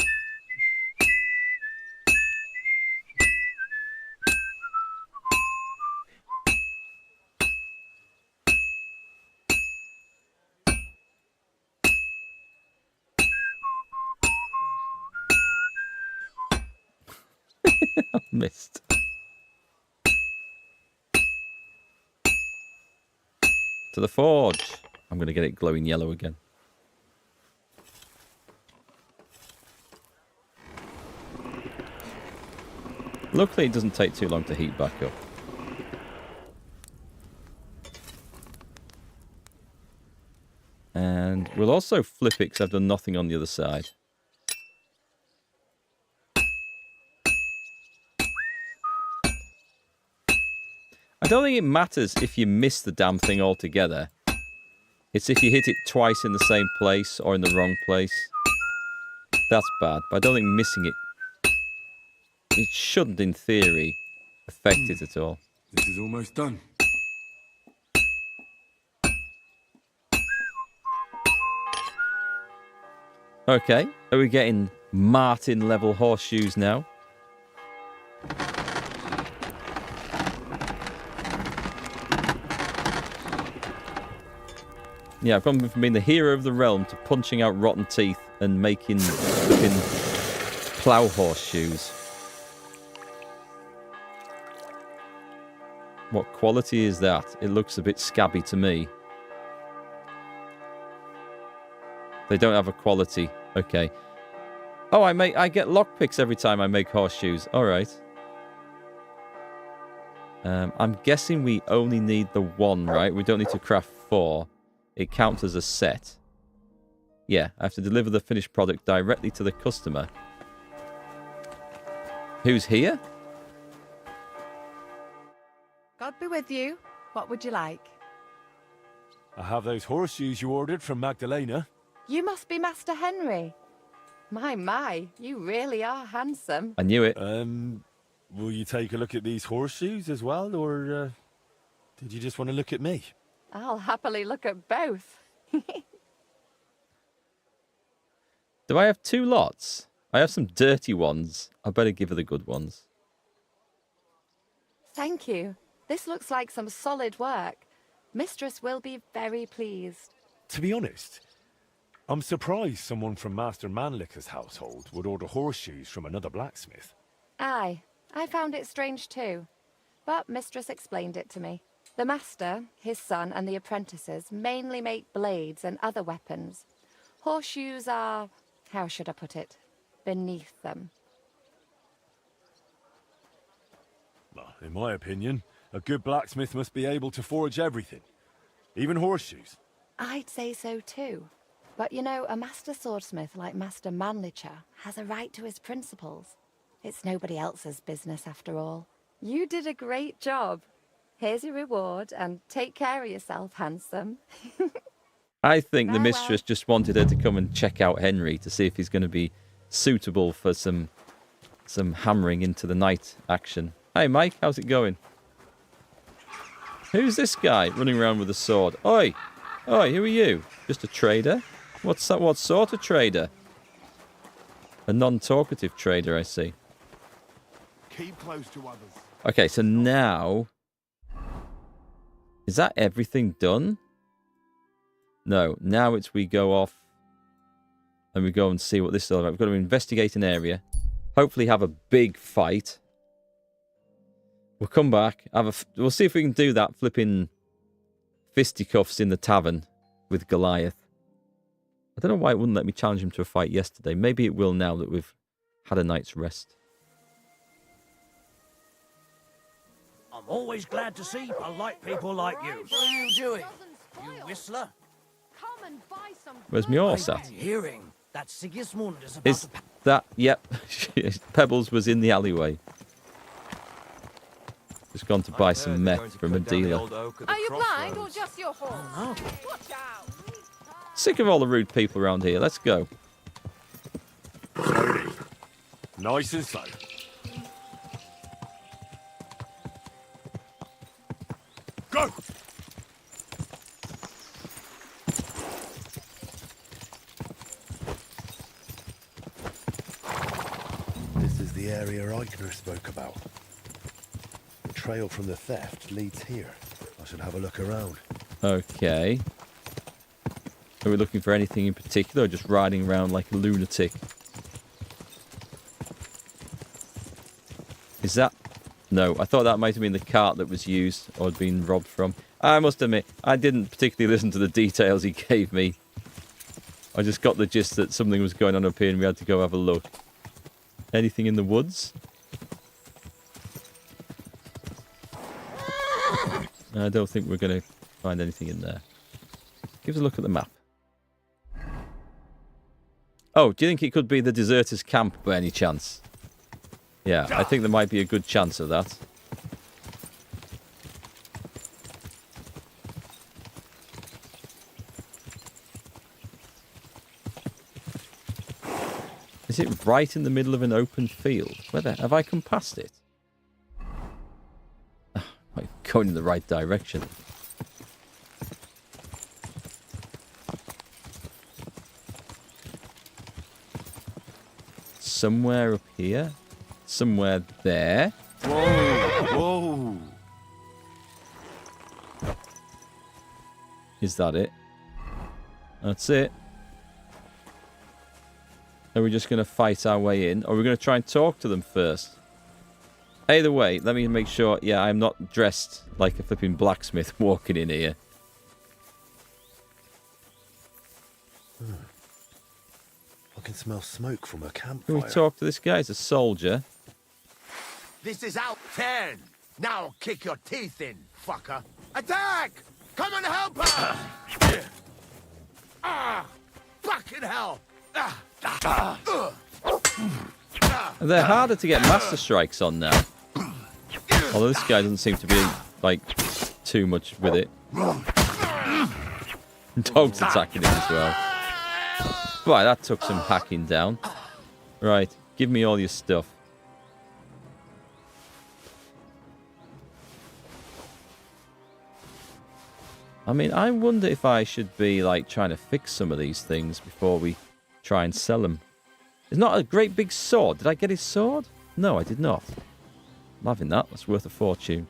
Missed. To the forge. I'm going to get it glowing yellow again. Luckily, it doesn't take too long to heat back up. And we'll also flip it because I've done nothing on the other side. I don't think it matters if you miss the damn thing altogether. It's if you hit it twice in the same place or in the wrong place. That's bad, but I don't think missing it... It shouldn't, in theory, affect it at all. This is almost done. Okay, are we getting Martin-level horseshoes now? Yeah, I've gone from being the hero of the realm to punching out rotten teeth and making flipping plough horseshoes. What quality is that? It looks a bit scabby to me. They don't have a quality. Okay. Oh, I get lockpicks every time I make horseshoes. All right. I'm guessing we only need the one, right? We don't need to craft 4. It counts as a set. Yeah, I have to deliver the finished product directly to the customer. Who's here? God be with you. What would you like? I have those horseshoes you ordered from Magdalena. You must be Master Henry. My, you really are handsome. I knew it. Will you take a look at these horseshoes as well, or did you just want to look at me? I'll happily look at both. Do I have 2 lots? I have some dirty ones. I better give her the good ones. Thank you. This looks like some solid work. Mistress will be very pleased. To be honest, I'm surprised someone from Master Mannlicher's household would order horseshoes from another blacksmith. Aye, I found it strange too. But Mistress explained it to me. The Master, his son, and the apprentices mainly make blades and other weapons. Horseshoes are, how should I put it, beneath them. Well, in my opinion, a good blacksmith must be able to forge everything, even horseshoes. I'd say so too. But you know, a master swordsmith like Master Mannlicher has a right to his principles. It's nobody else's business after all. You did a great job. Here's your reward, and take care of yourself, handsome. I think the mistress just wanted her to come and check out Henry to see if he's going to be suitable for some hammering into the night action. Hey, Mike, how's it going? Who's this guy running around with a sword? Oi! Oi, who are you? Just a trader? What's that? What sort of trader? A non-talkative trader, I see. Keep close to others. Okay, so now... Is that everything done? No, now it's we go off and we go and see what this is all about. We've got to investigate an area. Hopefully have a big fight. We'll come back. We'll see if we can do that flipping fisticuffs in the tavern with Goliath. I don't know why it wouldn't let me challenge him to a fight yesterday. Maybe it will now that we've had a night's rest. I'm always glad to see polite people like you. What are you doing? You whistler? Come and buy some. Where's my horse at? Hearing that Sigismund is about Is that... Yep. Pebbles was in the alleyway. Just gone to buy some meth from a dealer. Are you blind or just your horse? Oh, Watch out. Sick of all the rude people around here. Let's go. Slowly. Nice and slow. Go! This is the area Eichner spoke about. The trail from the theft leads here. I should have a look around. Okay. Are we looking for anything in particular or just riding around like a lunatic? Is that... No, I thought that might have been the cart that was used or had been robbed from. I must admit, I didn't particularly listen to the details he gave me. I just got the gist that something was going on up here and we had to go have a look. Anything in the woods? I don't think we're going to find anything in there. Give us a look at the map. Oh, do you think it could be the deserters' camp by any chance? Yeah, I think there might be a good chance of that. Is it right in the middle of an open field? Have I come past it? Oh, I'm going in the right direction. Somewhere up here? Somewhere there? Whoa! Whoa! Is that it? That's it. Are we just going to fight our way in? Or are we going to try and talk to them first? Either way, let me make sure... Yeah, I'm not dressed like a flipping blacksmith walking in here. I can smell smoke from a Can campfire. we talk to this guy? He's a soldier. This is out 10. Now kick your teeth in, fucker. Attack! Come and help us! Fucking hell! They're harder to get master strikes on now. Although this guy doesn't seem to be, like, too much with it. Dog's attacking him as well. Right, that took some hacking down. Right, give me all your stuff. I mean, I wonder if I should be, like, trying to fix some of these things before we try and sell them. It's not a great big sword. Did I get his sword? No, I did not. I'm having that. That's worth a fortune.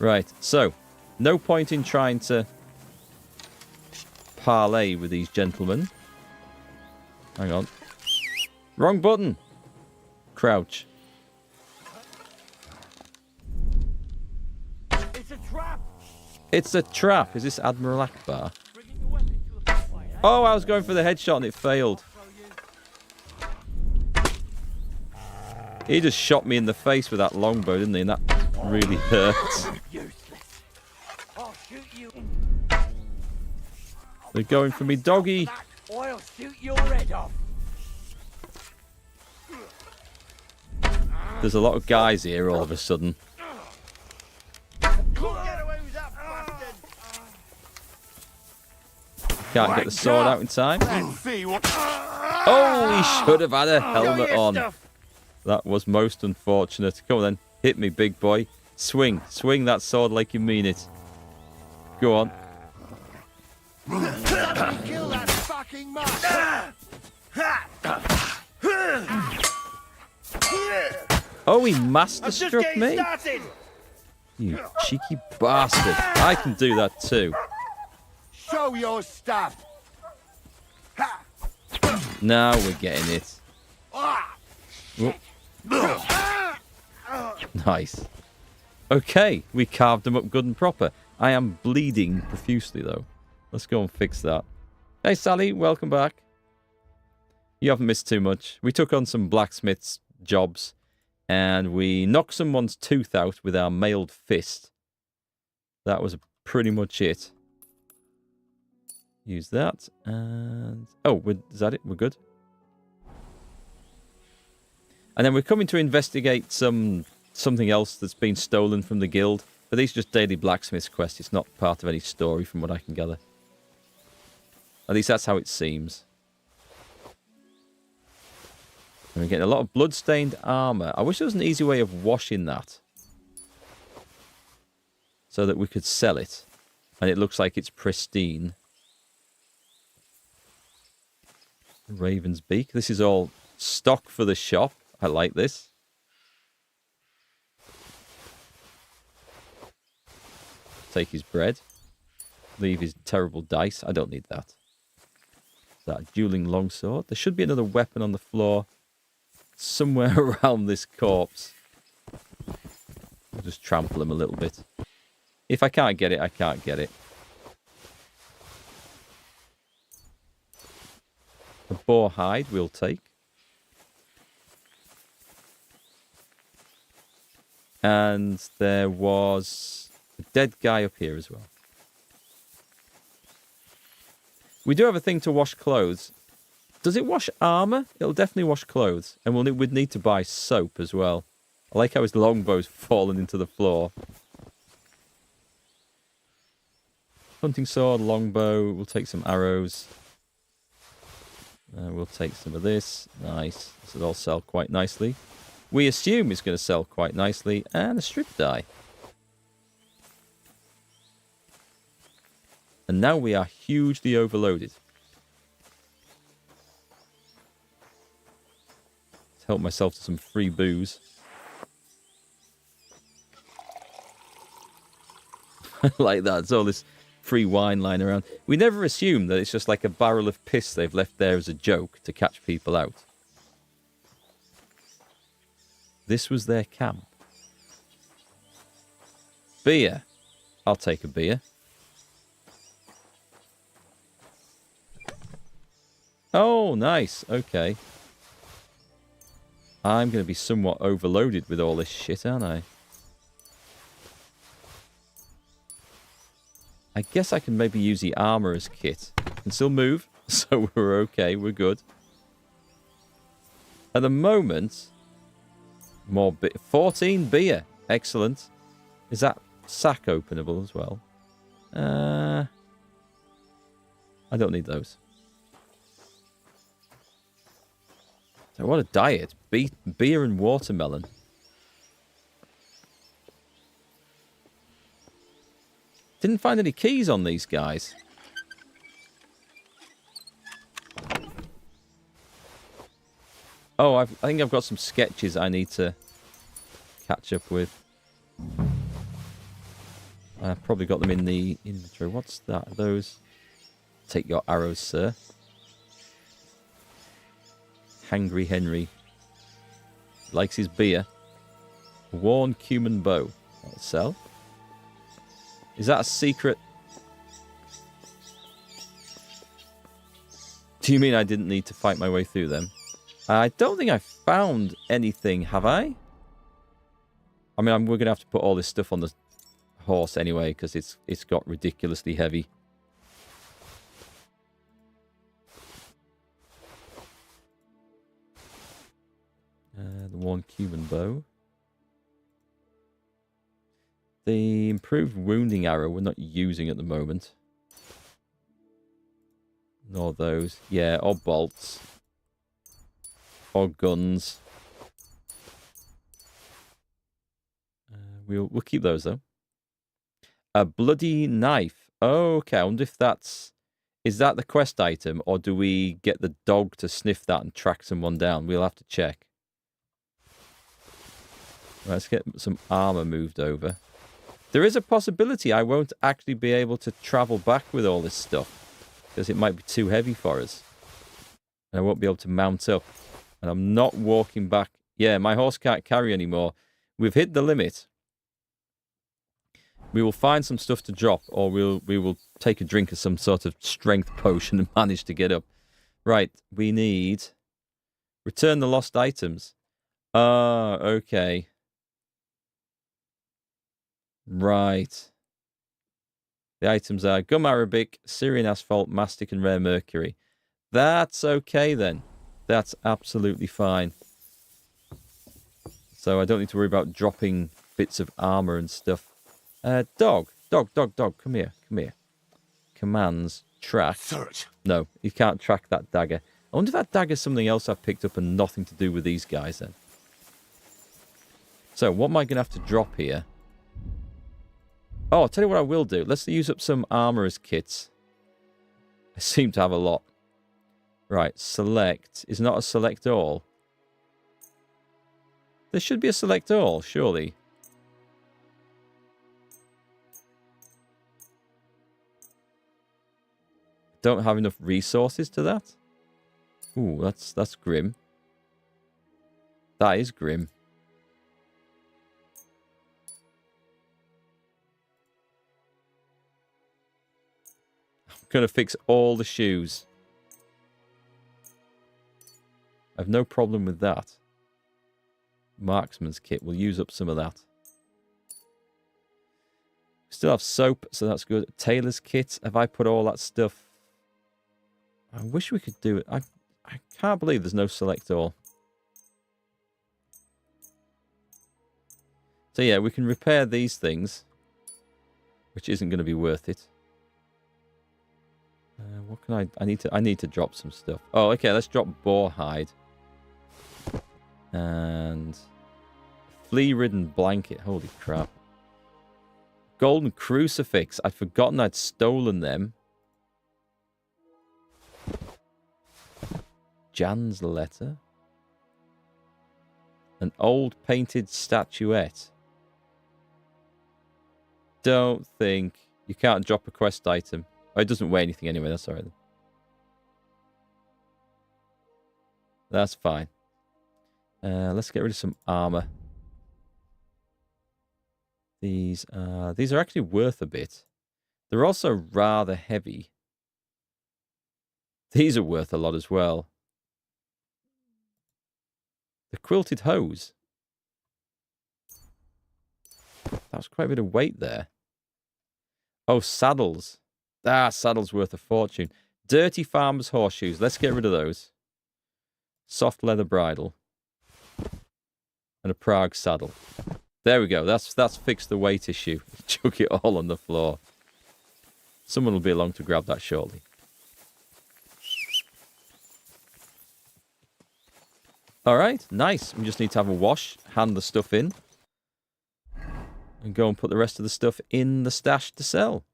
Right, so, no point in trying to parley with these gentlemen. Hang on. Wrong button. Crouch. It's a trap! It's a trap. Is this Admiral Akbar? Oh, I was going for the headshot and it failed. He just shot me in the face with that longbow, didn't he? And that really hurts. They're going for me, doggy. I'll shoot your head off. There's a lot of guys here all of a sudden. Can't get the sword out in time. Oh, he should have had a helmet on. That was most unfortunate. Come on then. Hit me, big boy. Swing. Swing that sword like you mean it. Go on. Kill that fucking monster! Oh, he master struck me. Started. You cheeky bastard. I can do that too. Show your stuff. Now we're getting it. Oh. Nice. Okay, we carved them up good and proper. I am bleeding profusely though. Let's go and fix that. Hey Sally, welcome back. You haven't missed too much. We took on some blacksmith's jobs and we knocked someone's tooth out with our mailed fist. That was pretty much it. Use that and... Oh, is that it? We're good. And then we're coming to investigate something else that's been stolen from the guild. But these are just daily blacksmith's quests. It's not part of any story from what I can gather. At least that's how it seems. And we're getting a lot of blood-stained armor. I wish there was an easy way of washing that. So that we could sell it. And it looks like it's pristine. Raven's Beak. This is all stock for the shop. I like this. Take his bread. Leave his terrible dice. I don't need that. That dueling longsword. There should be another weapon on the floor somewhere around this corpse. I'll just trample him a little bit. If I can't get it, I can't get it. A boar hide we'll take. And there was a dead guy up here as well. We do have a thing to wash clothes. Does it wash armor? It'll definitely wash clothes. And we'd need to buy soap as well. I like how his longbow's fallen into the floor. Hunting sword, longbow. We'll take some arrows. We'll take some of this. Nice. This will all sell quite nicely. We assume it's going to sell quite nicely. And a strip die. And now we are hugely overloaded. Let's help myself to some free booze. Like that. It's all this free wine lying around. We never assume that it's just like a barrel of piss they've left there as a joke to catch people out. This was their camp. Beer. I'll take a beer. Oh, nice. Okay. I'm going to be somewhat overloaded with all this shit, aren't I? I guess I can maybe use the armor as kit. I can still move, so we're okay. We're good. At the moment, more beer. 14 beer. Excellent. Is that sack openable as well? I don't need those. So what a diet. Beer and watermelon. Didn't find any keys on these guys. Oh, I think I've got some sketches I need to catch up with. I've probably got them in the inventory. What's that? Those. Take your arrows, sir. Hangry Henry. Likes his beer. Worn cumin bow. That'll sell. Is that a secret? Do you mean I didn't need to fight my way through them? I don't think I found anything, have I? I mean, we're going to have to put all this stuff on the horse anyway, because it's got ridiculously heavy. The worn cumin bow. The improved wounding arrow we're not using at the moment. Nor those. Yeah, or bolts. Or guns. We'll keep those though. A bloody knife. Oh, okay, I wonder if that's... Is that the quest item, or do we get the dog to sniff that and track someone down? We'll have to check. Right, let's get some armor moved over. There is a possibility I won't actually be able to travel back with all this stuff, because it might be too heavy for us. And I won't be able to mount up. And I'm not walking back. Yeah, my horse can't carry anymore. We've hit the limit. We will find some stuff to drop, or we will take a drink of some sort of strength potion and manage to get up. Right, we need... Return the lost items. Ah, okay. Right. The items are gum arabic, Syrian asphalt, mastic, and rare mercury. That's okay then. That's absolutely fine. So I don't need to worry about dropping bits of armor and stuff. Dog. Come here. Commands. Track. Search. No, you can't track that dagger. I wonder if that dagger's something else I've picked up and nothing to do with these guys then. So what am I going to have to drop here? Oh, I'll tell you what I will do. Let's use up some armorer's kits. I seem to have a lot. Right, select. Is not a select all. There should be a select all, surely. Don't have enough resources to that. Ooh, that's grim. That is grim. I'm gonna fix all the shoes. I have no problem with that. Marksman's kit. We'll use up some of that. Still have soap, so that's good. Tailor's kit. Have I put all that stuff? I wish we could do it. I can't believe there's no select all. So yeah, we can repair these things, which isn't going to be worth it. What can I need to drop some stuff. Oh, okay. Let's drop boar hide. And flea-ridden blanket. Holy crap. Golden crucifix. I'd forgotten I'd stolen them. Jan's letter. An old painted statuette. Don't think... You can't drop a quest item. Oh, it doesn't weigh anything anyway. That's all right. That's fine. Let's get rid of some armor. These are actually worth a bit. They're also rather heavy. These are worth a lot as well. The quilted hose. That was quite a bit of weight there. Oh, saddles. Ah, saddles worth a fortune. Dirty farmer's horseshoes. Let's get rid of those. Soft leather bridle. And a Prague saddle. There we go. That's fixed the weight issue. Chuck it all on the floor. Someone will be along to grab that shortly. All right, nice. We just need to have a wash, hand the stuff in, and go and put the rest of the stuff in the stash to sell.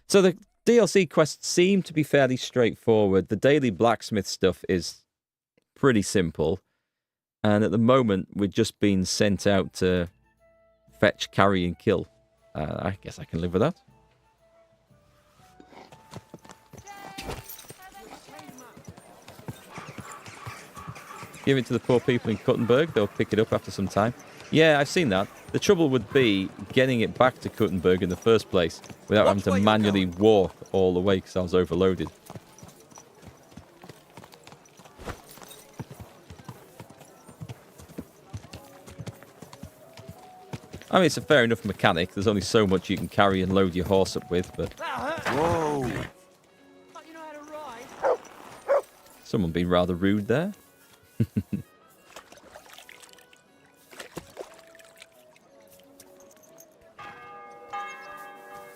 So the DLC quests seem to be fairly straightforward. The daily blacksmith stuff is pretty simple. And at the moment, we're just being sent out to fetch, carry, and kill. I guess I can live with that. Give it to the poor people in Kuttenberg. They'll pick it up after some time. Yeah, I've seen that. The trouble would be getting it back to Kuttenberg in the first place without having to manually walk all the way because I was overloaded. I mean, it's a fair enough mechanic. There's only so much you can carry and load your horse up with, but... Whoa! Someone being rather rude there.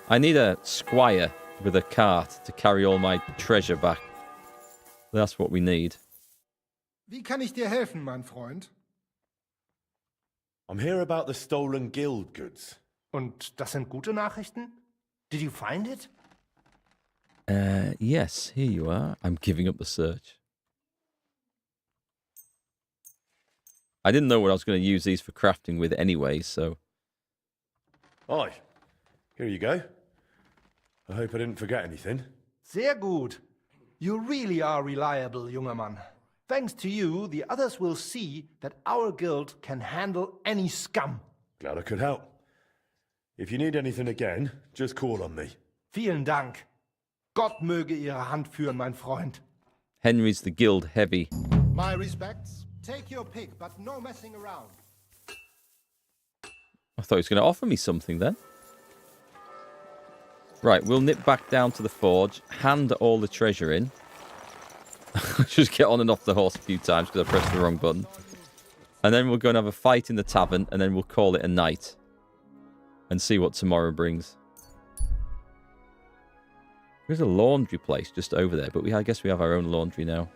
I need a squire with a cart to carry all my treasure back. That's what we need. Wie kann ich dir helfen, mein Freund? I'm here about the stolen guild goods. Und das sind gute Nachrichten? Did you find it? Yes, here you are. I'm giving up the search. I didn't know what I was going to use these for crafting with anyway, so... Aye. Here you go. I hope I didn't forget anything. Sehr gut. You really are reliable, junger Mann. Thanks to you, the others will see that our guild can handle any scum. Glad I could help. If you need anything again, just call on me. Vielen Dank. Gott möge Ihre Hand führen, mein Freund. Henry's the guild heavy. My respects. Take your pick, but no messing around. I thought he was going to offer me something then. Right, we'll nip back down to the forge, hand all the treasure in. Just get on and off the horse a few times because I pressed the wrong button. And then we'll go and have a fight in the tavern, and then we'll call it a night. And see what tomorrow brings. There's a laundry place just over there, but I guess we have our own laundry now.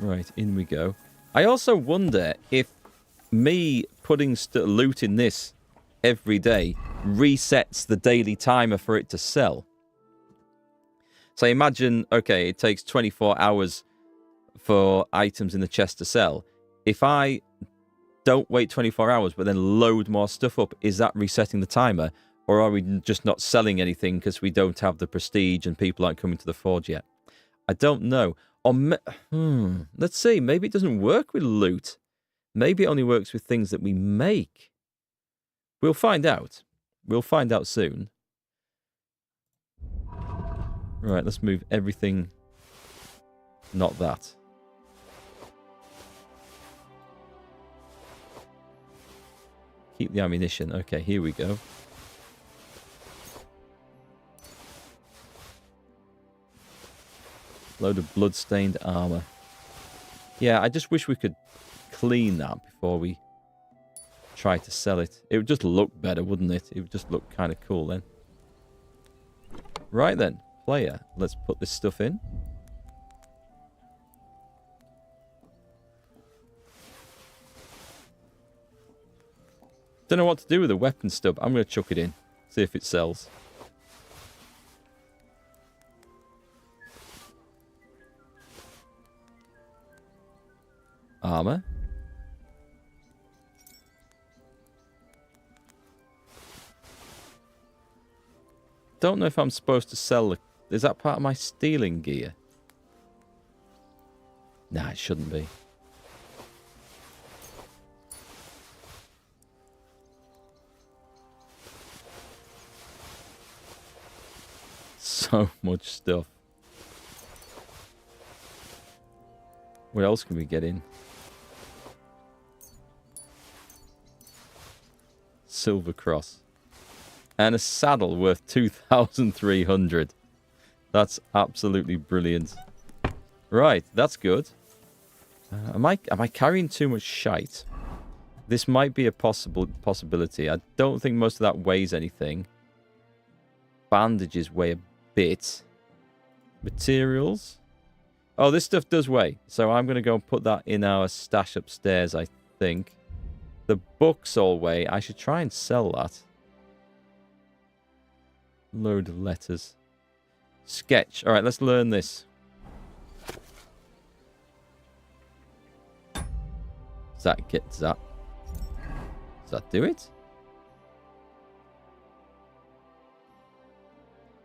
Right, in we go. I also wonder if me putting loot in this every day resets the daily timer for it to sell. So imagine, okay, it takes 24 hours for items in the chest to sell. If I don't wait 24 hours but then load more stuff up, is that resetting the timer? Or are we just not selling anything because we don't have the prestige and people aren't coming to the forge yet? I don't know. Or let's see, maybe it doesn't work with loot. Maybe it only works with things that we make. We'll find out. We'll find out soon. Right, let's move everything. Not that. Keep the ammunition. Okay, here we go. Load of blood-stained armor. Yeah, I just wish we could clean that before we try to sell it. It would just look better, wouldn't it? It would just look kind of cool then. Right then, player. Let's put this stuff in. Don't know what to do with the weapon stub. I'm going to chuck it in. See if it sells. Armor. Don't know if I'm supposed to sell the... Is that part of my stealing gear? Nah, it shouldn't be. So much stuff. What else can we get in? Silver cross. And a saddle worth 2,300. That's absolutely brilliant. Right, that's good. Am I carrying too much shite? This might be a possibility. I don't think most of that weighs anything. Bandages weigh a bit. Materials. Oh, this stuff does weigh. So I'm going to go and put that in our stash upstairs, I think. the books all way. I should try and sell that. Load of letters. Sketch. All right, let's learn this. Does that do it?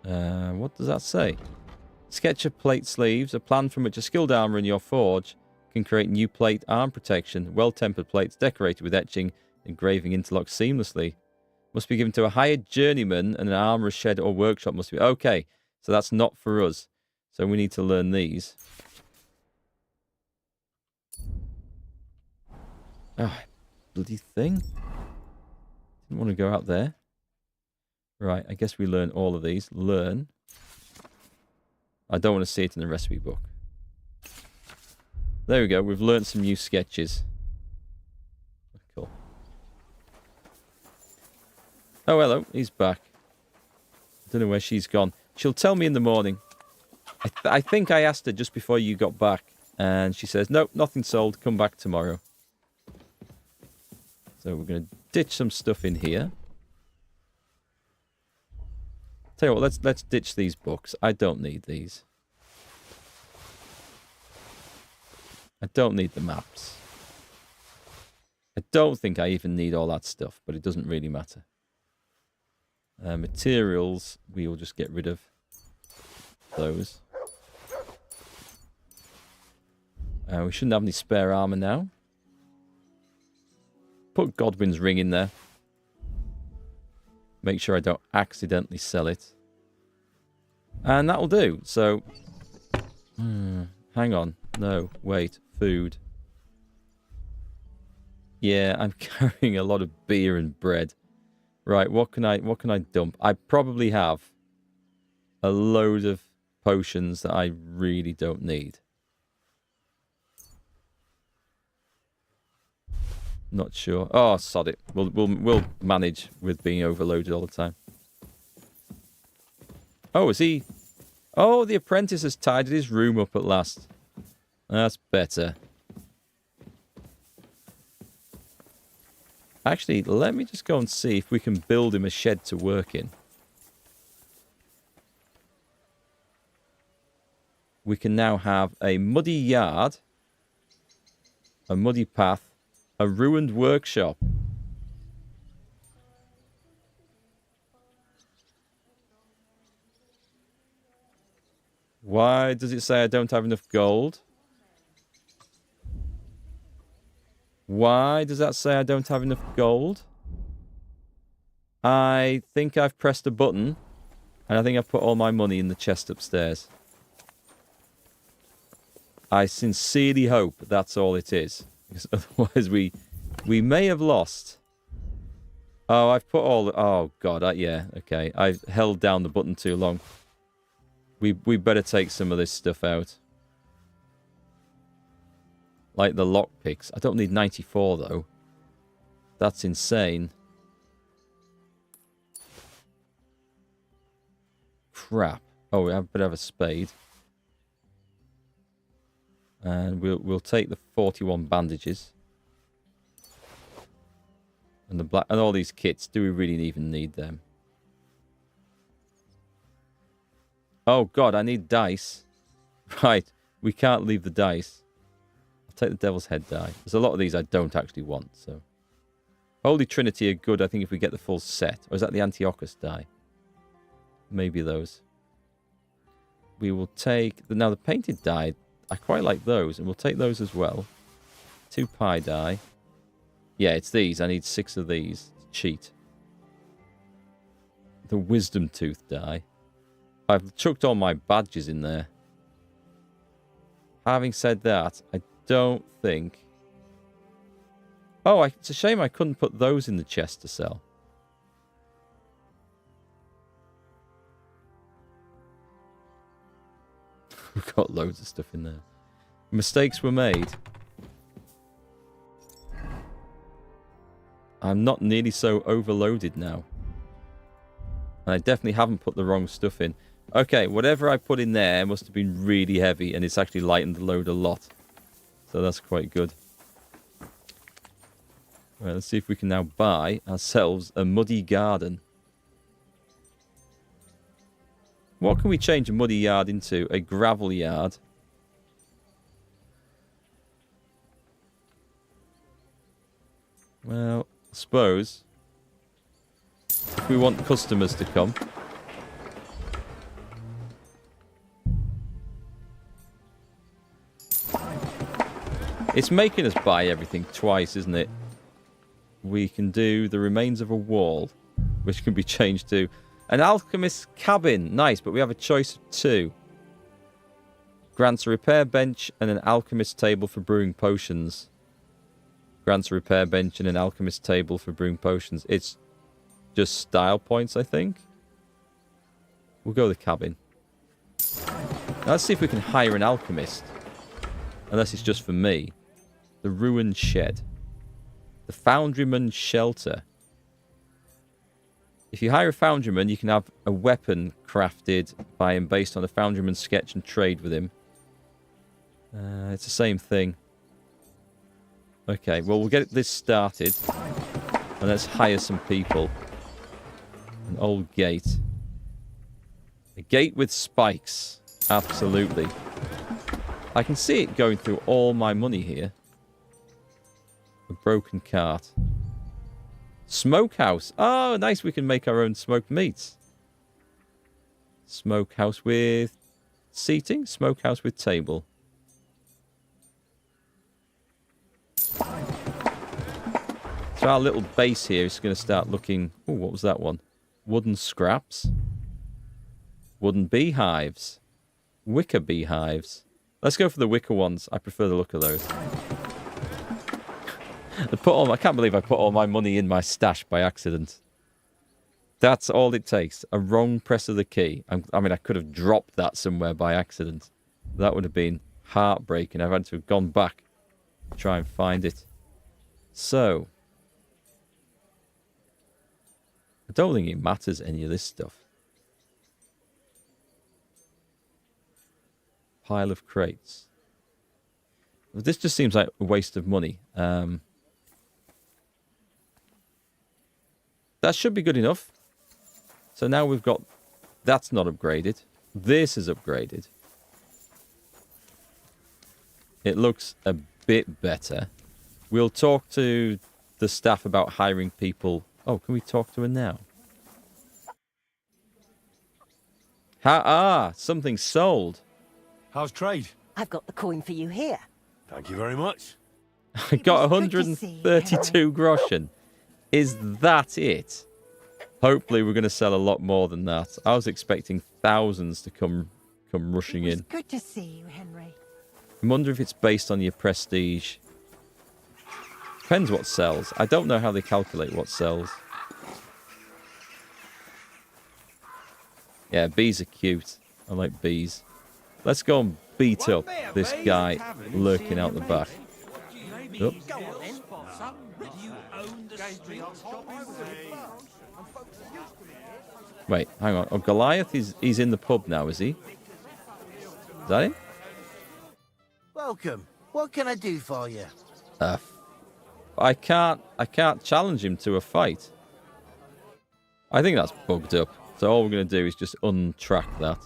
What does that say? Sketch of plate sleeves, a plan from which a skilled armourer in your forge can create new plate arm protection, well-tempered plates decorated with etching, engraving interlocked seamlessly. Must be given to a hired journeyman, and an armourer's shed or workshop must be... Okay, so that's not for us. So we need to learn these. Oh, bloody thing. Didn't want to go out there. Right, I guess we learn all of these. Learn. I don't want to see it in the recipe book. There we go. We've learned some new sketches. Cool. Oh, hello. He's back. I don't know where she's gone. She'll tell me in the morning. I think I asked her just before you got back. And she says, nope, nothing sold. Come back tomorrow. So we're going to ditch some stuff in here. Tell you what, let's ditch these books. I don't need these. I don't need the maps. I don't think I even need all that stuff, but it doesn't really matter. Materials, we will just get rid of those. We shouldn't have any spare armor now. Put Godwin's ring in there. Make sure I don't accidentally sell it. And that'll do. So, hang on. No, wait. Food. Yeah, I'm carrying a lot of beer and bread. Right, what can I dump? I probably have a load of potions that I really don't need. Not sure. Oh, sod it. We'll manage with being overloaded all the time. Oh, is he? Oh, the apprentice has tidied his room up at last. That's better. Actually, let me just go and see if we can build him a shed to work in. We can now have a muddy yard, a muddy path, a ruined workshop. Why does it say I don't have enough gold? Why does that say I don't have enough gold? I think I've pressed a button, and I think I've put all my money in the chest upstairs. I sincerely hope that's all it is. Because otherwise we may have lost. Oh, I've put all... Oh, God. Yeah, okay. I've held down the button too long. We better take some of this stuff out. Like the lockpicks. I don't need 94, though. That's insane. Crap. Oh, we better have a spade. And we'll take the 41 bandages. And the black and all these kits. Do we really even need them? Oh god, I need dice. Right, we can't leave the dice. I'll take the devil's head die. There's a lot of these I don't actually want, so. Holy Trinity are good, I think, if we get the full set. Or is that the Antiochus die? Maybe those. We will take... Now, the painted die, I quite like those, and we'll take those as well. 2 pie die. Yeah, it's these. I need 6 of these to cheat. The wisdom tooth die. I've chucked all my badges in there. Having said that, I don't think... Oh, it's a shame I couldn't put those in the chest to sell. We've got loads of stuff in there. Mistakes were made. I'm not nearly so overloaded now. And I definitely haven't put the wrong stuff in. Okay, whatever I put in there must have been really heavy, and it's actually lightened the load a lot. So that's quite good. Right, let's see if we can now buy ourselves a muddy garden. What can we change a muddy yard into? A gravel yard. Well, I suppose if we want customers to come. It's making us buy everything twice, isn't it? We can do the remains of a wall, which can be changed to an alchemist's cabin. Nice, but we have a choice of 2. Grants a repair bench and an alchemist table for brewing potions. Grants a repair bench and an alchemist table for brewing potions. It's just style points, I think. We'll go with the cabin. Now let's see if we can hire an alchemist. Unless it's just for me. The ruined shed. The foundryman's shelter. If you hire a foundryman, you can have a weapon crafted by him based on a foundryman's sketch and trade with him. It's the same thing. Okay, well, we'll get this started. And let's hire some people. An old gate. A gate with spikes. Absolutely. I can see it going through all my money here. A broken cart. Smokehouse. Oh, nice. We can make our own smoked meats. Smokehouse with seating. Smokehouse with table. So our little base here is going to start looking... Oh, what was that one? Wooden scraps. Wooden beehives. Wicker beehives. Let's go for the wicker ones. I prefer the look of those. I can't believe I put all my money in my stash by accident. That's all it takes. A wrong press of the key. I mean, I could have dropped that somewhere by accident. That would have been heartbreaking. I've had to have gone back to try and find it. So, I don't think it matters, any of this stuff. Pile of crates. This just seems like a waste of money. That should be good enough. So now we've got... That's not upgraded. This is upgraded. It looks a bit better. We'll talk to the staff about hiring people. Oh, can we talk to her now? Something sold. How's trade? I've got the coin for you here. Thank you very much. I got 132 groschen. Is that it? Hopefully we're going to sell a lot more than that. I was expecting thousands to come rushing in. Good to see you, Henry. I wonder if it's based on your prestige. Depends what sells. I don't know how they calculate what sells. Yeah, bees are cute. I like bees. Let's go and beat up this guy lurking out the back. Oh. Wait, hang on. Oh, Goliath, he's in the pub now, is he? Is that him? Welcome. What can I do for you? I can't challenge him to a fight. I think that's bugged up. So all we're going to do is just untrack that.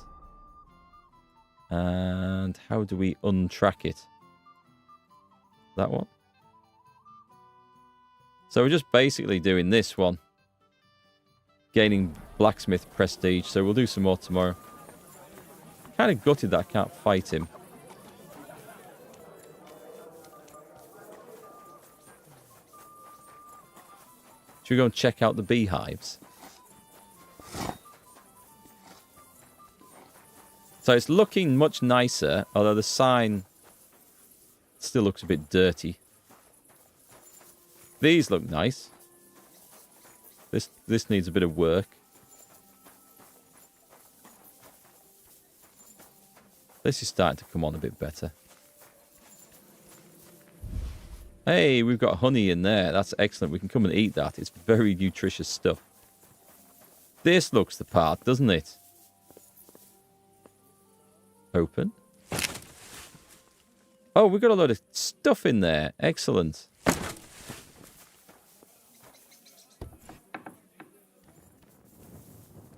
And how do we untrack it? That one? So we're just basically doing this one. Gaining blacksmith prestige. So we'll do some more tomorrow. Kind of gutted that I can't fight him. Should we go and check out the beehives? So it's looking much nicer, although the sign still looks a bit dirty. These look nice. This needs a bit of work. This is starting to come on a bit better. Hey, we've got honey in there. That's excellent. We can come and eat that. It's very nutritious stuff. This looks the part, doesn't it? Open. Oh, we've got a load of stuff in there. Excellent.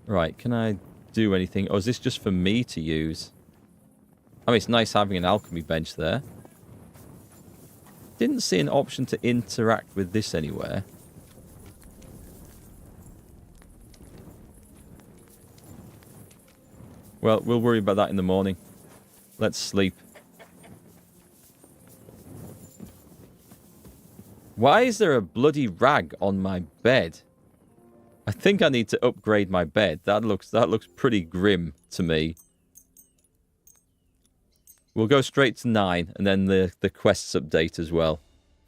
Right, can I do anything? Or is this just for me to use? I mean, it's nice having an alchemy bench there. Didn't see an option to interact with this anywhere. Well, we'll worry about that in the morning. Let's sleep. Why is there a bloody rag on my bed? I think I need to upgrade my bed. That looks pretty grim to me. We'll go straight to 9 and then the quests update as well.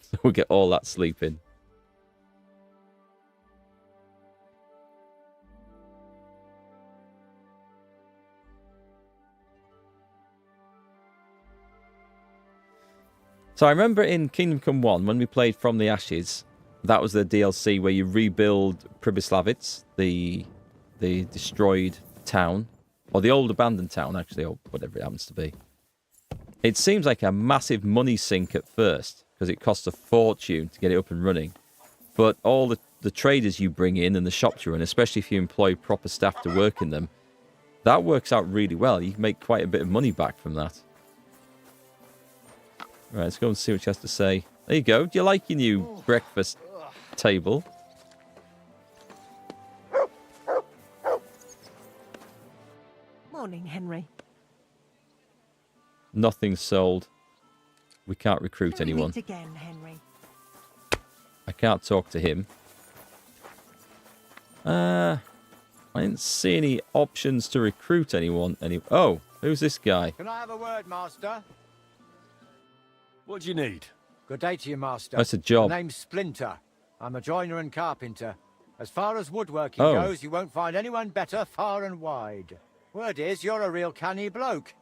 So we'll get all that sleep in. So I remember in Kingdom Come 1, when we played From the Ashes, that was the DLC where you rebuild Pribyslavitz, the destroyed town, or the old abandoned town, actually, or whatever it happens to be. It seems like a massive money sink at first, because it costs a fortune to get it up and running. But all the traders you bring in and the shops you run, especially if you employ proper staff to work in them, that works out really well. You can make quite a bit of money back from that. Right, let's go and see what she has to say. There you go. Do you like your new breakfast table? Morning, Henry. Nothing's sold. We can't recruit anyone. Meet again, Henry. I can't talk to him. I didn't see any options to recruit anyone. Oh, who's this guy? Can I have a word, Master? What do you need? Good day to you, Master. That's a job. My name's Splinter. I'm a joiner and carpenter. As far as woodworking goes, you won't find anyone better far and wide. Word is, you're a real canny bloke.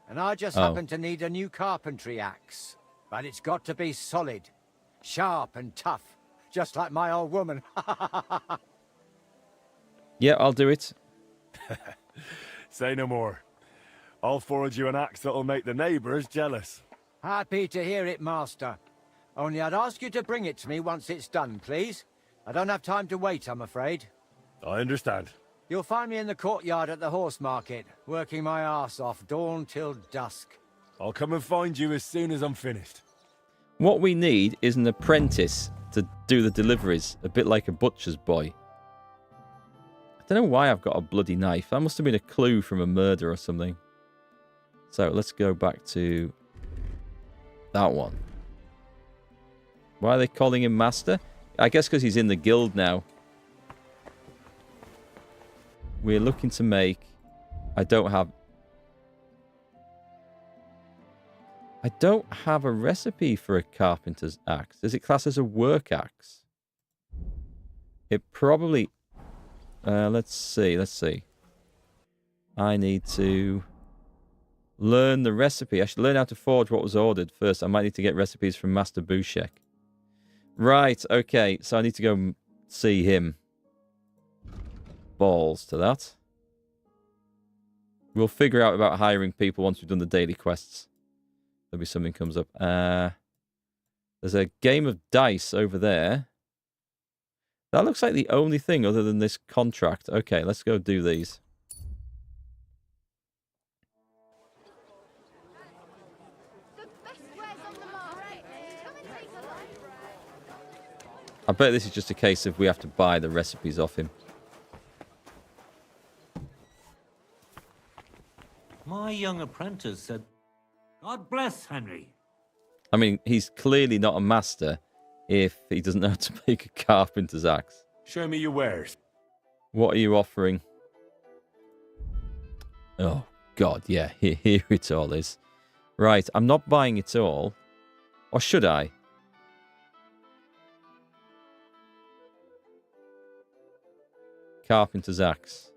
And I just happen to need a new carpentry axe. But it's got to be solid, sharp and tough, just like my old woman. Yeah, I'll do it. Say no more. I'll forge you an axe that'll make the neighbours jealous. Happy to hear it, Master. Only I'd ask you to bring it to me once it's done, please. I don't have time to wait, I'm afraid. I understand. You'll find me in the courtyard at the horse market, working my arse off dawn till dusk. I'll come and find you as soon as I'm finished. What we need is an apprentice to do the deliveries, a bit like a butcher's boy. I don't know why I've got a bloody knife. That must have been a clue from a murder or something. So let's go back to that one. Why are they calling him Master? I guess because he's in the guild now. We're looking to make... I don't have a recipe for a carpenter's axe. Is it classed as a work axe? It probably... let's see. I need to learn the recipe. I should learn how to forge what was ordered first. I might need to get recipes from Master Bushek. Right, okay. So I need to go see him. Balls to that. We'll figure out about hiring people once we've done the daily quests. There'll be something comes up. There's a game of dice over there. That looks like the only thing other than this contract. Okay, let's go do these. I bet this is just a case of we have to buy the recipes off him. My young apprentice said, God bless Henry. I mean, he's clearly not a master if he doesn't know how to make a carpenter's axe. Show me your wares. What are you offering? Oh, God, yeah, here it all is. Right, I'm not buying it all. Or should I? Carpenter's axe.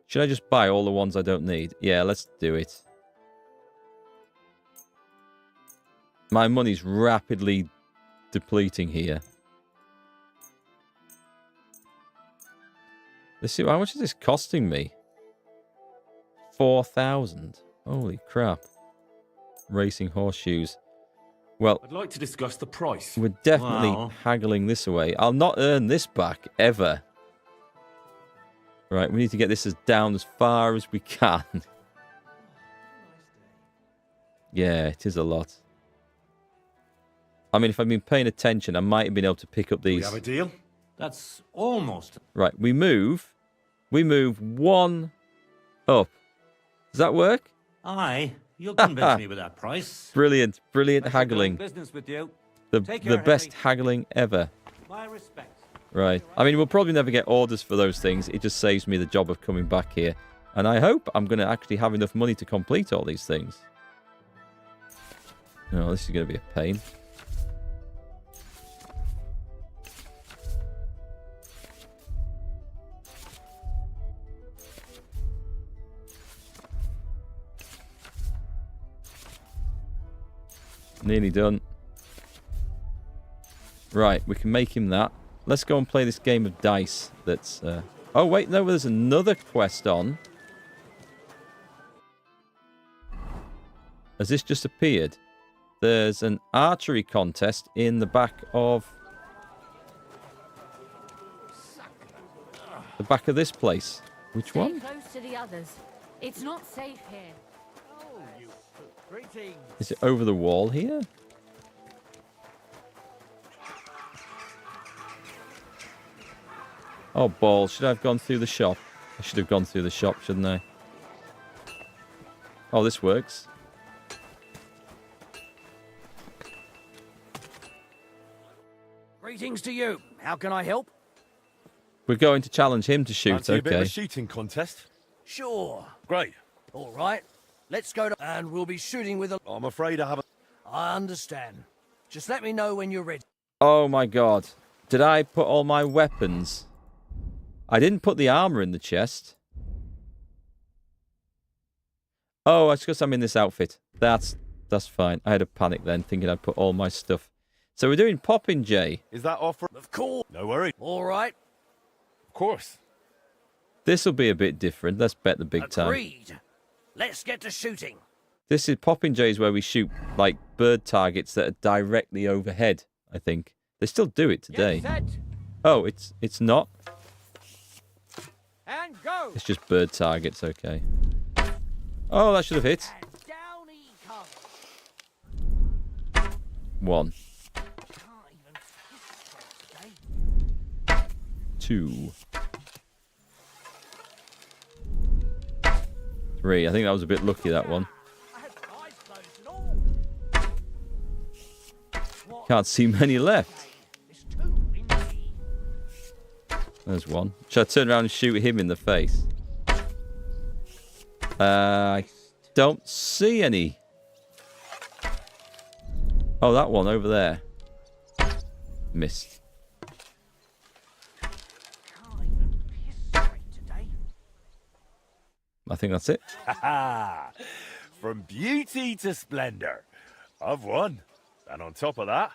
Should I just buy all the ones I don't need? Yeah, let's do it. My money's rapidly depleting here. Let's see, how much is this costing me? 4,000. Holy crap. Racing horseshoes. Well, I'd like to discuss the price. We're definitely haggling this away. I'll not earn this back, ever. Right, we need to get this down as far as we can. Yeah, it is a lot. I mean, if I've been paying attention, I might have been able to pick up these. We have a deal? That's almost. Right, we move one up. Does that work? Aye, you'll convince me with that price. Brilliant, brilliant Pleasure doing haggling. business with you. The Take care, best Henry. haggling ever. My respects. Right. I mean, we'll probably never get orders for those things. It just saves me the job of coming back here. And I hope I'm going to actually have enough money to complete all these things. Oh, this is going to be a pain. Nearly done. Right, we can make him that. Let's go and play this game of dice that's... Oh, wait, no, there's another quest on. Has this just appeared? There's an archery contest in the back of... the back of this place. Which Stay one? close to the others. It's not safe here. Greetings. Is it over the wall here? Oh, balls. Should I have gone through the shop? I should have gone through the shop, shouldn't I? Oh, this works. Greetings to you. How can I help? We're going to challenge him to shoot, Fancy a bit of okay. a shooting contest? Sure. Great. All right. Let's go to... and we'll be shooting with a... I'm afraid I haven't... I understand. Just let me know when you're ready. Oh my god. Did I put all my weapons? I didn't put the armor in the chest. Oh, it's because I'm in this outfit. That's fine. I had a panic then, thinking I'd put all my stuff. So we're doing Popinjay. Is that offer? Of course. No worry. All right. Of course. This will be a bit different. Let's bet the big time. Agreed. Let's get to shooting. This is Popinjay is where we shoot like bird targets that are directly overhead, I think. They still do it today. Oh, it's not. And go. It's just bird targets, okay. Oh, that should have hit. Down he comes. One. 2. 3. I think that was a bit lucky, that one. Can't see many left. There's one. Should I turn around and shoot him in the face? I don't see any. Oh, that one over there. Missed. I think that's it. From beauty to splendor. I've won. And on top of that,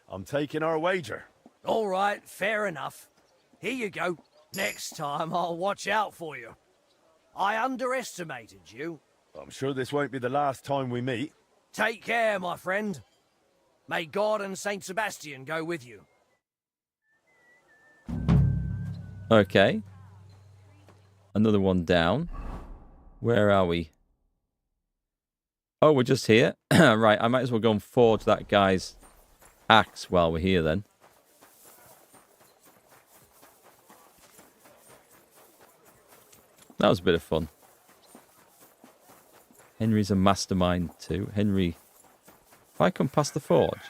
I'm taking our wager. All right, fair enough. Here you go. Next time I'll watch out for you. I underestimated you. I'm sure this won't be the last time we meet. Take care, my friend. May God and Saint Sebastian go with you. Okay. Another one down. Where are we? Oh, we're just here. Right, I might as well go and forge that guy's axe while we're here then. That was a bit of fun. Henry's a mastermind too. Henry, if I come past the forge.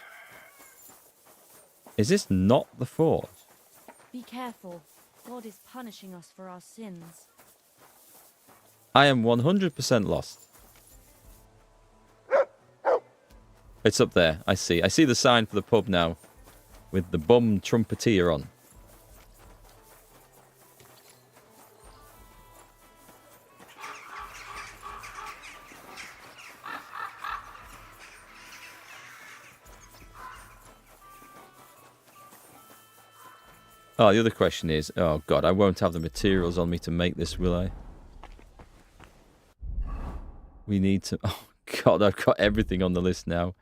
Is this not the forge? Be careful. God is punishing us for our sins. I am 100% lost. It's up there. I see. I see the sign for the pub now. With the bum trumpeter on. Oh, the other question is... Oh, God, I won't have the materials on me to make this, will I? We need to... Oh, God, I've got everything on the list now.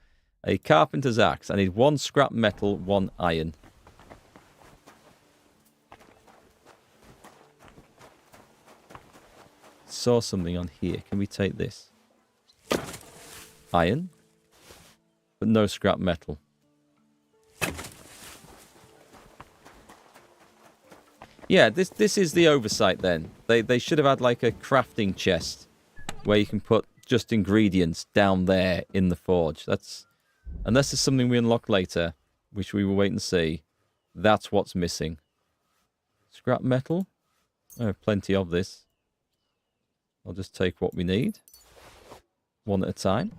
A carpenter's axe. I need 1 scrap metal, 1 iron. saw something on here. Can we take this? Iron. But no scrap metal. Yeah, this is the oversight then. They should have had like a crafting chest where you can put just ingredients down there in the forge. That's, unless there's something we unlock later, which we will wait and see. That's what's missing. Scrap metal. I have plenty of this. I'll just take what we need. One at a time.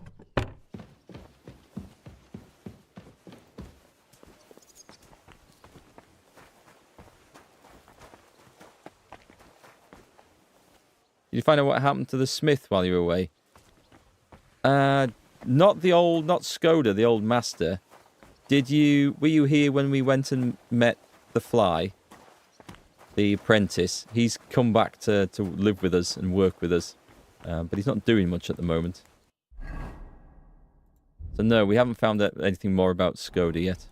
Did you find out what happened to the smith while you were away? Not Skoda, the old master. Were you here when we went and met the Fly? The apprentice. He's come back to live with us and work with us. But he's not doing much at the moment. So no, we haven't found out anything more about Skoda yet.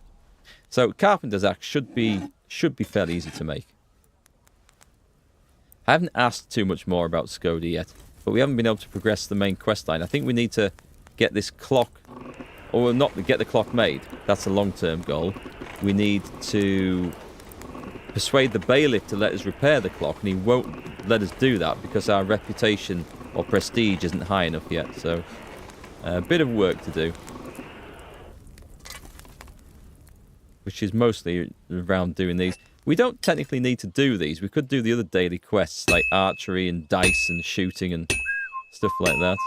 So Carpenter's axe should be fairly easy to make. I haven't asked too much more about Skoda yet, but we haven't been able to progress the main quest line. I think we need to get this clock, or not get the clock made. That's a long-term goal. We need to persuade the bailiff to let us repair the clock, and he won't let us do that because our reputation or prestige isn't high enough yet. So a bit of work to do, which is mostly around doing these. We don't technically need to do these. We could do the other daily quests like archery and dice and shooting and stuff like that.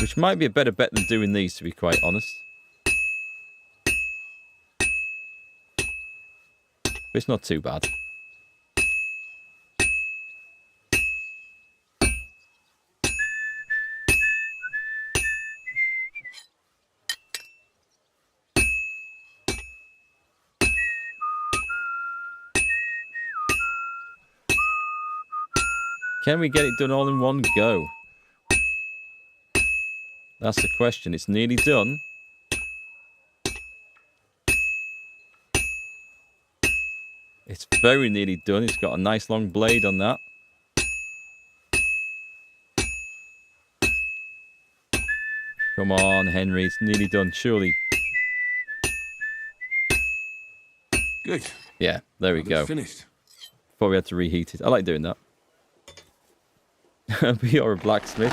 Which might be a better bet than doing these, to be quite honest. But it's not too bad. Can we get it done all in one go? That's the question. It's nearly done. It's very nearly done. It's got a nice long blade on that. Come on, Henry. It's nearly done, surely. Good. Yeah, there we go. Finished. Before we had to reheat it. I like doing that. But you're a blacksmith.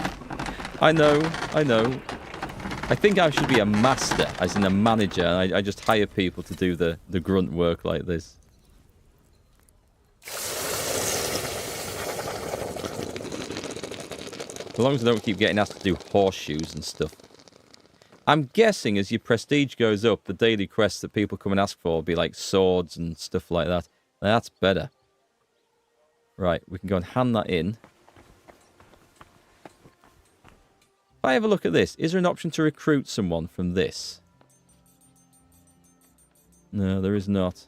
I know. I think I should be a master, as in a manager. I just hire people to do the grunt work like this. As long as I don't keep getting asked to do horseshoes and stuff. I'm guessing as your prestige goes up, the daily quests that people come and ask for will be like swords and stuff like that. That's better. Right, we can go and hand that in. If I have a look at this, is there an option to recruit someone from this? No, there is not.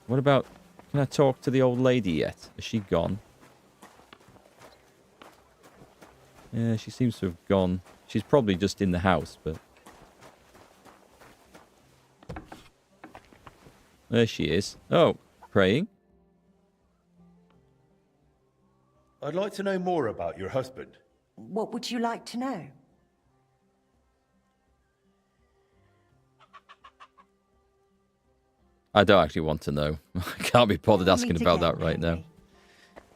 What about... Can I talk to the old lady yet? Is she gone? Yeah, she seems to have gone. She's probably just in the house, but... There she is. Oh, praying. I'd like to know more about your husband. What would you like to know? I don't actually want to know. I can't be bothered asking about that right now.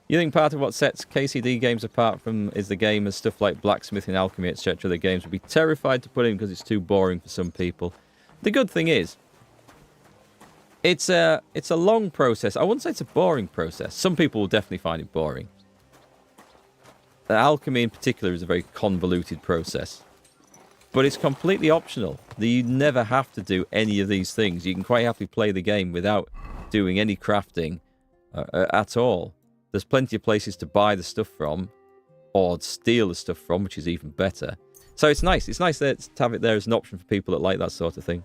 You think part of what sets KCD games apart from is the game as stuff like blacksmithing, alchemy, etc. The games would be terrified to put in because it's too boring for some people. The good thing is, it's a long process. I wouldn't say it's a boring process. Some people will definitely find it boring. Alchemy in particular is a very convoluted process. But it's completely optional. You never have to do any of these things. You can quite happily play the game without doing any crafting at all. There's plenty of places to buy the stuff from, or steal the stuff from, which is even better. So it's nice. It's nice to have it there as an option for people that like that sort of thing.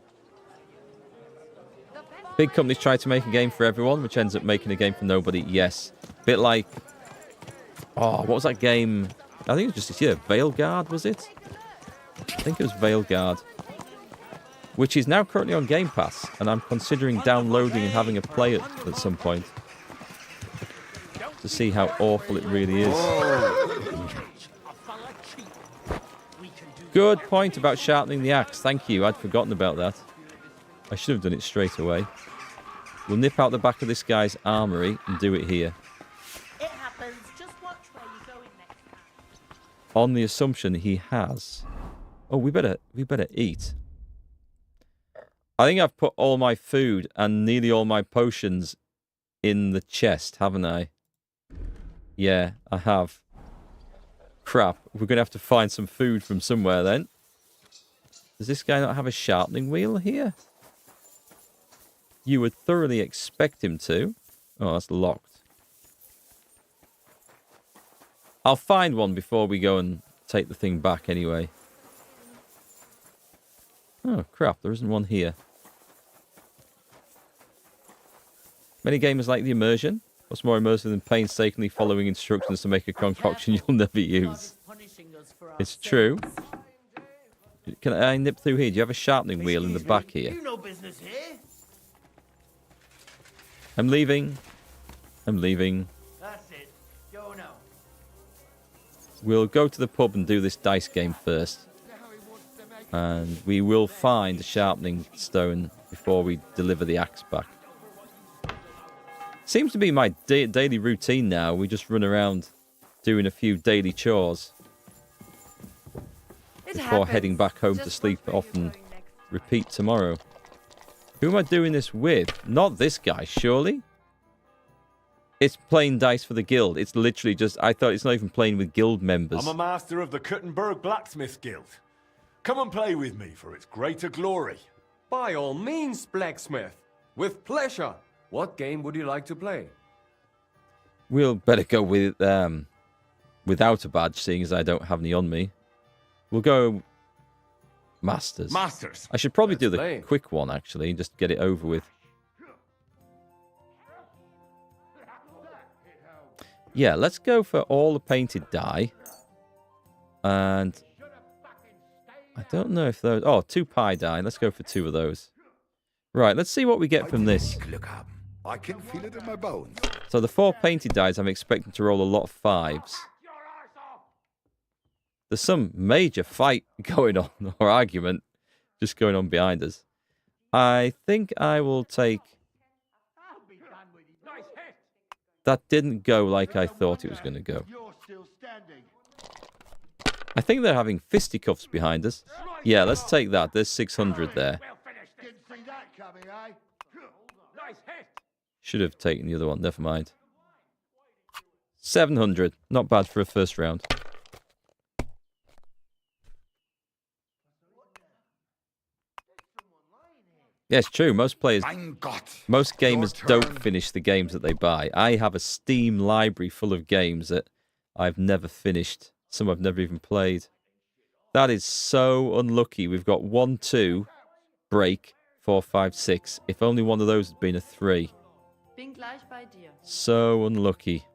Big companies try to make a game for everyone, which ends up making a game for nobody. Yes. Bit like... Oh, what was that game? I think it was just this year. Veilguard, was it? I think it was Veilguard. which is now currently on Game Pass, and I'm considering downloading and having a play at some point to see how awful it really is. Good point about sharpening the axe. Thank you. I'd forgotten about that. I should have done it straight away. We'll nip out the back of this guy's armory and do it here. It happens. Just watch where you're going next time. On the assumption he has. Oh, we better eat. I think I've put all my food and nearly all my potions in the chest, haven't I? Yeah, I have. Crap. We're going to have to find some food from somewhere then. Does this guy not have a sharpening wheel here? You would thoroughly expect him to. Oh, that's locked. I'll find one before we go and take the thing back anyway. Oh, crap. There isn't one here. Many gamers like the immersion. What's more immersive than painstakingly following instructions to make a concoction you'll never use? It's true. Can I nip through here? Do you have a sharpening wheel in the back here? No business here. I'm leaving. I'm leaving. That's it. Go now. We'll go to the pub and do this dice game first. And we will find a sharpening stone before we deliver the axe back. Seems to be my daily routine now. We just run around doing a few daily chores before heading back home to sleep off and repeat tomorrow. Who am I doing this with? Not this guy, surely? It's playing dice for the guild. It's literally just... I thought it's not even playing with guild members. I'm a master of the Kuttenberg Blacksmith Guild. Come and play with me for its greater glory. By all means, blacksmith. With pleasure. What game would you like to play? We'll better go with without a badge, seeing as I don't have any on me. We'll go Masters. Masters. I should probably do the quick one, actually, and just get it over with. Yeah, let's go for all the painted die. And I don't know if those... Oh, 2 pie die. Let's go for 2 of those. Right, let's see what we get from this. I can feel it in my bones. So the 4 painted dies, I'm expecting to roll a lot of 5s. There's some major fight going on, or argument, just going on behind us. I think I will take... That didn't go like I thought it was going to go. I think they're having fisticuffs behind us. Yeah, let's take that. There's 600 there. Should have taken the other one. Never mind. 700. Not bad for a first round. Yeah, it's true. Most gamers don't finish the games that they buy. I have a Steam library full of games that I've never finished. Some I've never even played. That is so unlucky. We've got 1, 2, break, 4, 5, 6. If only one of those had been a 3. So unlucky.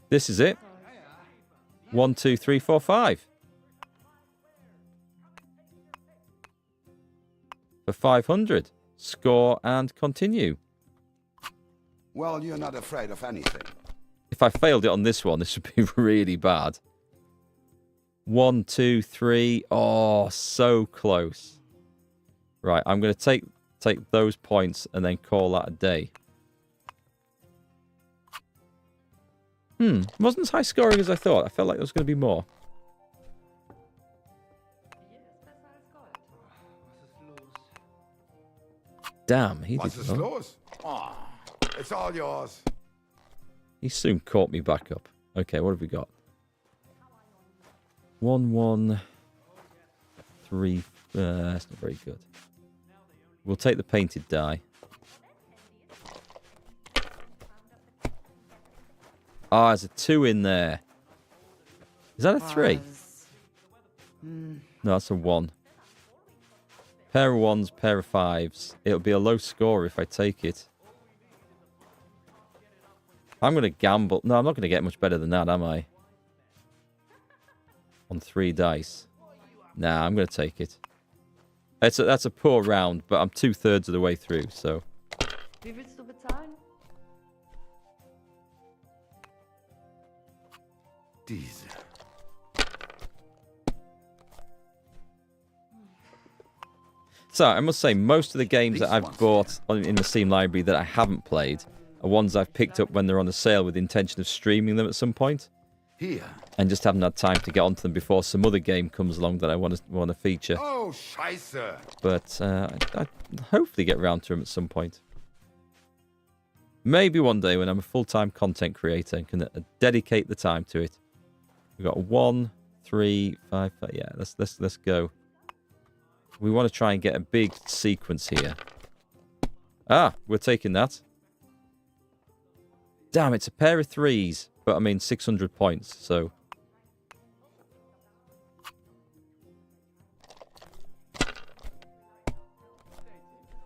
This is it. 1, 2, 3, 4, 5. For 500. Score and continue. Well, you're not afraid of anything. If I failed it on this one, this would be really bad. 1, 2, 3. Oh, so close. Right, I'm going to take those points and then call that a day. Wasn't as high scoring as I thought. I felt like there was going to be more. Damn, he did not. Oh, it's all yours. He soon caught me back up. Okay, what have we got? 1, 1, 3. That's not very good. We'll take the painted die. Ah, there's a 2 in there. Is that a 3? No, that's a 1. Pair of 1s, pair of 5s. It'll be a low score if I take it. I'm going to gamble. No, I'm not going to get much better than that, am I? On 3 dice. Nah, I'm going to take it. That's a poor round, but I'm 2/3 of the way through, so... Wie willst du bezahlen? Diese. So, I must say, most of the games that I've bought in the Steam library that I haven't played are ones I've picked up when they're on a sale with the intention of streaming them at some point. Here. And just haven't had time to get onto them before some other game comes along that I want to feature. Oh, Scheiße. But I'll hopefully get around to them at some point. Maybe one day when I'm a full-time content creator and can dedicate the time to it. We've got 1, 3, 5, 5. Yeah, let's go. We want to try and get a big sequence here. Ah, we're taking that. Damn, it's a pair of 3s. But I mean, 600 points, so...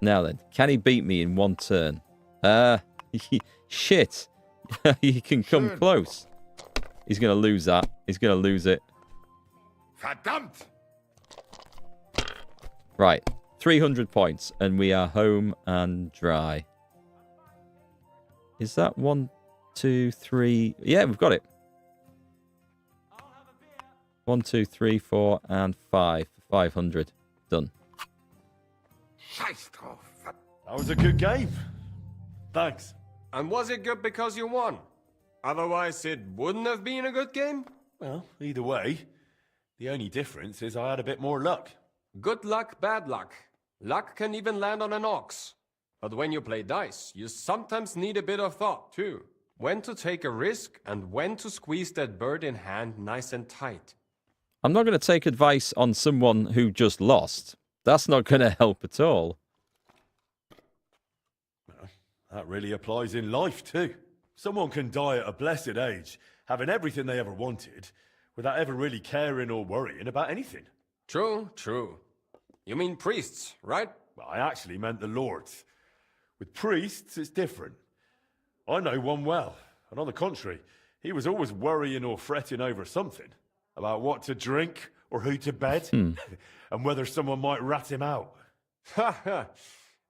Now then, can he beat me in 1 turn? Shit! He can come close. He's going to lose that. He's going to lose it. Verdammt! Right, 300 points, and we are home and dry. Is that 1, 2, 3? Yeah, we've got it. 1, 2, 3, 4, and 5. 500. Done. That was a good game. Thanks. And was it good because you won? Otherwise, it wouldn't have been a good game? Well, either way, the only difference is I had a bit more luck. Good luck, bad luck. Luck can even land on an ox. But when you play dice, you sometimes need a bit of thought, too. When to take a risk and when to squeeze that bird in hand nice and tight. I'm not going to take advice on someone who just lost. That's not going to help at all. That really applies in life, too. Someone can die at a blessed age, having everything they ever wanted, without ever really caring or worrying about anything. True, true. You mean priests, right? Well, I actually meant the lords. With priests, it's different. I know one well, and on the contrary, he was always worrying or fretting over something. About what to drink, or who to bed, and whether someone might rat him out. Ha ha!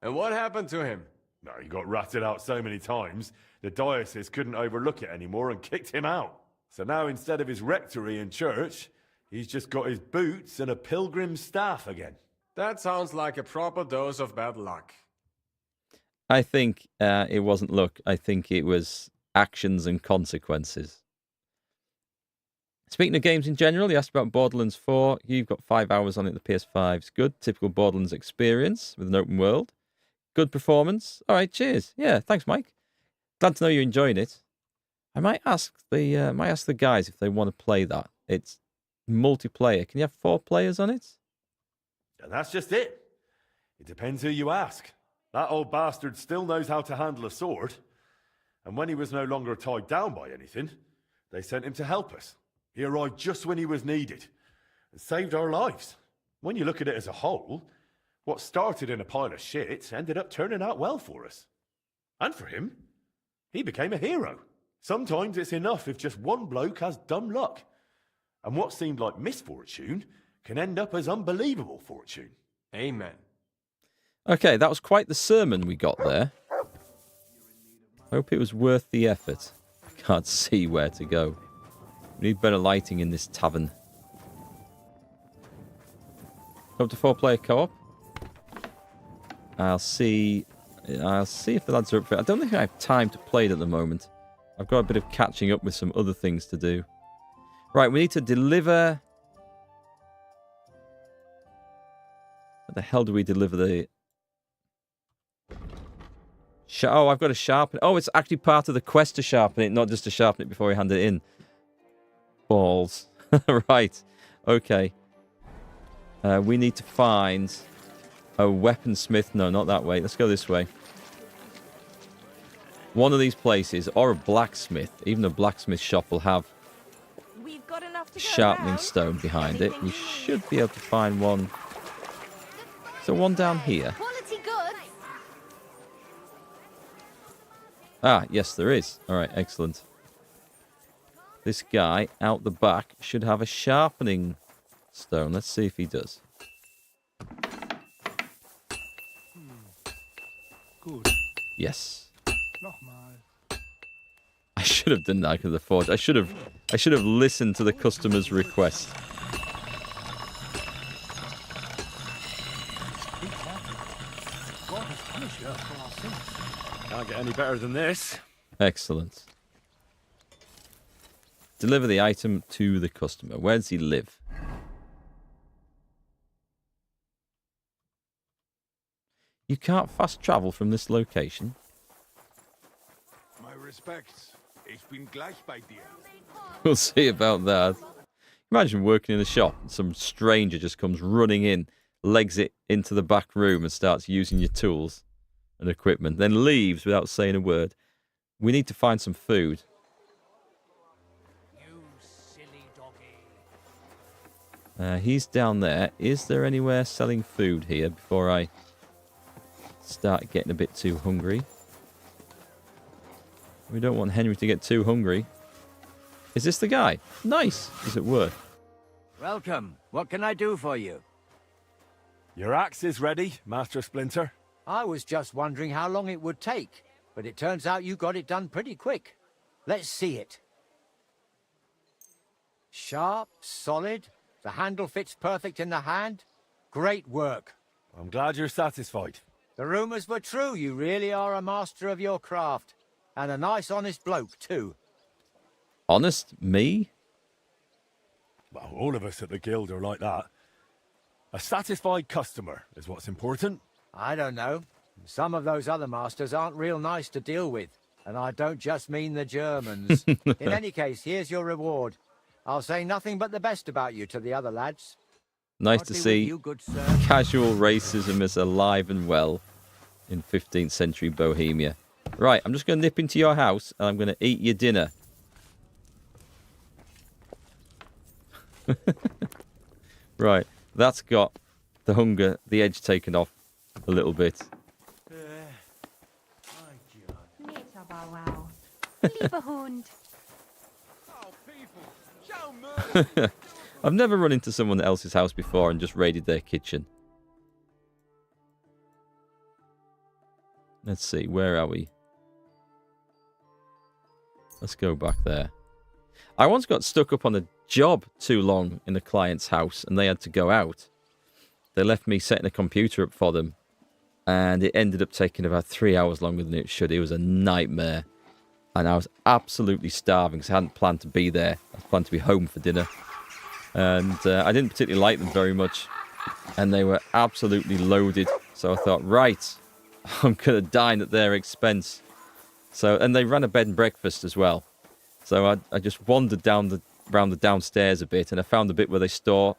And what happened to him? No, he got ratted out so many times, the diocese couldn't overlook it anymore and kicked him out. So now instead of his rectory and church, he's just got his boots and a pilgrim's staff again. That sounds like a proper dose of bad luck. I think it wasn't luck. I think it was actions and consequences. Speaking of games in general, you asked about Borderlands 4. You've got 5 hours on it. The PS5 is good. Typical Borderlands experience with an open world. Good performance. All right, cheers. Yeah, thanks, Mike. Glad to know you're enjoying it. I might ask the guys if they want to play that. It's multiplayer. Can you have 4 players on it? And that's just it. It depends who you ask. That old bastard still knows how to handle a sword. And when he was no longer tied down by anything, they sent him to help us. He arrived just when he was needed and saved our lives. When you look at it as a whole, what started in a pile of shit ended up turning out well for us. And for him, he became a hero. Sometimes it's enough if just one bloke has dumb luck. And what seemed like misfortune can end up as unbelievable fortune. Amen. Okay, that was quite the sermon we got there. Hope it was worth the effort. I can't see where to go. We need better lighting in this tavern. Up to 4-player co-op. I'll see if the lads are up for it. I don't think I have time to play it at the moment. I've got a bit of catching up with some other things to do. Right, we need to deliver... Where the hell do we deliver the... Oh, I've got to sharpen it. Oh, it's actually part of the quest to sharpen it, not just to sharpen it before we hand it in. Balls. Right. Okay. We need to find a weaponsmith. No, not that way. Let's go this way. One of these places, or a blacksmith. Even a blacksmith shop will have We've got enough to sharpening stone behind it. We should be able to find one. Is there one down here? Quality goods. Ah, yes, there is. All right, excellent. This guy out the back should have a sharpening stone. Let's see if he does. Good. Yes. Nochmal. I should have done that because of the forge. I should have listened to the customer's request. Can't get any better than this. Excellent. Deliver the item to the customer. Where does he live? You can't fast travel from this location. My respects. Ich bin gleich bei dir. We'll see about that. Imagine working in a shop and some stranger just comes running in, legs it into the back room and starts using your tools and equipment, then leaves without saying a word. We need to find some food. He's down there. Is there anywhere selling food here before I start getting a bit too hungry? We don't want Henry to get too hungry. Is this the guy? Nice. Is it worth? Welcome. What can I do for you? Your axe is ready, Master Splinter. I was just wondering how long it would take, but it turns out you got it done pretty quick. Let's see it. Sharp, solid, the handle fits perfect in the hand. Great work. I'm glad you're satisfied. The rumors were true. You really are a master of your craft. And a nice, honest bloke, too. Honest? Me? Well, all of us at the guild are like that. A satisfied customer is what's important. I don't know. Some of those other masters aren't real nice to deal with. And I don't just mean the Germans. In any case, here's your reward. I'll say nothing but the best about you to the other lads. Nice to see casual racism is alive and well in 15th century Bohemia. Right, I'm just going to nip into your house and I'm going to eat your dinner. Right, that's got the hunger, the edge taken off a little bit. I've never run into someone else's house before and just raided their kitchen. Let's see, where are we? Let's go back there. I once got stuck up on a job too long in a client's house and they had to go out. They left me setting a computer up for them and it ended up taking about 3 hours longer than it should. It was a nightmare. And I was absolutely starving because I hadn't planned to be there. I planned to be home for dinner. And I didn't particularly like them very much. And they were absolutely loaded. So I thought, right, I'm going to dine at their expense. And they ran a bed and breakfast as well. So I just wandered around the downstairs a bit. And I found the bit where they store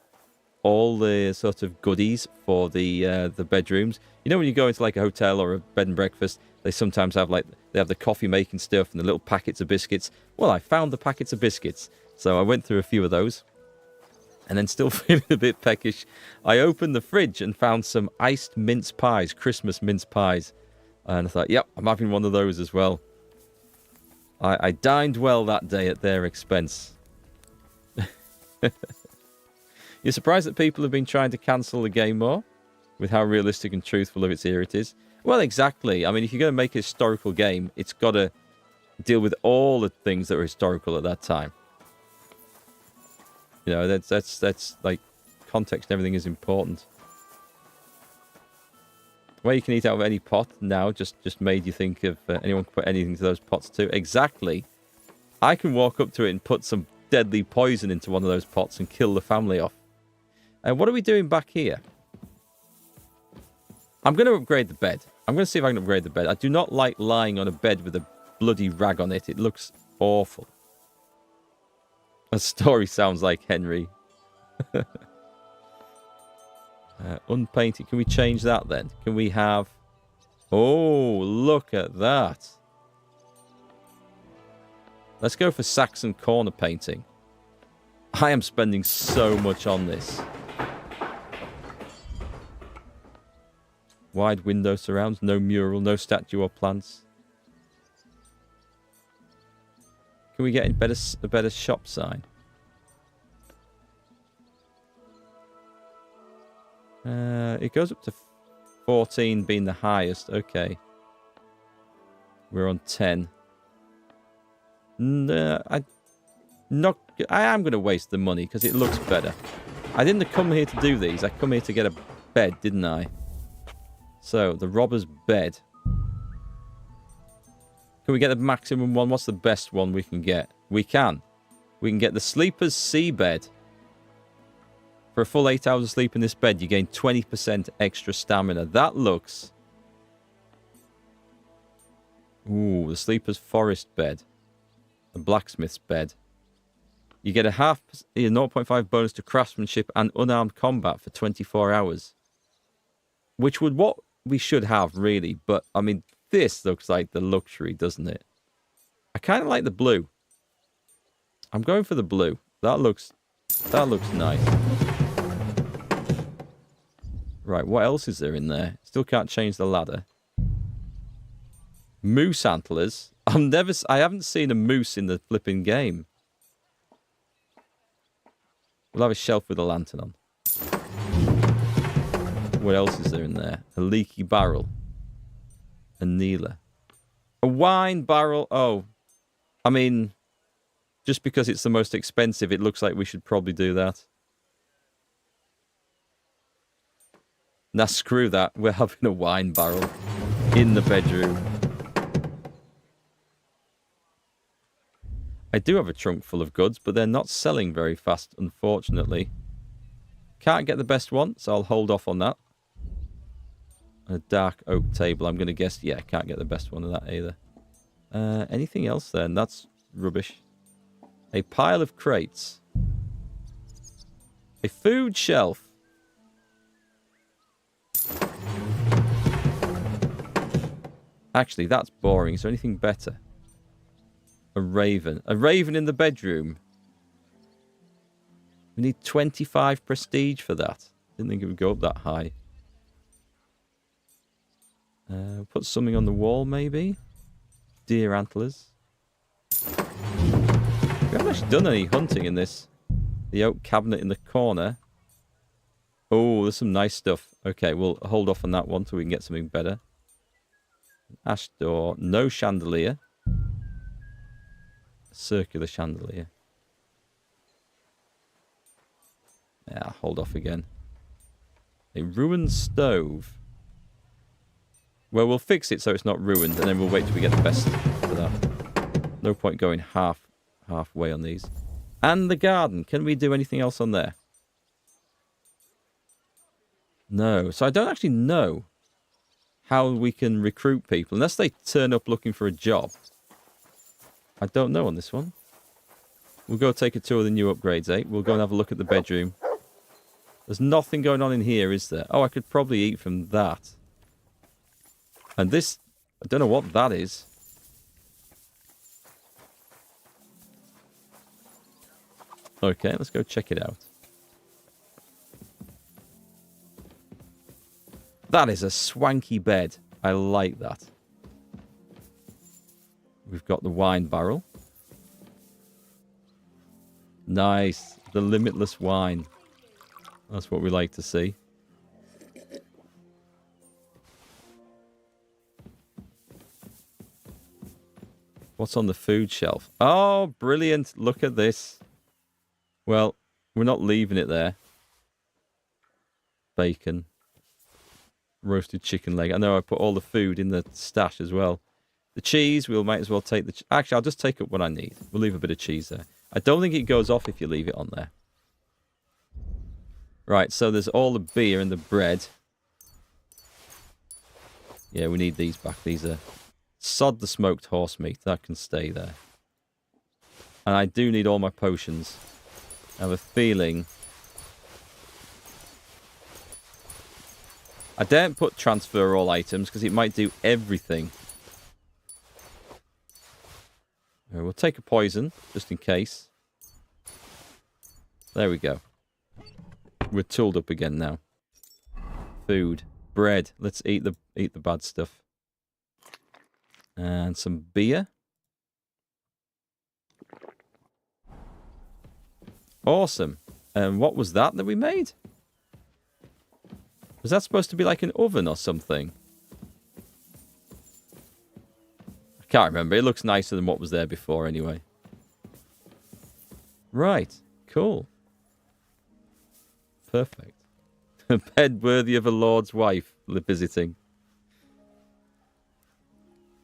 all the sort of goodies for the bedrooms. You know when you go into like a hotel or a bed and breakfast, they sometimes have they have the coffee making stuff and the little packets of biscuits. Well, I found the packets of biscuits. So I went through a few of those. And then still feeling a bit peckish, I opened the fridge and found some iced mince pies, Christmas mince pies. And I thought, yep, I'm having one of those as well. I dined well that day at their expense. You're surprised that people have been trying to cancel the game more? With how realistic and truthful of its era it is? Well, exactly. I mean, if you're going to make a historical game, it's got to deal with all the things that were historical at that time. You know, that's like context and everything is important. The way you can eat out of any pot now just made you think of anyone can put anything to those pots too. Exactly. I can walk up to it and put some deadly poison into one of those pots and kill the family off. And what are we doing back here? I'm going to upgrade the bed. I'm going to see if I can upgrade the bed. I do not like lying on a bed with a bloody rag on it. It looks awful. A story sounds like Henry. Unpainted. Can we change that then? Can we have... Oh, look at that. Let's go for Saxon corner painting. I am spending so much on this. Wide window surrounds, no mural, no statue or plants. Can we get a better shop sign? It goes up to 14 being the highest. Okay. We're on 10. No, I am going to waste the money because it looks better. I didn't come here to do these. I come here to get a bed, didn't I? So, the robber's bed. Can we get the maximum one? What's the best one we can get? We can. We can get the sleeper's seabed. For a full 8 hours of sleep in this bed, you gain 20% extra stamina. That looks... Ooh, the sleeper's forest bed. The blacksmith's bed. You get a 0.5 bonus to craftsmanship and unarmed combat for 24 hours. Which would what we should have, really. But, I mean, this looks like the luxury, doesn't it? I kind of like the blue. I'm going for the blue. That looks nice. Right, what else is there in there? Still can't change the ladder. Moose antlers. I haven't seen a moose in the flipping game. We'll have a shelf with a lantern on. What else is there in there? A leaky barrel. A kneeler. A wine barrel. Oh. I mean, just because it's the most expensive, it looks like we should probably do that. Now, screw that. We're having a wine barrel in the bedroom. I do have a trunk full of goods, but they're not selling very fast, unfortunately. Can't get the best one, so I'll hold off on that. A dark oak table, I'm going to guess. Yeah, can't get the best one of that either. Anything else then? That's rubbish. A pile of crates. A food shelf. Actually, that's boring. Is there anything better? A raven. A raven in the bedroom. We need 25 prestige for that. Didn't think it would go up that high. Put something on the wall, maybe? Deer antlers. We haven't actually done any hunting in this. The oak cabinet in the corner. Oh, there's some nice stuff. Okay, we'll hold off on that one till we can get something better. Ash door. No chandelier. Circular chandelier. Yeah, hold off again. A ruined stove. Well, we'll fix it so it's not ruined, and then we'll wait till we get the best for that. No point going halfway on these. And the garden. Can we do anything else on there? No. So I don't actually know how we can recruit people, unless they turn up looking for a job. I don't know on this one. We'll go take a tour of the new upgrades, eh? We'll go and have a look at the bedroom. There's nothing going on in here, is there? Oh, I could probably eat from that. And this, I don't know what that is. Okay, let's go check it out. That is a swanky bed. I like that. We've got the wine barrel. Nice. The limitless wine. That's what we like to see. What's on the food shelf? Oh, brilliant. Look at this. Well, we're not leaving it there. Bacon. Roasted chicken leg. I know I put all the food in the stash as well. The cheese, we might as well take the... Actually, I'll just take up what I need. We'll leave a bit of cheese there. I don't think it goes off if you leave it on there. Right, so there's all the beer and the bread. Yeah, we need these back. These are... Sod the smoked horse meat. That can stay there. And I do need all my potions. I have a feeling... I daren't put transfer all items because it might do everything. We'll take a poison, just in case. There we go. We're tooled up again now. Food. Bread. Let's eat the bad stuff. And some beer. Awesome. And what was that we made? Was that supposed to be like an oven or something? I can't remember. It looks nicer than what was there before anyway. Right. Cool. Perfect. A bed worthy of a lord's wife visiting.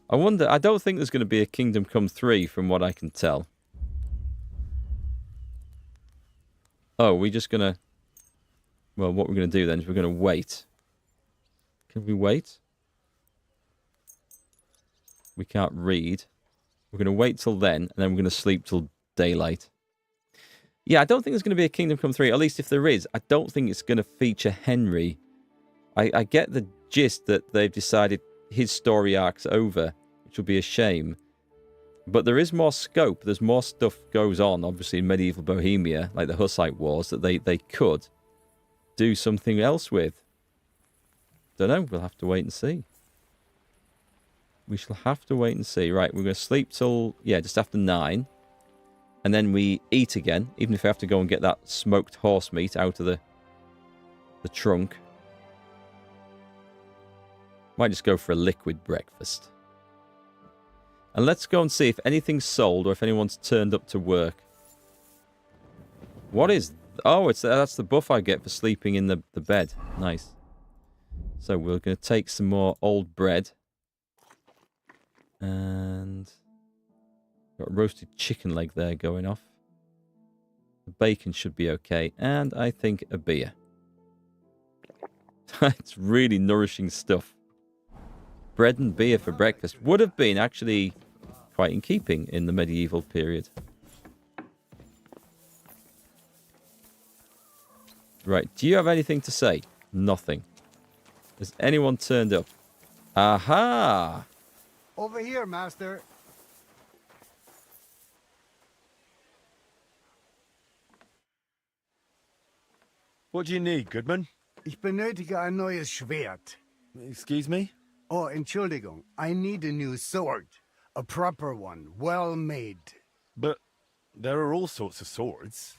I wonder, I don't think there's going to be a Kingdom Come 3 from what I can tell. Oh, we're just going to... Well, what we're going to do then is we're going to wait. Can we wait? We can't read. We're going to wait till then, and then we're going to sleep till daylight. Yeah, I don't think there's going to be a Kingdom Come 3. At least if there is, I don't think it's going to feature Henry. I get the gist that they've decided his story arc's over, which will be a shame. But there is more scope. There's more stuff goes on, obviously, in medieval Bohemia, like the Hussite Wars, that they could do something else with. Don't know. We'll have to wait and see. We shall have to wait and see. Right, we're going to sleep till, yeah, just after 9. And then we eat again, even if we have to go and get that smoked horse meat out of the trunk. Might just go for a liquid breakfast. And let's go and see if anything's sold or if anyone's turned up to work. What is... Oh, that's the buff I get for sleeping in the bed. Nice. So we're going to take some more old bread. And... got a roasted chicken leg there going off. The bacon should be okay. And I think a beer. It's really nourishing stuff. Bread and beer for breakfast would have been actually quite in keeping in the medieval period. Right, do you have anything to say? Nothing. Has anyone turned up? Aha! Over here, Master. What do you need, Goodman? Ich benötige ein neues Schwert. Excuse me? Oh, Entschuldigung. I need a new sword. A proper one, well made. But there are all sorts of swords.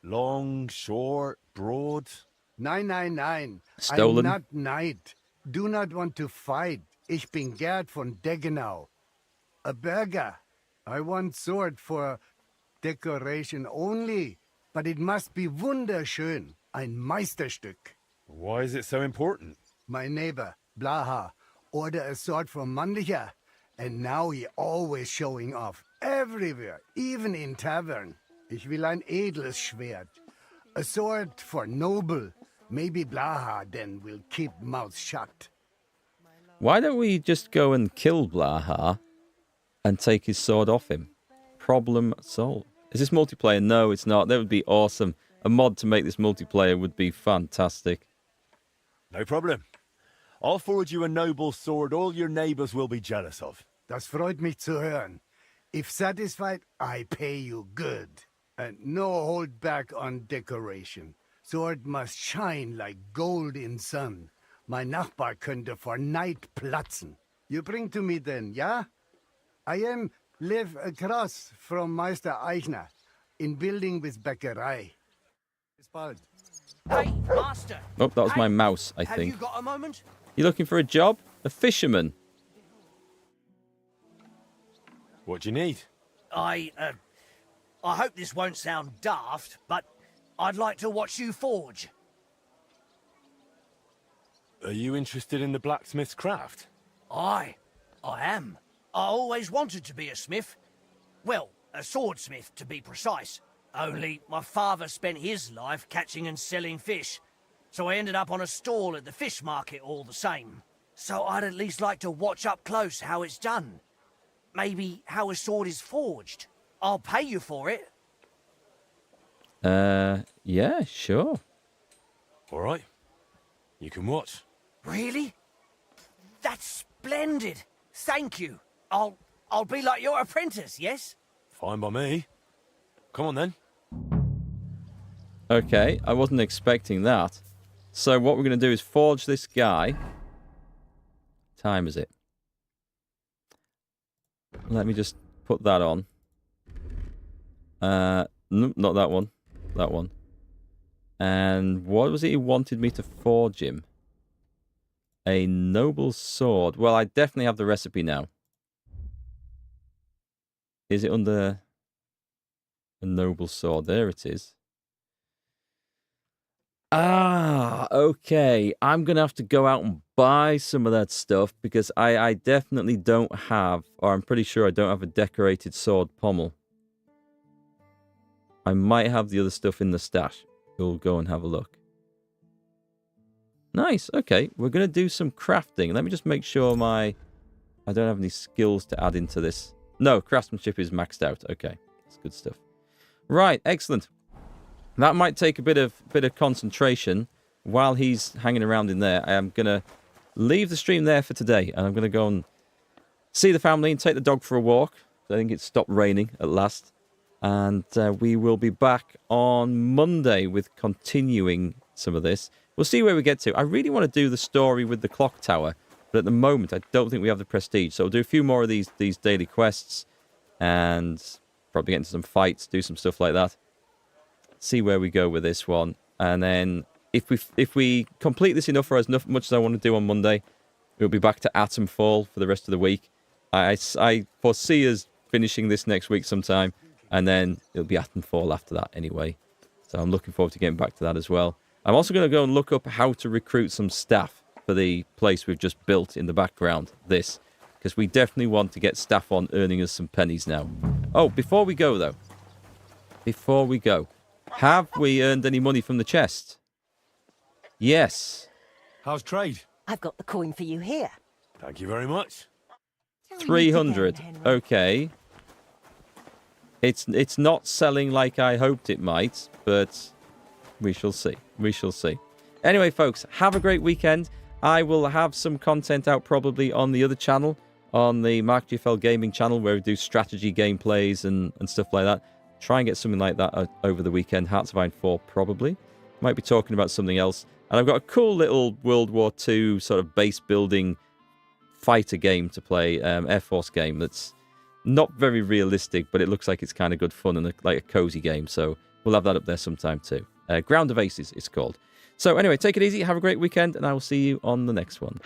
Long, short, broad. Nein, nein, nein. Stolen. I'm not knight. Do not want to fight. Ich bin Gerd von Deggenau. A burger. I want sword for decoration only. But it must be wunderschön. Ein Meisterstück. Why is it so important? My neighbor, Blaha, ordered a sword from Mannlicher. And now he always showing off. Everywhere, even in tavern. Ich will ein edles Schwert. A sword for noble. Maybe Blaha then will keep mouth shut. Why don't we just go and kill Blaha and take his sword off him? Problem solved. Is this multiplayer? No, it's not. That would be awesome. A mod to make this multiplayer would be fantastic. No problem. I'll forward you a noble sword all your neighbors will be jealous of. Das freut mich zu hören. If satisfied, I pay you good. And no hold back on decoration. Sword must shine like gold in sun. Mein Nachbar könnte vor Neid platzen. You bring to me then, ja? I live across from Meister Eichner, in building with Bäckerei. Bis bald. Hey, Master. Oh, that was my mouse, I Have think. you got a moment? You looking for a job? A fisherman? What do you need? I hope this won't sound daft, but I'd like to watch you forge. Are you interested in the blacksmith's craft? I am. I always wanted to be a smith. Well, a swordsmith, to be precise. Only my father spent his life catching and selling fish, so I ended up on a stall at the fish market all the same. So I'd at least like to watch up close how it's done. Maybe how a sword is forged. I'll pay you for it. Yeah, sure. All right. You can watch. Really? That's splendid. Thank you. I'll be like your apprentice, yes? Fine by me. Come on then. Okay, I wasn't expecting that. So what we're going to do is forge this guy. Time is it? Let me just put that on. Nope, not that one. that one. And what was it he wanted me to forge him? A noble sword. Well, I definitely have the recipe now. Is it under a noble sword? There it is. Ah, okay. I'm going to have to go out and buy some of that stuff because I definitely don't have, or I'm pretty sure I don't have a decorated sword pommel. I might have the other stuff in the stash. We'll go and have a look. Nice. Okay, we're going to do some crafting. Let me just make sure I don't have any skills to add into this. No, craftsmanship is maxed out. Okay, that's good stuff. Right, excellent. That might take a bit of concentration while he's hanging around in there. I am going to leave the stream there for today, and I'm going to go and see the family and take the dog for a walk. I think it's stopped raining at last. And we will be back on Monday with continuing some of this. We'll see where we get to. I really want to do the story with the clock tower, but at the moment, I don't think we have the prestige. So we'll do a few more of these daily quests and probably get into some fights, do some stuff like that. See where we go with this one. And then if we complete this enough for as much as I want to do on Monday, we'll be back to Atomfall for the rest of the week. I foresee us finishing this next week sometime, and then it'll be Atomfall after that anyway. So I'm looking forward to getting back to that as well. I'm also going to go and look up how to recruit some staff for the place we've just built in the background, this, because we definitely want to get staff on earning us some pennies now. Oh, before we go, though, have we earned any money from the chest? Yes. How's trade? I've got the coin for you here. Thank you very much. 300. Okay. It's not selling like I hoped it might, but we shall see. We shall see. Anyway, folks, have a great weekend. I will have some content out probably on the other channel, on the MarkGFL gaming channel, where we do strategy gameplays and stuff like that. Try and get something like that over the weekend. Hearts of Iron 4 probably. Might be talking about something else. And I've got a cool little World War II sort of base building fighter game to play, Air Force game that's not very realistic, but it looks like it's kind of good fun and like a cozy game. So we'll have that up there sometime too. Ground of Aces, it's called. So anyway, take it easy. Have a great weekend, and I will see you on the next one.